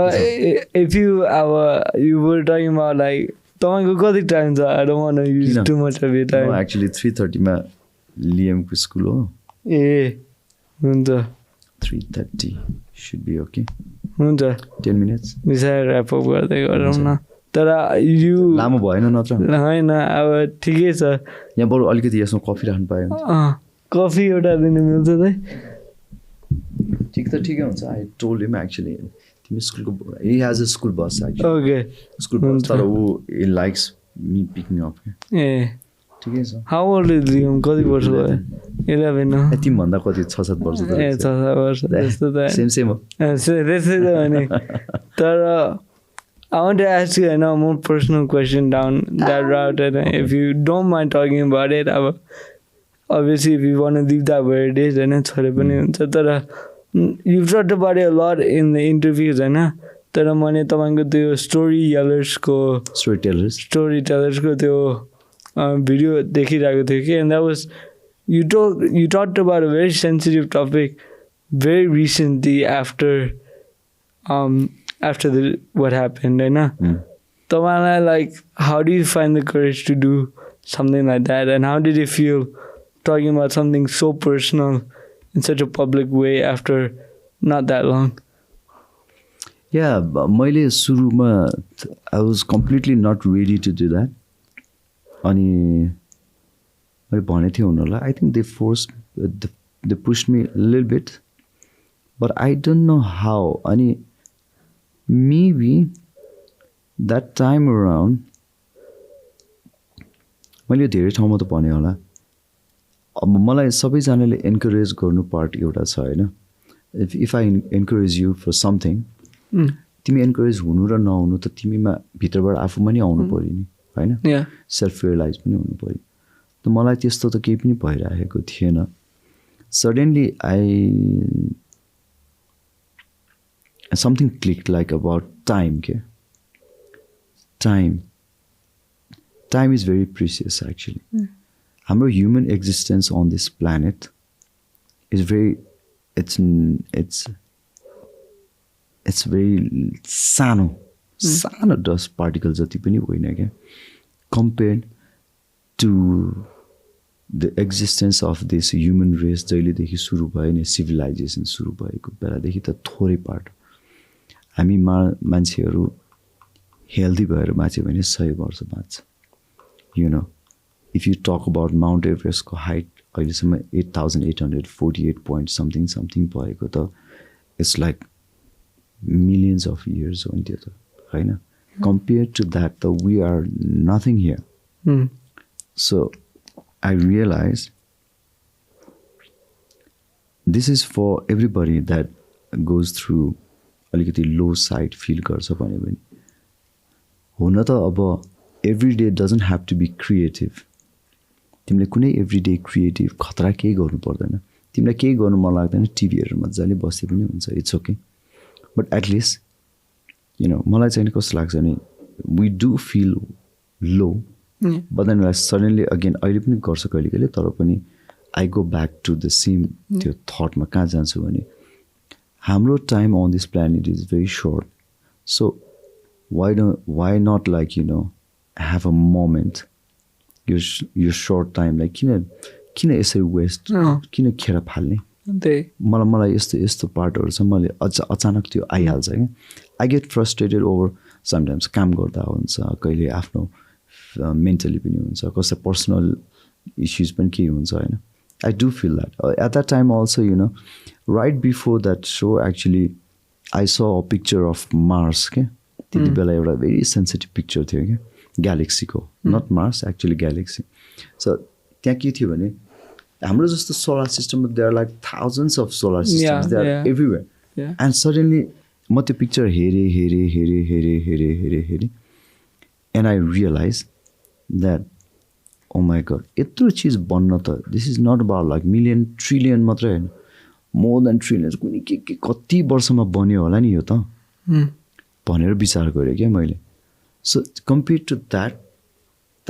if you were talking about like तपाईँको कति टाइम छ I don't want to use too much of your time.
No, actually 3:30 मा लिएमको स्कुल हो
हुन्छ
3:30 should be okay
हुन्छ
10 minutes
बिस्तारै ऱ्याप अप गर्दै गरौँ न तर यो
लामो भएन नत्र
होइन अब ठिकै छ
यहाँ बरु अलिकति यसमा कफी राख्नु पायो भने
कफी एउटा दिनु मिल्छ त
ठिक त ठिकै हुन्छ आई टोल्ड हिम एक्चुअली तिमी स्कुलको he has a school bus actually
okay
school bus तर ऊ he likes me picking up ठिकै छ
हाउ ओल्ड इज यु कति वर्ष भयो 11 हो
तिमीभन्दा कति 6-7 वर्ष त
6-7 वर्ष त्यस्तो त
सेम हो
त्यस्तै त भने तर I want to ask you a more personal question down that route and if you don't mind talking about it obviously if you want to leave that where it is then छोरे पनि हुन्छ तर you've talked about it a lot in the interviews हैन तर मैले तपाईको त्यो StoryYellers को StoryTellers को त्यो भिडियो देखिरहेको थियो कि and that was you talked about a very sensitive topic very recently after what happened हैन तपाईलाई like how do you find the courage to do something like that and how did you feel talking about something so personal in such a public way after not that long?
Yeah, मैले सुरुमा I was completely not ready to do that. अनि मैले भने थियो उनीहरूलाई I think they pushed me a little bit but I don't know how अनि maybe that time around मैले धेरै ठाउँमा त भने होला अब मलाई सबैजनाले एन्करेज गर्नु पार्ट एउटा छ हैन if I encourage you for something तिमी एन्करेज हुनु र नहुनु त तिमीमा भित्रबाट आफूमा नि आउनु पर्यो नि हैन सेल्फ रियलाइज पनि हुनु पर्यो त मलाई त्यस्तो त केही पनि भइरहेको थिएन suddenly something clicked like about time time is very precious actually हाम्रो human existence on this planet is very it's very सानो dust particles जति पनि होइन के compared to the existence of this human race जहिलेदेखि सुरु भयो नि civilization सुरु भएको बेलादेखि त थोरै पार्ट हामी मान्छेहरू हेल्दी भएर बाँच्यो भने 100 वर्ष बाँच्छ you know if you talk about Mount Everest को height अहिलेसम्म 8848 point something भएको त it's like millions of years हो नि त्यो त हैन compared to that we are nothing here so I realized this is for everybody that goes through अलिकति लो साइड फिल गर्छ भने पनि हुन त अब every day doesn't have to be creative तिमीले कुनै everyday creative खतरा केही गर्नु पर्दैन तिमीलाई केही गर्नु मन लाग्दैन टिभी हेरेर मजाले बसे पनि हुन्छ it's okay but at least you know मलाई चाहिँ कस्तो लाग्छ भने we do feel low but then suddenly again अहिले पनि गर्छ कहिले तर पनि I go back to the same त्यो थटमा कहाँ जान्छु भने हाम्रो time on this planet is very short so why not like you know have a moment your short time like किन यसरी वेस्ट किन खेर फाल्ने मलाई यस्तो पार्टहरु छ मैले अचानक त्यो आइहाल्छ के I get frustrated over sometimes काम गर्दा हुन्छ कहिले आफ्नो मेन्टली पनि हुन्छ कसै पर्सनल इश्यूज पनि के हुन्छ हैन I do feel that at that time also you know right before that show actually I saw a picture of Mars के त्यति बेला एउटा भेरी सेन्सिटिभ पिक्चर थियो क्या ग्यालेक्सीको not Mars actually galaxy so त्यहाँ के थियो भने हाम्रो जस्तो सोलर सिस्टममा there are like thousands of solar systems they are everywhere and suddenly म त्यो पिक्चर हेरेँ and I realise that oh my god यत्रो चिज बन्न त this is not about like million trillion मात्रै होइन मोर देन ट्रिलियन्स कुनै के कति वर्षमा बन्यो होला नि यो त भनेर विचार गरेँ क्या मैले सो कम्पेयर टु द्याट त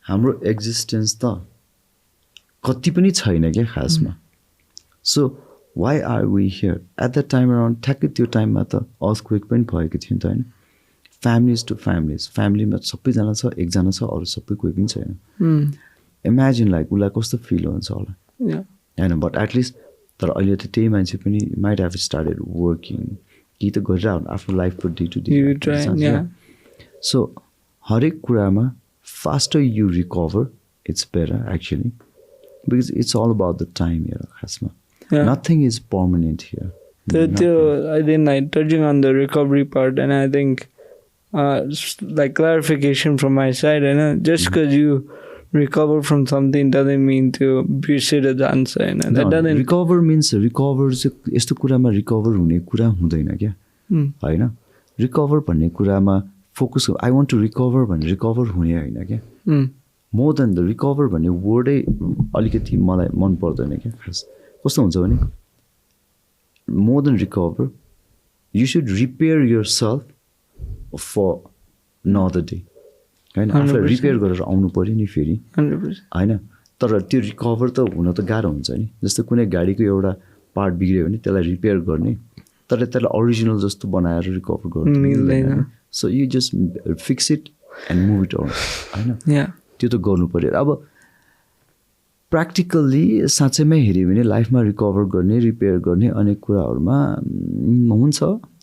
हाम्रो एक्जिस्टेन्स त कति पनि छैन क्या खासमा so why are we here at the time around ठ्याक्कै त्यो टाइममा त अर्थक्वेक पनि भएको थियो नि त होइन फ्यामिलीज टु फ्यामिलीज फ्यामिलीमा सबैजना छ एकजना छ अरू सबै कोही पनि छैन इमेजिन लाइक उसलाई कस्तो फिल हुन्छ होला होइन बट एटलिस्ट तर अहिले त त्यही मान्छे पनि माइट हेभ स्टार्टेड वर्किङ कि त गरिरहेको आफ्नो लाइफको डे टु डे सो हरेक कुरामा faster you recover it's better actually because it's all about the time हेर खासमा nothing is permanent here
I think like touching on the recovery part, and I think like clarification from my side, and just because you recover from something doesn't mean to बिर्सेर जान्छ हैन that doesn't
recover means recover चाहिँ यस्तो कुरामा recover हुने कुरा हुँदैन क्या हैन रिकभर भन्ने कुरामा focus I want to recover भन्ने रिकभर हुने होइन क्या मोर देन द रिकभर भन्ने वर्डै अलिकति मलाई मन पर्दैन क्या खास कस्तो हुन्छ भने more than recover you should repair yourself for another day होइन आफूलाई रिपेयर गरेर आउनु पऱ्यो नि फेरि होइन तर त्यो रिकभर त हुन त गाह्रो हुन्छ नि जस्तो कुनै गाडीको एउटा पार्ट बिग्रियो भने त्यसलाई रिपेयर गर्ने तर त्यसलाई अरिजिनल जस्तो बनाएर रिकभर गर्नु मिल्दैन so you just fix it and move it on होइन त्यो त गर्नु पऱ्यो अब प्र्याक्टिकल्ली साँच्चैमै हेऱ्यो भने लाइफमा रिकभर गर्ने रिपेयर गर्ने अनेक कुराहरूमा हुन्छ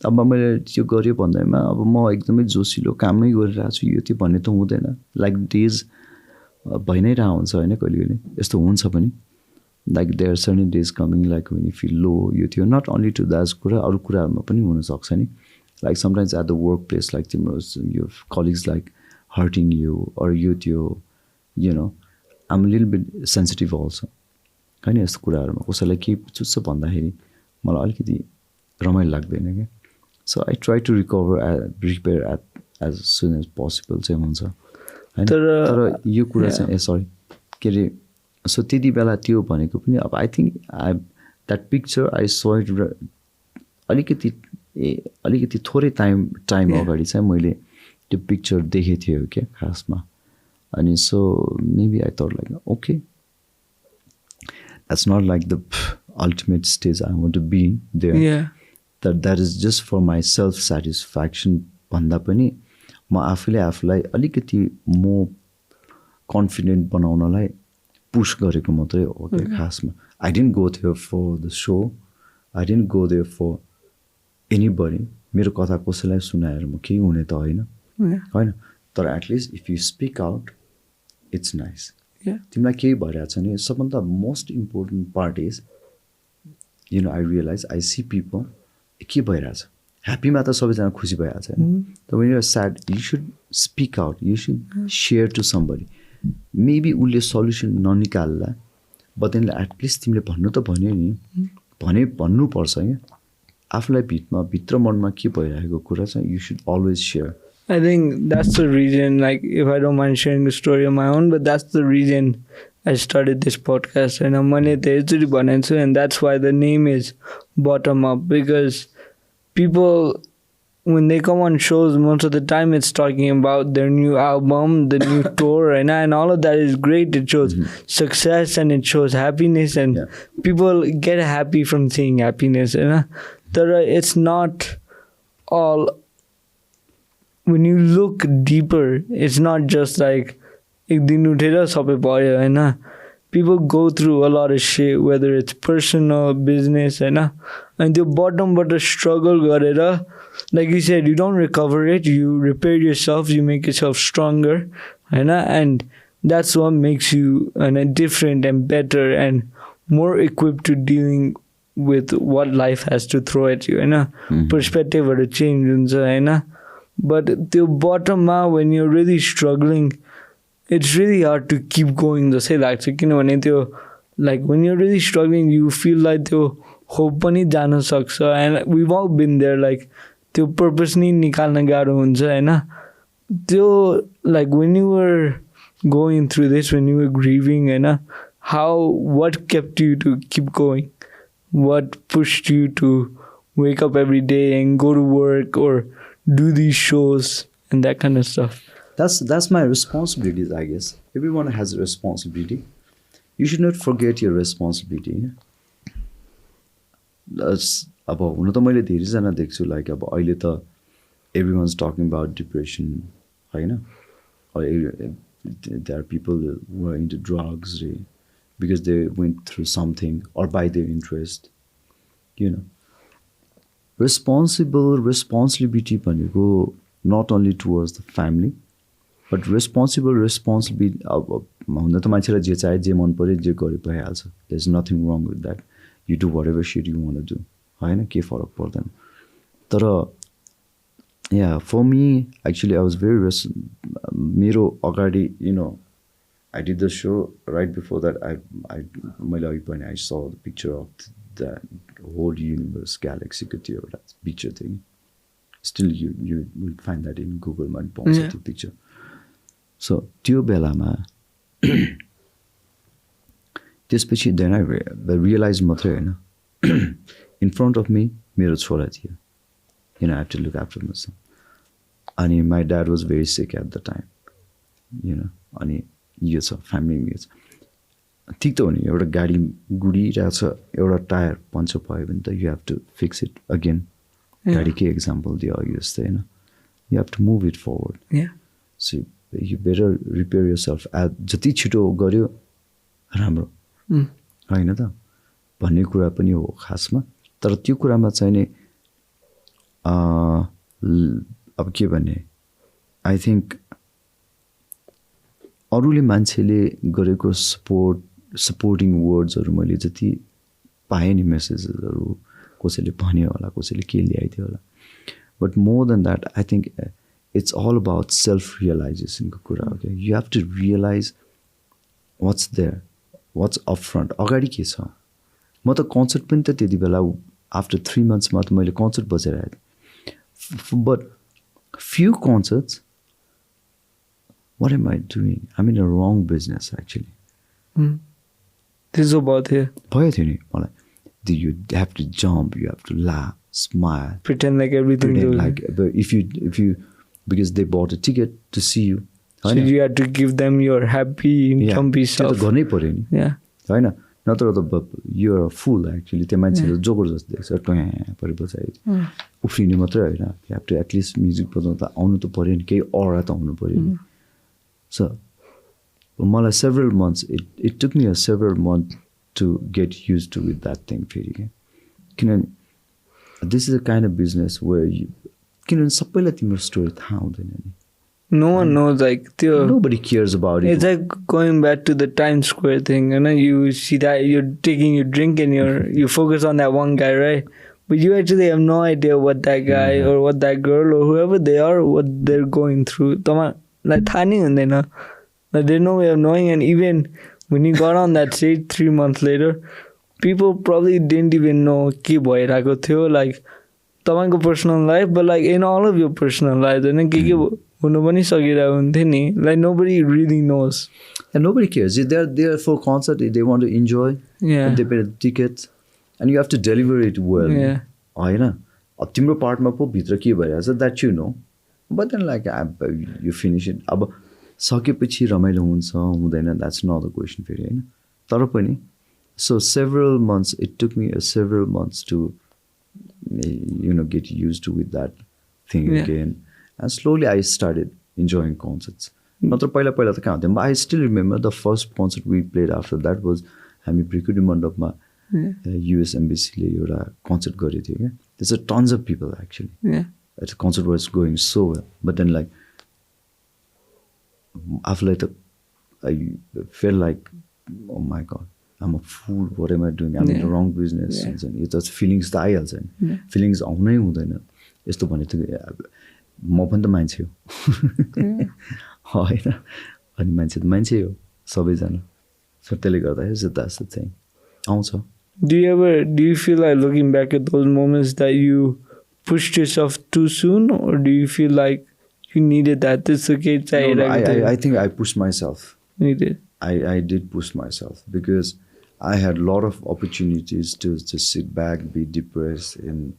अब मैले त्यो गरेँ भन्दैमा अब म एकदमै जोसिलो कामै गरिरहेको छु यो त्यो भन्ने त हुँदैन लाइक डेज भइ नै रह हुन्छ होइन कहिले कहिले यस्तो हुन्छ पनि like there certain days coming like when you feel low यो थियो नट ओन्ली टु द्याट कुरा अरू कुराहरूमा पनि हुनसक्छ नि like sometimes at the workplace like तिम्रो यो colleagues like hurting you or यो त्यो यु नो आम लिल बिट सेन्सिटिभ अल्सो होइन यस्तो कुराहरूमा कसैलाई केही चुच्छ भन्दाखेरि मलाई अलिकति रमाइलो लाग्दैन क्या so I try to repair as soon as possible चाहिँ हुन्छ होइन तर यो कुरा चाहिँ सरी के अरे सो त्यति बेला त्यो भनेको पनि अब I think that picture I so it अलिकति थोरै टाइम अगाडि चाहिँ मैले त्यो पिक्चर देखेको थियो क्या खासमा अनि so maybe I thought like okay that's not like the ultimate stage I want to be there that is just for my self satisfaction भन्दा पनि म आफूलाई अलिकति म कन्फिडेन्ट बनाउनलाई पुस गरेको मात्रै हो क्या खासमा I didn't go there for the so I didn't go there for anybody मेरो कथा कसैलाई सुनाएर म केही हुने त होइन तर at least if you speak out it's nice तिमीलाई केही भइरहेको छ नि सबभन्दा most important part is you know I realise I see people के भइरहेछ ह्याप्पीमा त सबैजना खुसी भइरहेछ होइन तर when you are sad you should speak out you should share to somebody maybe उसले सल्युसन ननिकाल्ला बट देन एटलिस्ट तिमीले भन्नु त भन्यो नि भन्नुपर्छ क्या आफूलाई भित्र मनमा के भइरहेको कुरा चाहिँ you should always share
I think that's the reason, like, if I don't mind sharing a story of my own, but that's the reason I started this podcast. And that's why the name is Bottom Up, because people, when they come on shows, most of the time it's talking about their new album, the new tour, and all of that is great. It shows success and it shows happiness, and people get happy from seeing happiness. It's not all... When you look deeper, it's not just like people go through a lot of shit, whether it's personal, business, and the bottom but the struggle, like you said, you don't recover it, you repair yourself, you make yourself stronger, and that's what makes you different and better and more equipped to dealing with what life has to throw at you, perspective or change, but the bottom when you're really struggling, it's really hard to keep going. The say like like when you're really struggling, you feel like the hope pani jana saksa, and we've all been there. Like the purpose ni nikalna garo huncha, like when you were going through this, when you were grieving, what kept you to keep going? What pushed you to wake up every day and go to work or do these shows and that kind of stuff?
That's my responsibilities, I guess. Everyone has a responsibility. You should not forget your responsibility. That's about हुन त मैले धेरैजना देख्छु like अब अहिले त everyone's talking about depression, हैन? Or there are people who are into drugs because they went through something or by their interest, responsibility भनेको not only towards the family, but responsibility हुन त मान्छेलाई जे चाहे जे मन पर्यो जे गरे भइहाल्छ. There's nothing wrong with that. You do whatever shit you want to do. हैन, के फरक पर्दैन. तर yeah, for me actually I was very मेरो अगाडि I did the show. Right before that I saw the picture of the whole universe, galaxy ko त्यो एउटा picture thing. Still you will find that in Google मा पाउँछ त्यो picture. So त्यो बेलामा त्यसपछि then I realized मात्रै हैन in front of me मेरो छोरा थियो. I have to look after myself. And my dad was very sick at the time. अनि यो छ फ्यामिली मेरो छ. ठिक त हो नि, एउटा गाडी गुडिरहेछ, एउटा टायर पन्चर भयो भने त you have to fix it again. गाडीकै एक्जाम्पल दियो अघि जस्तै होइन. You have to move it forward. So you better repair yourself. जति छिटो गऱ्यो राम्रो होइन त भन्ने कुरा पनि हो खासमा. तर त्यो कुरामा चाहिँ नि अब के भन्ने, आई थिङ्क अरूले मान्छेले गरेको सपोर्टिङ वर्ड्सहरू मैले जति पाएँ नि, मेसेजेसहरू कसैले भन्यो होला, कसैले के ल्याइदियो होला, but more than that I think it's all about self रियलाइजेसनको कुरा हो क्या. You have to realise what's there, what's up front, अगाडि के छ. म त कन्सर्ट पनि त त्यति बेला आफ्टर 3 monthsमा त मैले कन्सर्ट बजेर आएँ. But few concerts, what am I doing? I'm in a wrong business actually.
This is about here.
भयो थियो नि मलाई. You have to jump, you have to laugh, smile,
pretend like everything.
Pretend like, but if you because they bought a ticket to see you,
so you had to give them your happy, jumpy self.
त्यो त गर्नै पर्यो नि. होइन, नत्र त you're a fool actually. त्यो मान्छेले जोकर जस्तो देख्छ, टोया परिबस्छ, उफ्रिने मात्रै होइन. You have to at least music बजाउनु त आउनु त पर्यो नि, केही अरा त हुनु पर्यो नि. So मलाई several months, it took me a several months to get used to with that thing फेरि क्या. किनभने this is a kind of business where you, किनभने सबैलाई तिम्रो स्टोरी थाहा हुँदैन नि.
No one knows, like
nobody cares about it.
It's like going back to the Times Square thing, you see that you're taking your drink and you focus on that one guy, right? But you actually have no idea what that guy or what that girl or whoever they are, what they're going through. Like tiny and then like there's no way of knowing. And even when you got on that stage 3 months later, people probably didn't even know ke bhayirako थियो, like तपाईको personal life, but like in all of your personal life, and के हुनु पनि सकिरहेको हुन्थ्यो नि. Like nobody really knows.
And nobody cares. They're there for concert. They want to enjoy.
Yeah.
They pay the tickets. And you have to deliver it well.
Yeah.
होइन, अब तिम्रो पार्टमा पो भित्र के भइरहेछ that you know. But then like you finish it. अब सकेपछि रमाइलो हुन्छ हुँदैन, द्याट्स नट द क्वेसन फेरि होइन. तर पनि so several months, it took me several months to get used to with that thing again. And slowly I started enjoying concerts. नत्र पहिला त कहाँ हुन्थ्यो. I still remember the first concert we played after that was हामी ब्रिकुडी मण्डपमा US एम्बेसीले एउटा concert गरेको थियो क्या. There's a tons of people actually. That concert was going so well. But then like आफूलाई त I felt like, oh my God, I'm a fool, what am I doing? I'm in the wrong business. यो त feelings त आइहाल्छ नि, feelings आउनै हुँदैन। यस्तो भने त म पनि त मान्छे हो होइन, अनि मान्छे त मान्छे हो सबैजना, सो त्यसले गर्दाखेरि that's the thing आउँछ।
Do you feel like looking back at those moments that you pushed yourself too soon, or do you feel like you needed that?
I think I pushed myself.
You did.
I did push myself because I had a lot of opportunities to just sit back, be depressed, and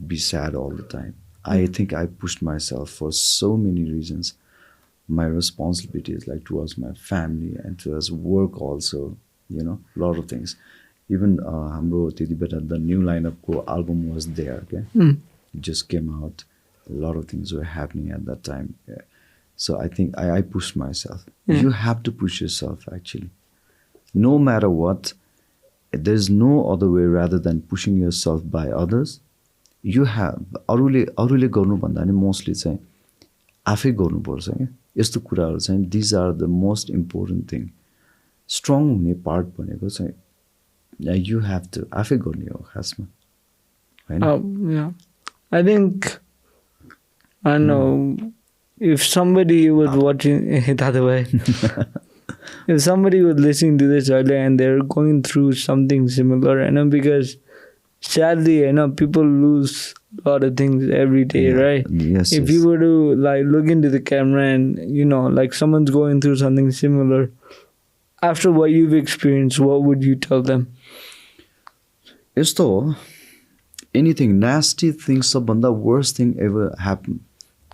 be sad all the time. I think I pushed myself for so many reasons. My responsibilities, like towards my family and towards work also, you know, a lot of things. Even हाम्रो त्यति बेला the new lineup को album was there, okay? It just came out. A lot of things were happening at that time. Yeah. So I think I pushed myself. You have to push yourself actually. No matter what, there's no other way rather than pushing yourself by others. You have अरूले गर्नु भन्दा नि mostly चाहिँ आफै गर्नुपर्छ के यस्तो कुराहरु चाहिँ these are the most important thing. Strong हुने part भनेको चाहिँ you have to आफै गर्ने हो खासमा हैन।
Yeah. I think I don't know if somebody was watching that way. If somebody was listening to this earlier and they're going through something similar, you know, because sadly, you know, people lose a lot of things every day, right?
Yes.
If you were to like look into the camera and, you know, like someone's going through something similar, after what you've experienced, what would you tell them?
Yस्तो anything nasty things, सबभन्दा worst thing ever happened,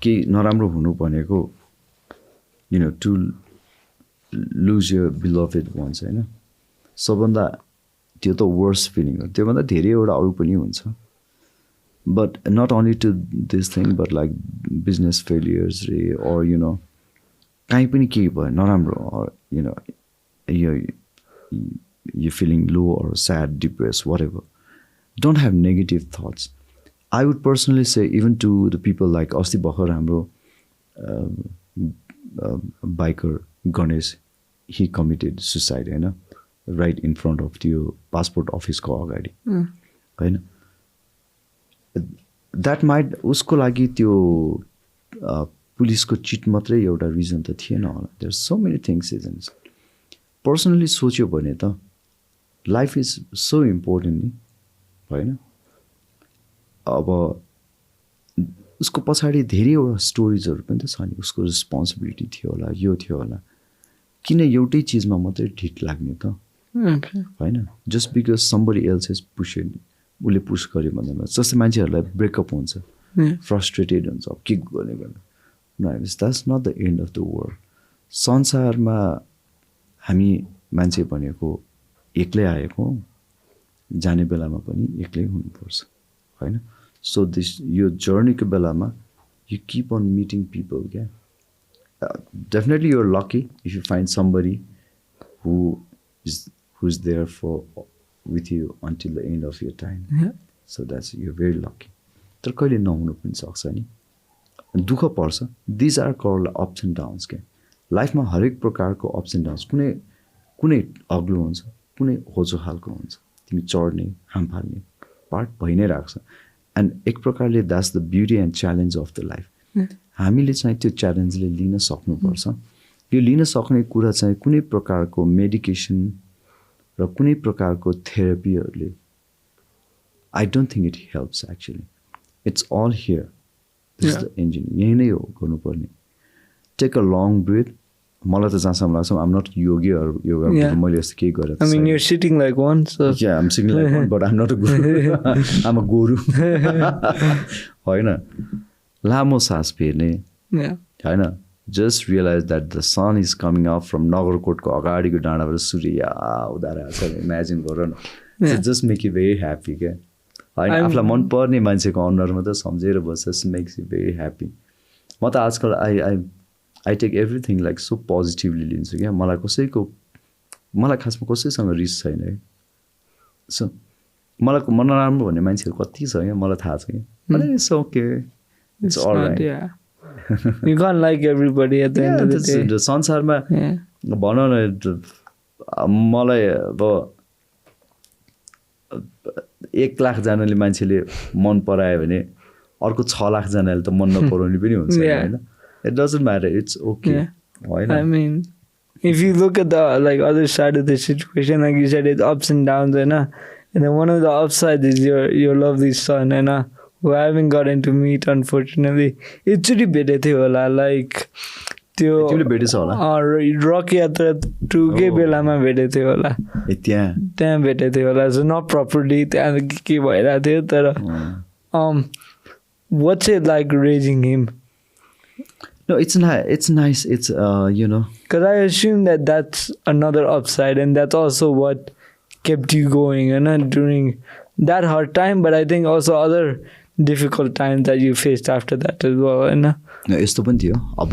के नराम्रो हुनु भनेको, you know, to lose your beloved ones, हैन, सबभन्दा त्यो त worst feeling हो। त्योभन्दा धेरै एउटा अरु पनि हुन्छ। But not only to this thing, but like business failures or, you know, काहीँ पनि केही भयो नराम्रो, or, you know, you're feeling low or sad, depressed, whatever. Don't have negative thoughts. I would personally say, even to the people like अस्ति भर्खर हाम्रो biker Ganesh, he committed suicide, हैन, right in front of त्यो passport office को अगाडि, हैन। That might उसको लागि त्यो पुलिसको चिट मात्रै एउटा रिजन त थिएन होला। There's so many things, isn't it? Personally सोच्यो भने त life is so important नि, हैन। अब उसको पछाडि धेरैवटा स्टोरीजहरु पनि त छ नि, उसको रेस्पोन्सिबिलिटी थियो होला, यो थियो होला, किन एउटै चीजमा मात्रै ढिट लाग्ने त, हैन। Just because somebody else is pushing, उसले पुश गर्यो भन्दैमा जस्तै मान्छेहरुलाई ब्रेकअप हुन्छ, फ्रस्ट्रेटेड हुन्छ, अब के गर्ने गर्नु। No, that's not the end of the world. संसारमा हामी मान्छे भनेको एक्लै आएको, जाने बेलामा पनि एक्लै हुनुपर्छ, हैन। So this your journey को बेलामा you keep on meeting people, yeah. Definitely you're lucky if you find somebody who's there with you until the end of your time.
Yeah.
So you're very lucky. तर कहिले नहुनु पनि सक्छ नि, दुःख पर्छ। These are called ups and downs के। लाइफमा हरेक प्रकारको ups and downs, कुनै अग्लो हुन्छ, कुनै होचो खालको हुन्छ, तिमी चढ्ने हाम फाल्ने पार्ट भइ नै राख्छ। एन्ड एक प्रकारले that's the beauty and challenge of the life. हामीले चाहिँ त्यो च्यालेन्जले लिन सक्नुपर्छ। यो लिन सक्ने कुरा चाहिँ कुनै प्रकारको मेडिकेसन र कुनै प्रकारको थेरापीहरुले I don't think it helps actually. It's all here. This is the engine. यही नै हो गर्नुपर्ने। Take a long breath. मलाई त जहाँसम्म लाग्छ, I'm not yogi or yoga, मैले यस्तो केही गरेर।
I mean, you're sitting like one, so
yeah, I'm sitting like one, but I'm not a guru. I'm a guru. हैन, लामो सास फेर्ने, हैन, just realize that the sun is coming out from नगरकोटको अगाडिको डाँडाबाट सूर्य उदाएर छ, imagine गर न। So just make you very happy के, हैन। आफुलाई मन पर्ने मान्छेको अनुहारमा त सम्झेर बस्छ, makes you very happy। म त आजकल I take everything like so positively लिन्छु क्या। मलाई खासमा कसैसँग रिस छैन है। So मलाई मन नराम्रो भन्ने मान्छेहरु कति छ क्या, मलाई थाहा छ क्या। But it's okay. It's all right.
Yeah. You can't like everybody at the end of the day.
संसारमा भनौँ न मलाई अब 1 लाख जनाले मान्छेले मन परायो भने अर्को 6 लाख जनाले त मन नपराउने पनि हुन्छ हैन it doesn't matter it's okay हैन
I mean if you look at the like other side of the situation, like you said, it's ups and downs, and then one of the upsides is your lovely son, and who I haven't gotten to meet, unfortunately. It's really better थियो होला, like
तिमीले भेटेछ होला
rock यात्रा 2 के बेलामा भेटेको थियो होला त्यहाँ भेटेको थियो होला सो नट प्रपरली त्यहाँ के भइरहेको थियो तर what's it like raising him?
No, it's nice. It's you know.
Because I assume that that's another upside, and that's also what kept you going, and during that hard time. But I think also other difficult times that you faced after that as well, and.
No, यस्तो पनि थियो अब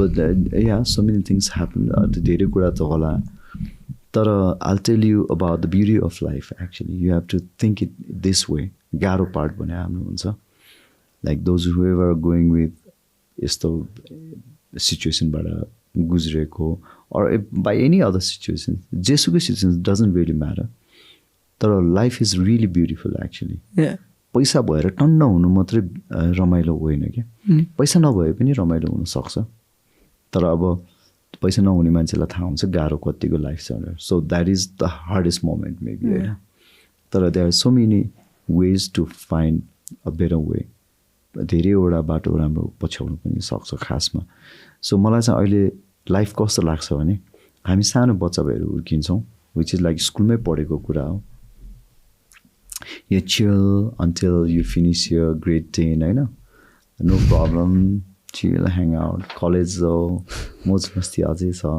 yeah, so many things happened. धेरै कुरा त होला तर I'll tell you about the beauty of life. Actually, you have to think it this way. गाह्रो पार्ट भने हाम्रो हुन्छ like those whoever are going with यस्तो सिचुएसनबाट गुज्रेको or by any other situation जेसुकै सिचुएसन doesn't really matter तर life is really beautiful actually. पैसा भएर टन्न हुनु मात्रै रमाइलो होइन क्या पैसा नभए पनि रमाइलो हुन सक्छ तर अब पैसा नहुने मान्छेलाई थाहा हुन्छ गाह्रो कतिको लाइफ छ so that is the hardest moment maybe होइन तर there are so many ways to find a better way धेरैवटा बाटो राम्रो पछ्याउनु पनि सक्छ खासमा सो मलाई चाहिँ अहिले लाइफ कस्तो लाग्छ भने हामी सानो बच्चा भएर हुर्किन्छौँ विच इज लाइक स्कुलमै पढेको कुरा हो You chill until you finish your grade 10, होइन no problem, chill, hang out, college जाऊ मोज मस्ती अझै छ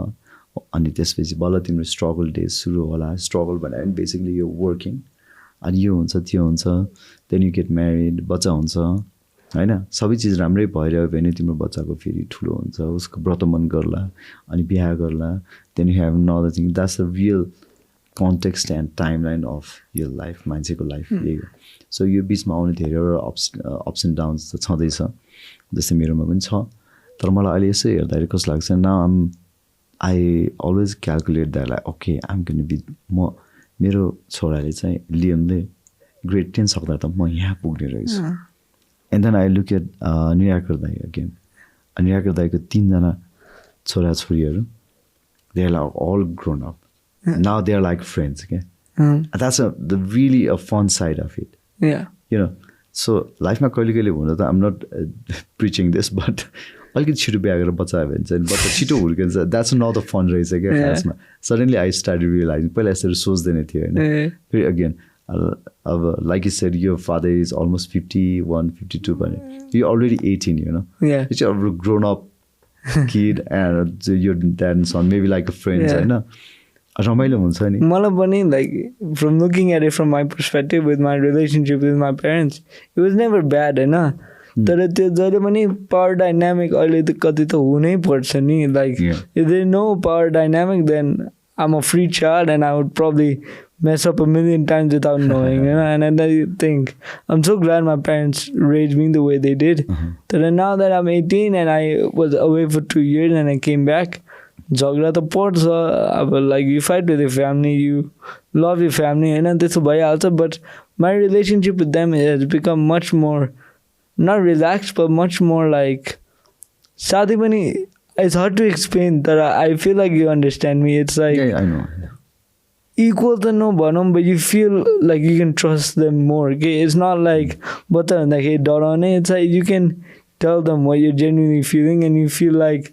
अनि त्यसपछि बल्ल तिम्रो स्ट्रगल डेज सुरु होला स्ट्रगल भनेर पनि बेसिकली यो वर्किङ अनि यो हुन्छ त्यो हुन्छ देन यु गेट म्यारिड बच्चा हुन्छ होइन सबै चिज राम्रै भइरह्यो भने तिम्रो बच्चाको फेरि ठुलो हुन्छ उसको व्रतबन्ध गर्ला अनि बिहा गर्ला then you have another thing that's the real context and timeline of your life मान्छेको लाइफ यही हो सो यो बिचमा आउने धेरैवटा अप्स एन्ड डाउन्स त छँदैछ जस्तै मेरोमा पनि छ तर मलाई अहिले यसो हेर्दाखेरि कस्तो लाग्छ now I always calculate that like okay I'm going be म मेरो छोराले चाहिँ लियमले ग्रेड 10 सक्दा त म यहाँ पुग्ने रहेछु and then I look at Nirakar दाई अगेन निराकर दाईको 3 जना छोराछोरीहरू they are all grown up now they're like friends okay that's the really a fun side of it you know so life ma kaile kaile bhunda ta I'm not preaching this but alikiti छिटो बिहा गरेर बच्चा भयो भने चाहिँ बच्चा छिटो हुर्किन्छ that's another fun रहेछ क्या खासमा suddenly I started realizing पहिला यसरी सोच्दैन थियो हैन फेरि again अब like you said your father is almost 51 52 भने you're already 18 you know it's a grown up kid and your dad and son maybe like a friends हैन रमाइलो हुन्छ नि
मलाई पनि like from looking at it from my perspective with my relationship with my parents it was never bad हैन तर त्यो जहिले पनि पावर डाइनामिक अहिले त कति त हुनै पर्छ नि like if there is no power dynamic then I'm a free child and I would probably mess up a million times without knowing you know and I think I'm so glad my parents raised me the way they did but now that I'm 18 and I was away for 2 years and I came back झगडा त पर्छ अब like you fight with your family you love your family होइन त्यस्तो भइहाल्छ but my relationship with them has become much more not relax but much more like साथै पनि it's hard to explain तर I feel like you understand me it's like equal त नभनौँ but you feel like you can trust them more के it's not like बच्चा भन्दाखेरि डराउने it's like you can tail them what you genuinely feeling and you feel like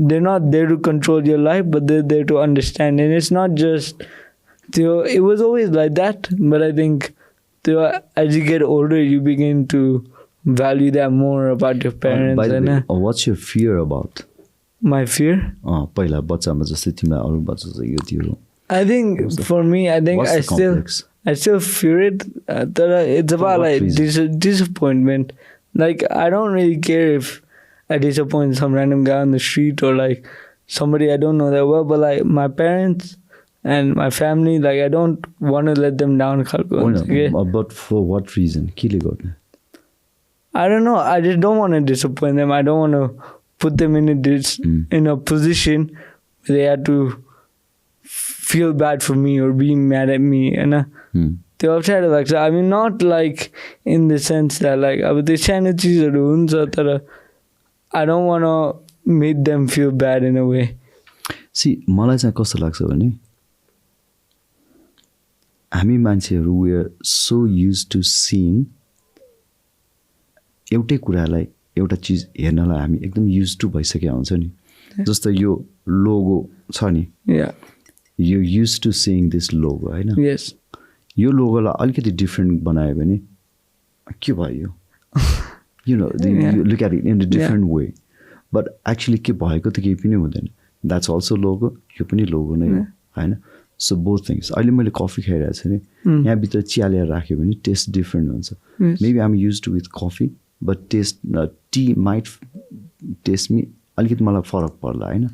they're not there to control your life but they're there to understand and it's not just it was always like that but I think as you get older you begin to value that more about your parents
by the way, what's your fear about
my fear
पहिला बच्चामा जस्तै तिमीलाई अरू बच्चा चाहिँ यो थियो
I think for me I think I still fear it but it's about like disappointment like I don't really care if I disappoint some random guy on the street or like somebody I don't know that well but like my parents and my family like I don't want to let them down
but for what reason
I don't know I just don't want to disappoint them I don't want to put them in a position where they have to feel bad for me or be mad at me, होइन त्यो अप्ठ्यारो लाग्छ. I mean not like in the sense that like अब त्यो सानो चिजहरू हुन्छ तर I don't want to make them feel bad in a way.
See, मलाई चाहिँ कस्तो लाग्छ भने हामी मान्छेहरू we are so used to seeing एउटै कुरालाई एउटा चिज हेर्नलाई हामी एकदम युज टु भइसकेका हुन्छ नि. जस्तो यो लोगो छ नि, you used to seeing this logo होइन.
Yes.
यो लोगोलाई अलिकति डिफ्रेन्ट बनायो भने के भयो, you know, you look at it in a different way. But actually के भएको त केही पनि हुँदैन. द्याट्स अल्सो लोगो, यो पनि लोगो नै हो होइन. So both things. अहिले मैले कफी खाइरहेको छु नि, यहाँभित्र चिया ल्याएर राख्यो भने टेस्ट डिफ्रेन्ट हुन्छ. Maybe I'm used to with coffee but taste tea might taste me अलिकति मलाई फरक पर्ला होइन.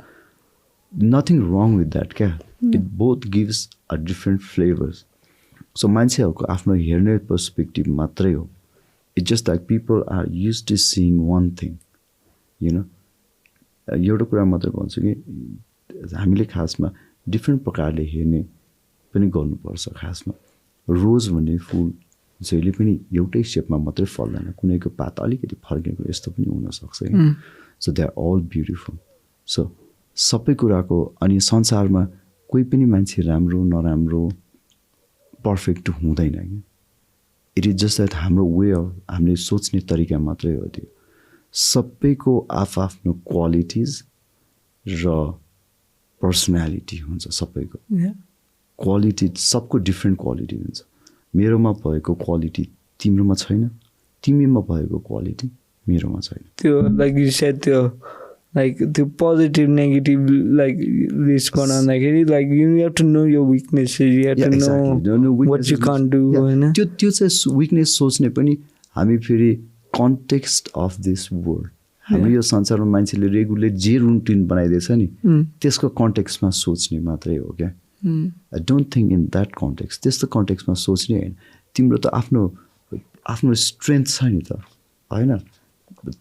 नथिङ रङ विथ द्याट क्या. It both gives a different flavours. So मान्छेहरूको आफ्नो हेर्ने पर्सपेक्टिभ मात्रै हो. It's just like people are used to seeing one thing, you know. एउटा कुरा मात्रै भन्छु कि हामीले खासमा डिफ्रेन्ट प्रकारले हेर्ने पनि गर्नुपर्छ. खासमा रोज भन्ने फुल जहिले पनि एउटै सेपमा मात्रै फल्दैन, कुनैको पात अलिकति फर्केको यस्तो पनि हुनसक्छ. So they are all beautiful. So सबै कुराको अनि संसारमा कोही पनि मान्छे राम्रो नराम्रो पर्फेक्ट हुँदैन क्या. इट इज जस्ट द्याट हाम्रो वे अफ हामीले सोच्ने तरिका मात्रै हो त्यो. सबैको आफ्नो क्वालिटिज र पर्सनालिटी हुन्छ. सबैको क्वालिटी सबको डिफ्रेन्ट क्वालिटी हुन्छ. मेरोमा भएको क्वालिटी तिम्रोमा छैन, तिमीमा भएको क्वालिटी मेरोमा छैन.
त्यो लाइक यु सेड त्यो लाइक त्यो पोजिटिभ नेगेटिभ लाइक लिस्ट बनाउँदाखेरि like you have to know your weaknesses, you have to know what you can't do हैन. त्यो
चाहिँ विकनेस सोच्ने पनि हामी फेरि कन्टेक्स्ट अफ दिस वर्ल्ड, हाम्रो यो संसारमा मान्छेले रेगुलर जे रुटिन बनाइदिएछ नि त्यसको कन्टेक्स्टमा सोच्ने मात्रै हो क्या. I don't think in that context. त्यस्तो कन्टेक्स्टमा सोच्ने होइन. तिम्रो त आफ्नो स्ट्रेन्थ छ नि त होइन.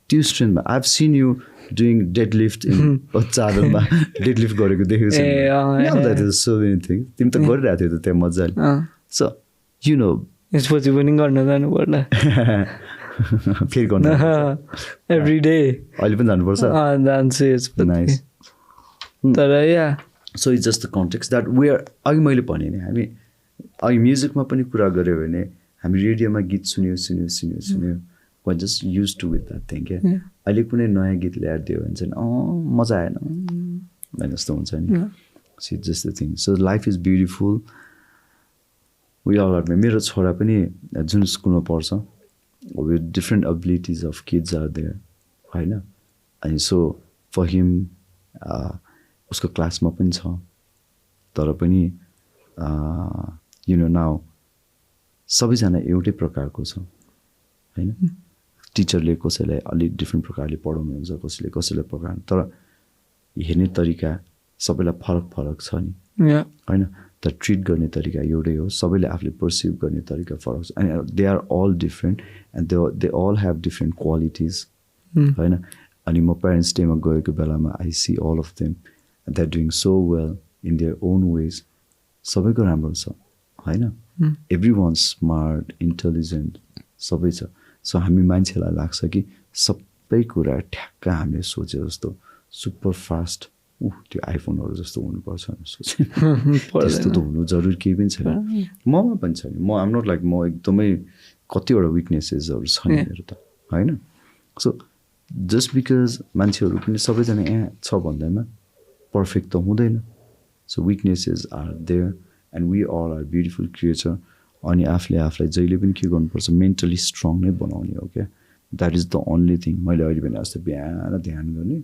त्यो स्ट्रेन्थमा I have seen you doing dead lift in चादरमा डेड लिफ्ट गरेको देखेको छु. सो मेनी थिङ्स तिमी त गरिरहेको थियौ त त्यहाँ मजाले. सो यु नो
यसपछि पनि गर्न जानु पर्ला
फेरि गर्नु
एभ्री डे.
अहिले पनि जानुपर्छ.
जान्छु
नाइस.
तर yeah
so it's just the context that we are. अघि मैले भने नि हामी अघि म्युजिकमा पनि कुरा गऱ्यो भने हामी रेडियोमा गीत सुन्यो what just used to with that thing क्या. अहिले कुनै नयाँ गीत ल्याएर दियो भने चाहिँ मजा आएन भने जस्तो हुन्छ नि. So it's just the thing. So life is beautiful. We all are. मेरो छोरा पनि जुन स्कुलमा पढ्छ with different abilities of kids are there होइन. अनि सो फर हिम उसको क्लासमा पनि छ तर पनि यु नो नाउ सबैजना एउटै प्रकारको छ होइन. टिचरले कसैलाई अलिक डिफ्रेन्ट प्रकारले पढाउनुहुन्छ, कसैले प्रकार, तर हेर्ने तरिका सबैलाई फरक छ नि होइन. तर ट्रिट गर्ने तरिका एउटै हो. सबैले आफूले पर्सिभ गर्ने तरिका फरक छ. अनि they are all different and they all have different qualities होइन. अनि म प्यारेन्ट्स डेमा गएको बेलामा I see all of them and they are doing so well in their own ways. सबैको राम्रो छ होइन. एभ्री वान स्मार्ट इन्टेलिजेन्ट सबै छ. सो हामी मान्छेलाई लाग्छ कि सबै कुरा ठ्याक्क हामीले सोचे जस्तो सुपर फास्ट त्यो आइफोनहरू जस्तो हुनुपर्छ सोचे. त्यस्तो त हुनु जरुरी केही पनि छैन. ममा पनि छैन. म आम नट लाइक म एकदमै कतिवटा विकनेसेसहरू छ नि मेरो त होइन. सो जस्ट बिकज मान्छेहरू पनि सबैजना यहाँ छ भन्दैमा पर्फेक्ट त हुँदैन. So weaknesses are there and we all are beautiful creature. अनि आफूले आफूलाई जहिले पनि के गर्नुपर्छ मेन्टली स्ट्रङ नै बनाउने हो क्या. That is the only thing. मैले अहिले भने जस्तो बिहान ध्यान गर्ने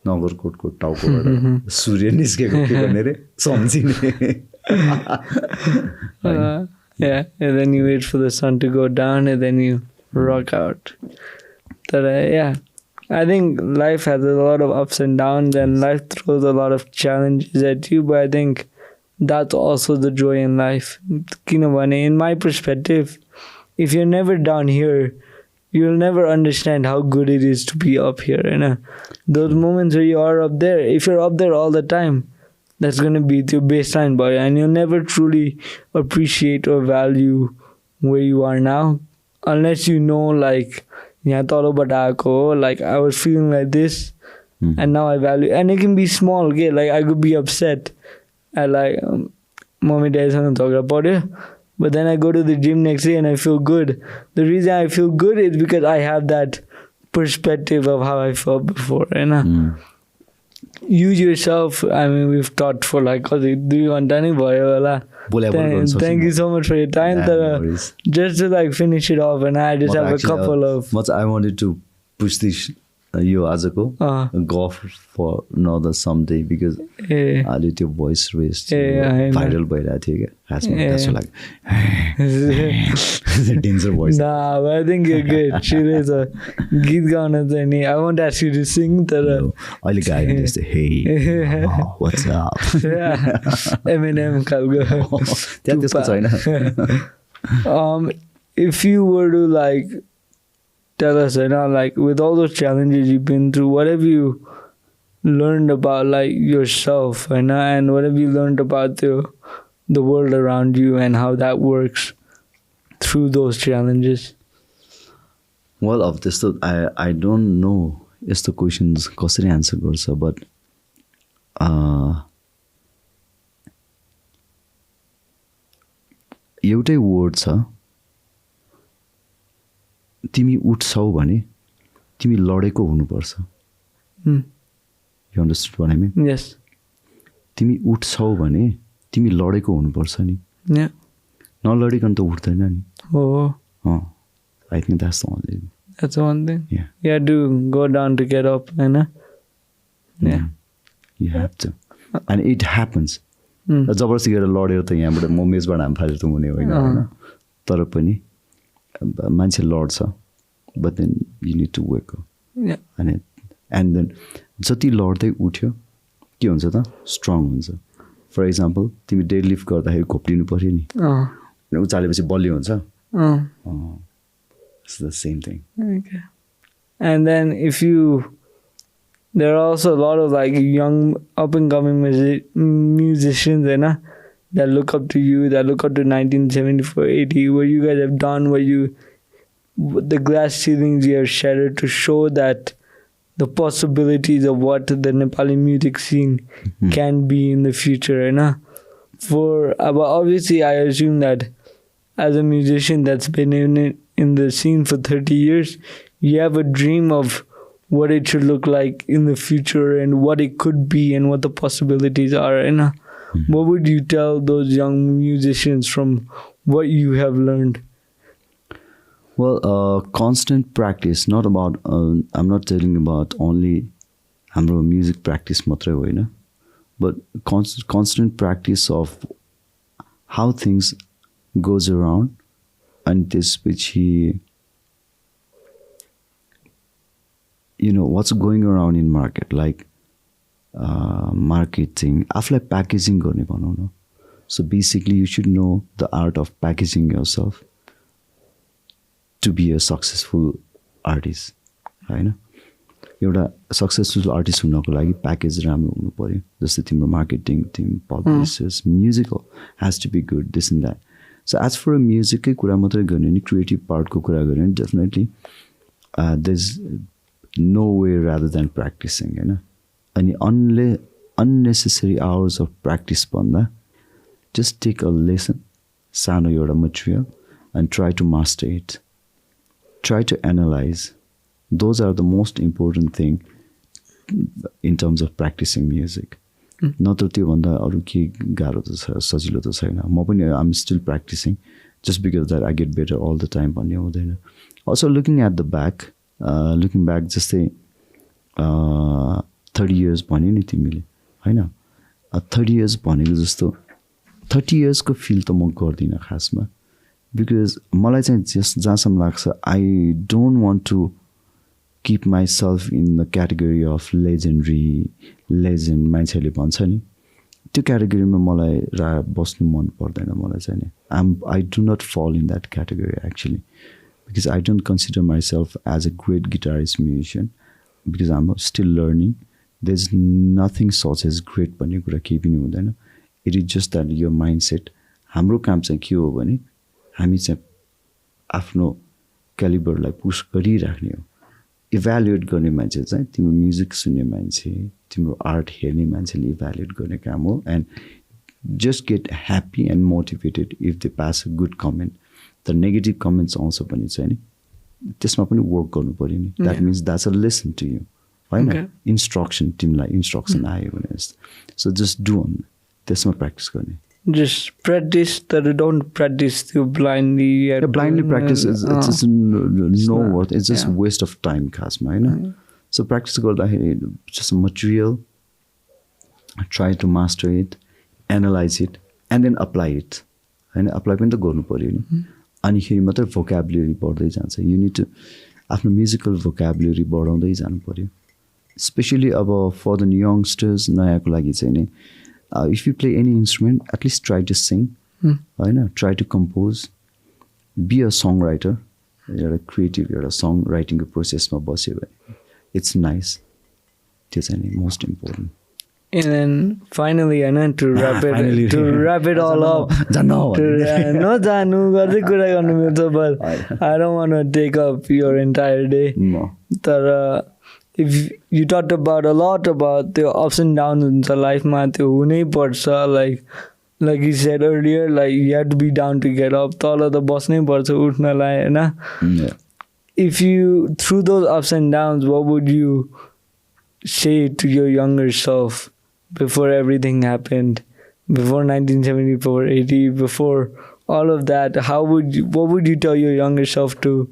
नगरकोटको टाउकोबाट सूर्य निस्केको के गर्ने रे सम्झिने.
Yeah, and then you wait for the sun to go down and then you rock out. But yeah, I think life has a lot of ups and downs and life throws a lot of challenges at you, but I think that's also the joy in life. In my perspective, if you're never down here, you'll never understand how good it is to be up here. Those moments where you are up there, if you're up there all the time, that's going to be your baseline body, and you'll never truly appreciate or value where you are now unless you know, like, like I was feeling like this, and now I value, and it can be small, okay? Like I could be upset at like mommy dad's talk about it, but then I go to the gym next day and I feel good. The reason I feel good is because I have that perspective of how I felt before, and use yourself. I mean, we've talked for like 3 घण्टा नै भयो होला. Thank you so much for your time. Just to like finish it off, and I just have a couple of.
I wanted to push this यो आजको go for another someday because अहिले त्यो voice raised viral भइरहेको थियो क्या खासमा. That's like danger voice.
Nah, but I think you're good. She's a गीत गाउन चाहिँ नि. I won't ask you to sing तर
अहिले गायो भने जस्तै hey what's up
Eminem खालको.
त्यहाँ त्यस्तो छैन.
If you were to like tell us, like with all those challenges you've been through, what have you learned about like yourself, and what have you learned about the world around you and how that works through those challenges?
Well, of this, I don't know is the questions कसरी answer गर्छ, but एउटै word छ, तिमी उठ्छौ भने तिमी लडेको हुनुपर्छ. You understood what I mean?
Yes.
तिमी उठ्छौ भने तिमी लडेको हुनुपर्छ नि.
Yeah.
नलडिकन त उठ्दैन नि.
Oh.
I think that's the only.
That's the one thing.
Yeah.
You have to go down to get up, Yeah.
You have to. And it happens. जबरजस्ती गरेर लडेर त यहाँबाट म मेजबाट हामी फालेर त हुने होइन. तर पनि मान्छे लड्छ, but then you need to wake up.
Yeah.
And then जति लड्दै उठ्यो के हुन्छ त स्ट्रङ हुन्छ. फर इक्जाम्पल तिमी डेड लिफ्ट गर्दाखेरि घोप्टिनु पर्यो नि, उचालेपछि बलियो हुन्छ. It's the same thing.
Okay. And then there are also a lot of like young up and coming musicians that look up to you, that look up to 1974, 80, where you guys have done, the glass ceilings you have shattered to show that the possibilities of what the Nepali music scene can be in the future, but obviously I assume that as a musician that's been in the scene for 30 years, you have a dream of what it should look like in the future and what it could be and what the possibilities are, What would you tell those young musicians from what you have learned?
Well, constant practice, not about, I'm not telling about only हाम्रो music practice मात्रै होइन, but constant practice of how things goes around and त्यसपछि what's going around in market, like marketing, आफूलाई packaging गर्ने भनौँ न. So basically you should know the art of packaging yourself to be a successful artist, होइन. एउटा successful artist हुनको लागि package राम्रो हुनु पर्यो. जस्तै तिम्रो मार्केटिङ, तिम्रो publicist, musical has to be good, this and that. So as for म्युजिककै कुरा मात्रै गर्ने नि, क्रिएटिभ पार्टको कुरा गर्ने नि, definitely there is no way rather than practising, होइन. अनि अननेसेसरी आवर्स अफ प्र्याक्टिस भन्दा जस्ट टेक अ लेसन, सानो एउटा material, and try to master it, try to analyse. Those are the most important thing in terms of practicing music. नत्र त्यो भन्दा अरू के गाह्रो त छ, सजिलो त छैन. म पनि I'm still practicing just because that I get better all the time भन्ने हुँदैन. Also looking at the back, looking back जस्तै 30 years भन्यो नि तिमीले, होइन. 30 years भनेको जस्तो 30 years को फिल त म गर्दिनँ खासमा, बिकज मलाई चाहिँ जहाँसम्म लाग्छ I don't want to keep myself in the category of legend मान्छेले भन्छ नि, त्यो क्याटेगोरीमा मलाई बस्नु मन पर्दैन. मलाई चाहिँ नि I do not fall in that category actually, because I don't consider myself as a great guitarist musician, because I'm still learning. There is nothing such as great भन्ने कुरा केही पनि हुँदैन. इट इज जस्ट द्याट यो mind set. हाम्रो काम चाहिँ के हो भने हामी चाहिँ आफ्नो क्यालिबरलाई पुस गरिराख्ने हो. इभ्यालुएट गर्ने मान्छे चाहिँ तिम्रो म्युजिक सुन्ने मान्छे, तिम्रो आर्ट हेर्ने मान्छेले इभ्यालुएट गर्ने काम हो. And just get happy and motivated if they pass a good comment. तर नेगेटिभ कमेन्ट्स आउँछ भने चाहिँ नि त्यसमा पनि वर्क गर्नु पऱ्यो नि. That means that's a lesson to you होइन. इन्स्ट्रक्सन, तिमीलाई इन्स्ट्रक्सन आयो भने जस्तो. सो जस्ट डु अन त्यसमा प्र्याक्टिस गर्ने.
Just practice, that don't practice you blindly.
Blindly practice is it's no worth. It's just waste of time, खासमा होइन. So practice गर्दाखेरि just material, try to master it, analyze it, and then apply it. होइन apply पनि त गर्नु पऱ्यो नि. अनिखेरि मात्रै vocabulary बढ्दै जान्छ. You need to आफ्नो musical vocabulary बढाउँदै जानु पऱ्यो. Especially अब for the youngsters नयाँको लागि चाहिँ नि if you play any instrument, at least try to sing. Try to compose. Be a songwriter. You're a creative. You're a songwriting process. It's nice. It's most important.
And then finally, I know to wrap it wrap it all up. But I don't want to take up your entire day.
No.
If you talked about a lot about the ups and downs in the life, like you said earlier, like you have to be down to get up. If you, through those ups and downs, what would you say to your younger self before everything happened, before 1974, 80, before all of that? What would you tell your younger self to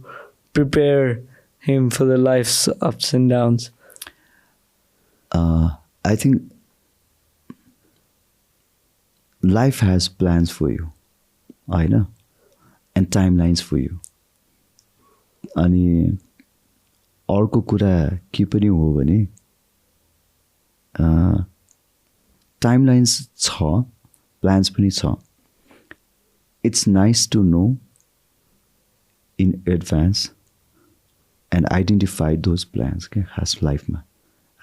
prepare him for the life's ups and downs?
I think life has plans for you, I know, and timelines for you. अनि अर्को कुरा के पनि हो भने timelines छ, plans पनि छ. It's nice to know in advance and identify those plans के खास लाइफमा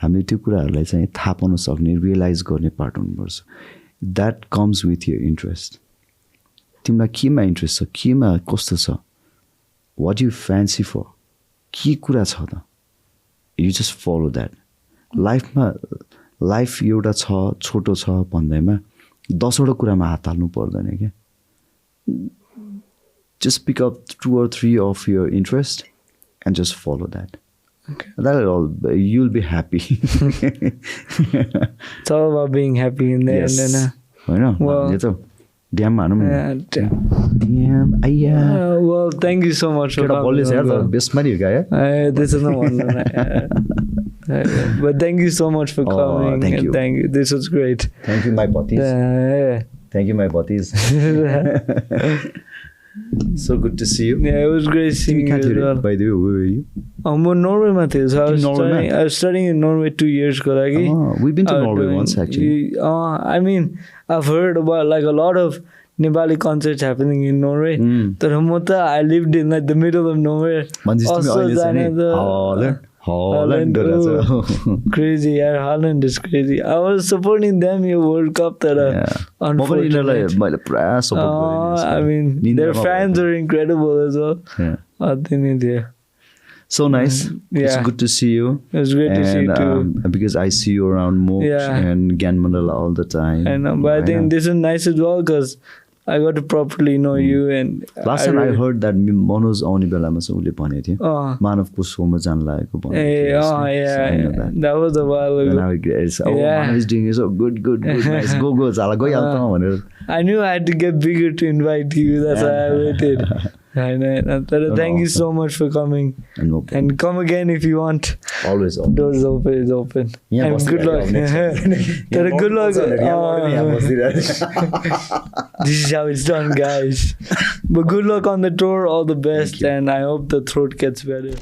हामीले त्यो कुराहरूलाई चाहिँ थाहा पाउन सक्ने, रियलाइज गर्ने पार्ट हुनुपर्छ. That comes with your interest. तिमीलाई केमा इन्ट्रेस्ट छ, केमा कस्तो छ, वाट यु फ्यान्सी फर, के कुरा छ त, यु जस्ट फलो द्याट. लाइफमा लाइफ एउटा छ, छोटो छ भन्दैमा 10वटा कुरामा हात हाल्नु पर्दैन क्या. Just pick up 2 or 3 of your interest and just follow that.
Okay.
That all, you'll be happy.
It's all about being happy in there.
Yes.
And then,
well, damn.
Well, thank you so much for coming. This is the one. But thank you so much for coming.
Thank you.
Thank you. This was great.
Thank you, my buddies. Thank you, my buddies. So good to see you.
Yeah, it was great seeing you as well.
By the way, where were you?
I'm in Norway. So I was studying in Norway 2 years ago.
We've been to Norway once actually.
I mean, I've heard about like a lot of Nepali concerts happening in Norway. I lived in like the middle of nowhere. Holland. Crazy, yeah. Holland is crazy. I was supporting them in World Cup. Unfortunately. I mean, their fans are incredible as well. Yeah.
So nice. It's good to see you.
It was great to see you too.
Because I see you around Moksha and Gyan Mandala all the time.
I know, but I think this is nice as well because I got to properly know you. And
last time I heard that Manoj आउने बेलामा चाहिँ उले भने थियो मानवको शोमा जान लागेको भन्यो.
Yeah. That was a while ago.
Manav is doing so good, nice. Go जाला गइहाल्छ भनेर.
I knew I had to get bigger to invite you. That's why I waited. Thank you so much for coming. And come again if you want.
Always open.
Doors open. And good luck. Good luck. This is how it's done, guys. But good luck on the tour. All the best. And I hope the throat gets better.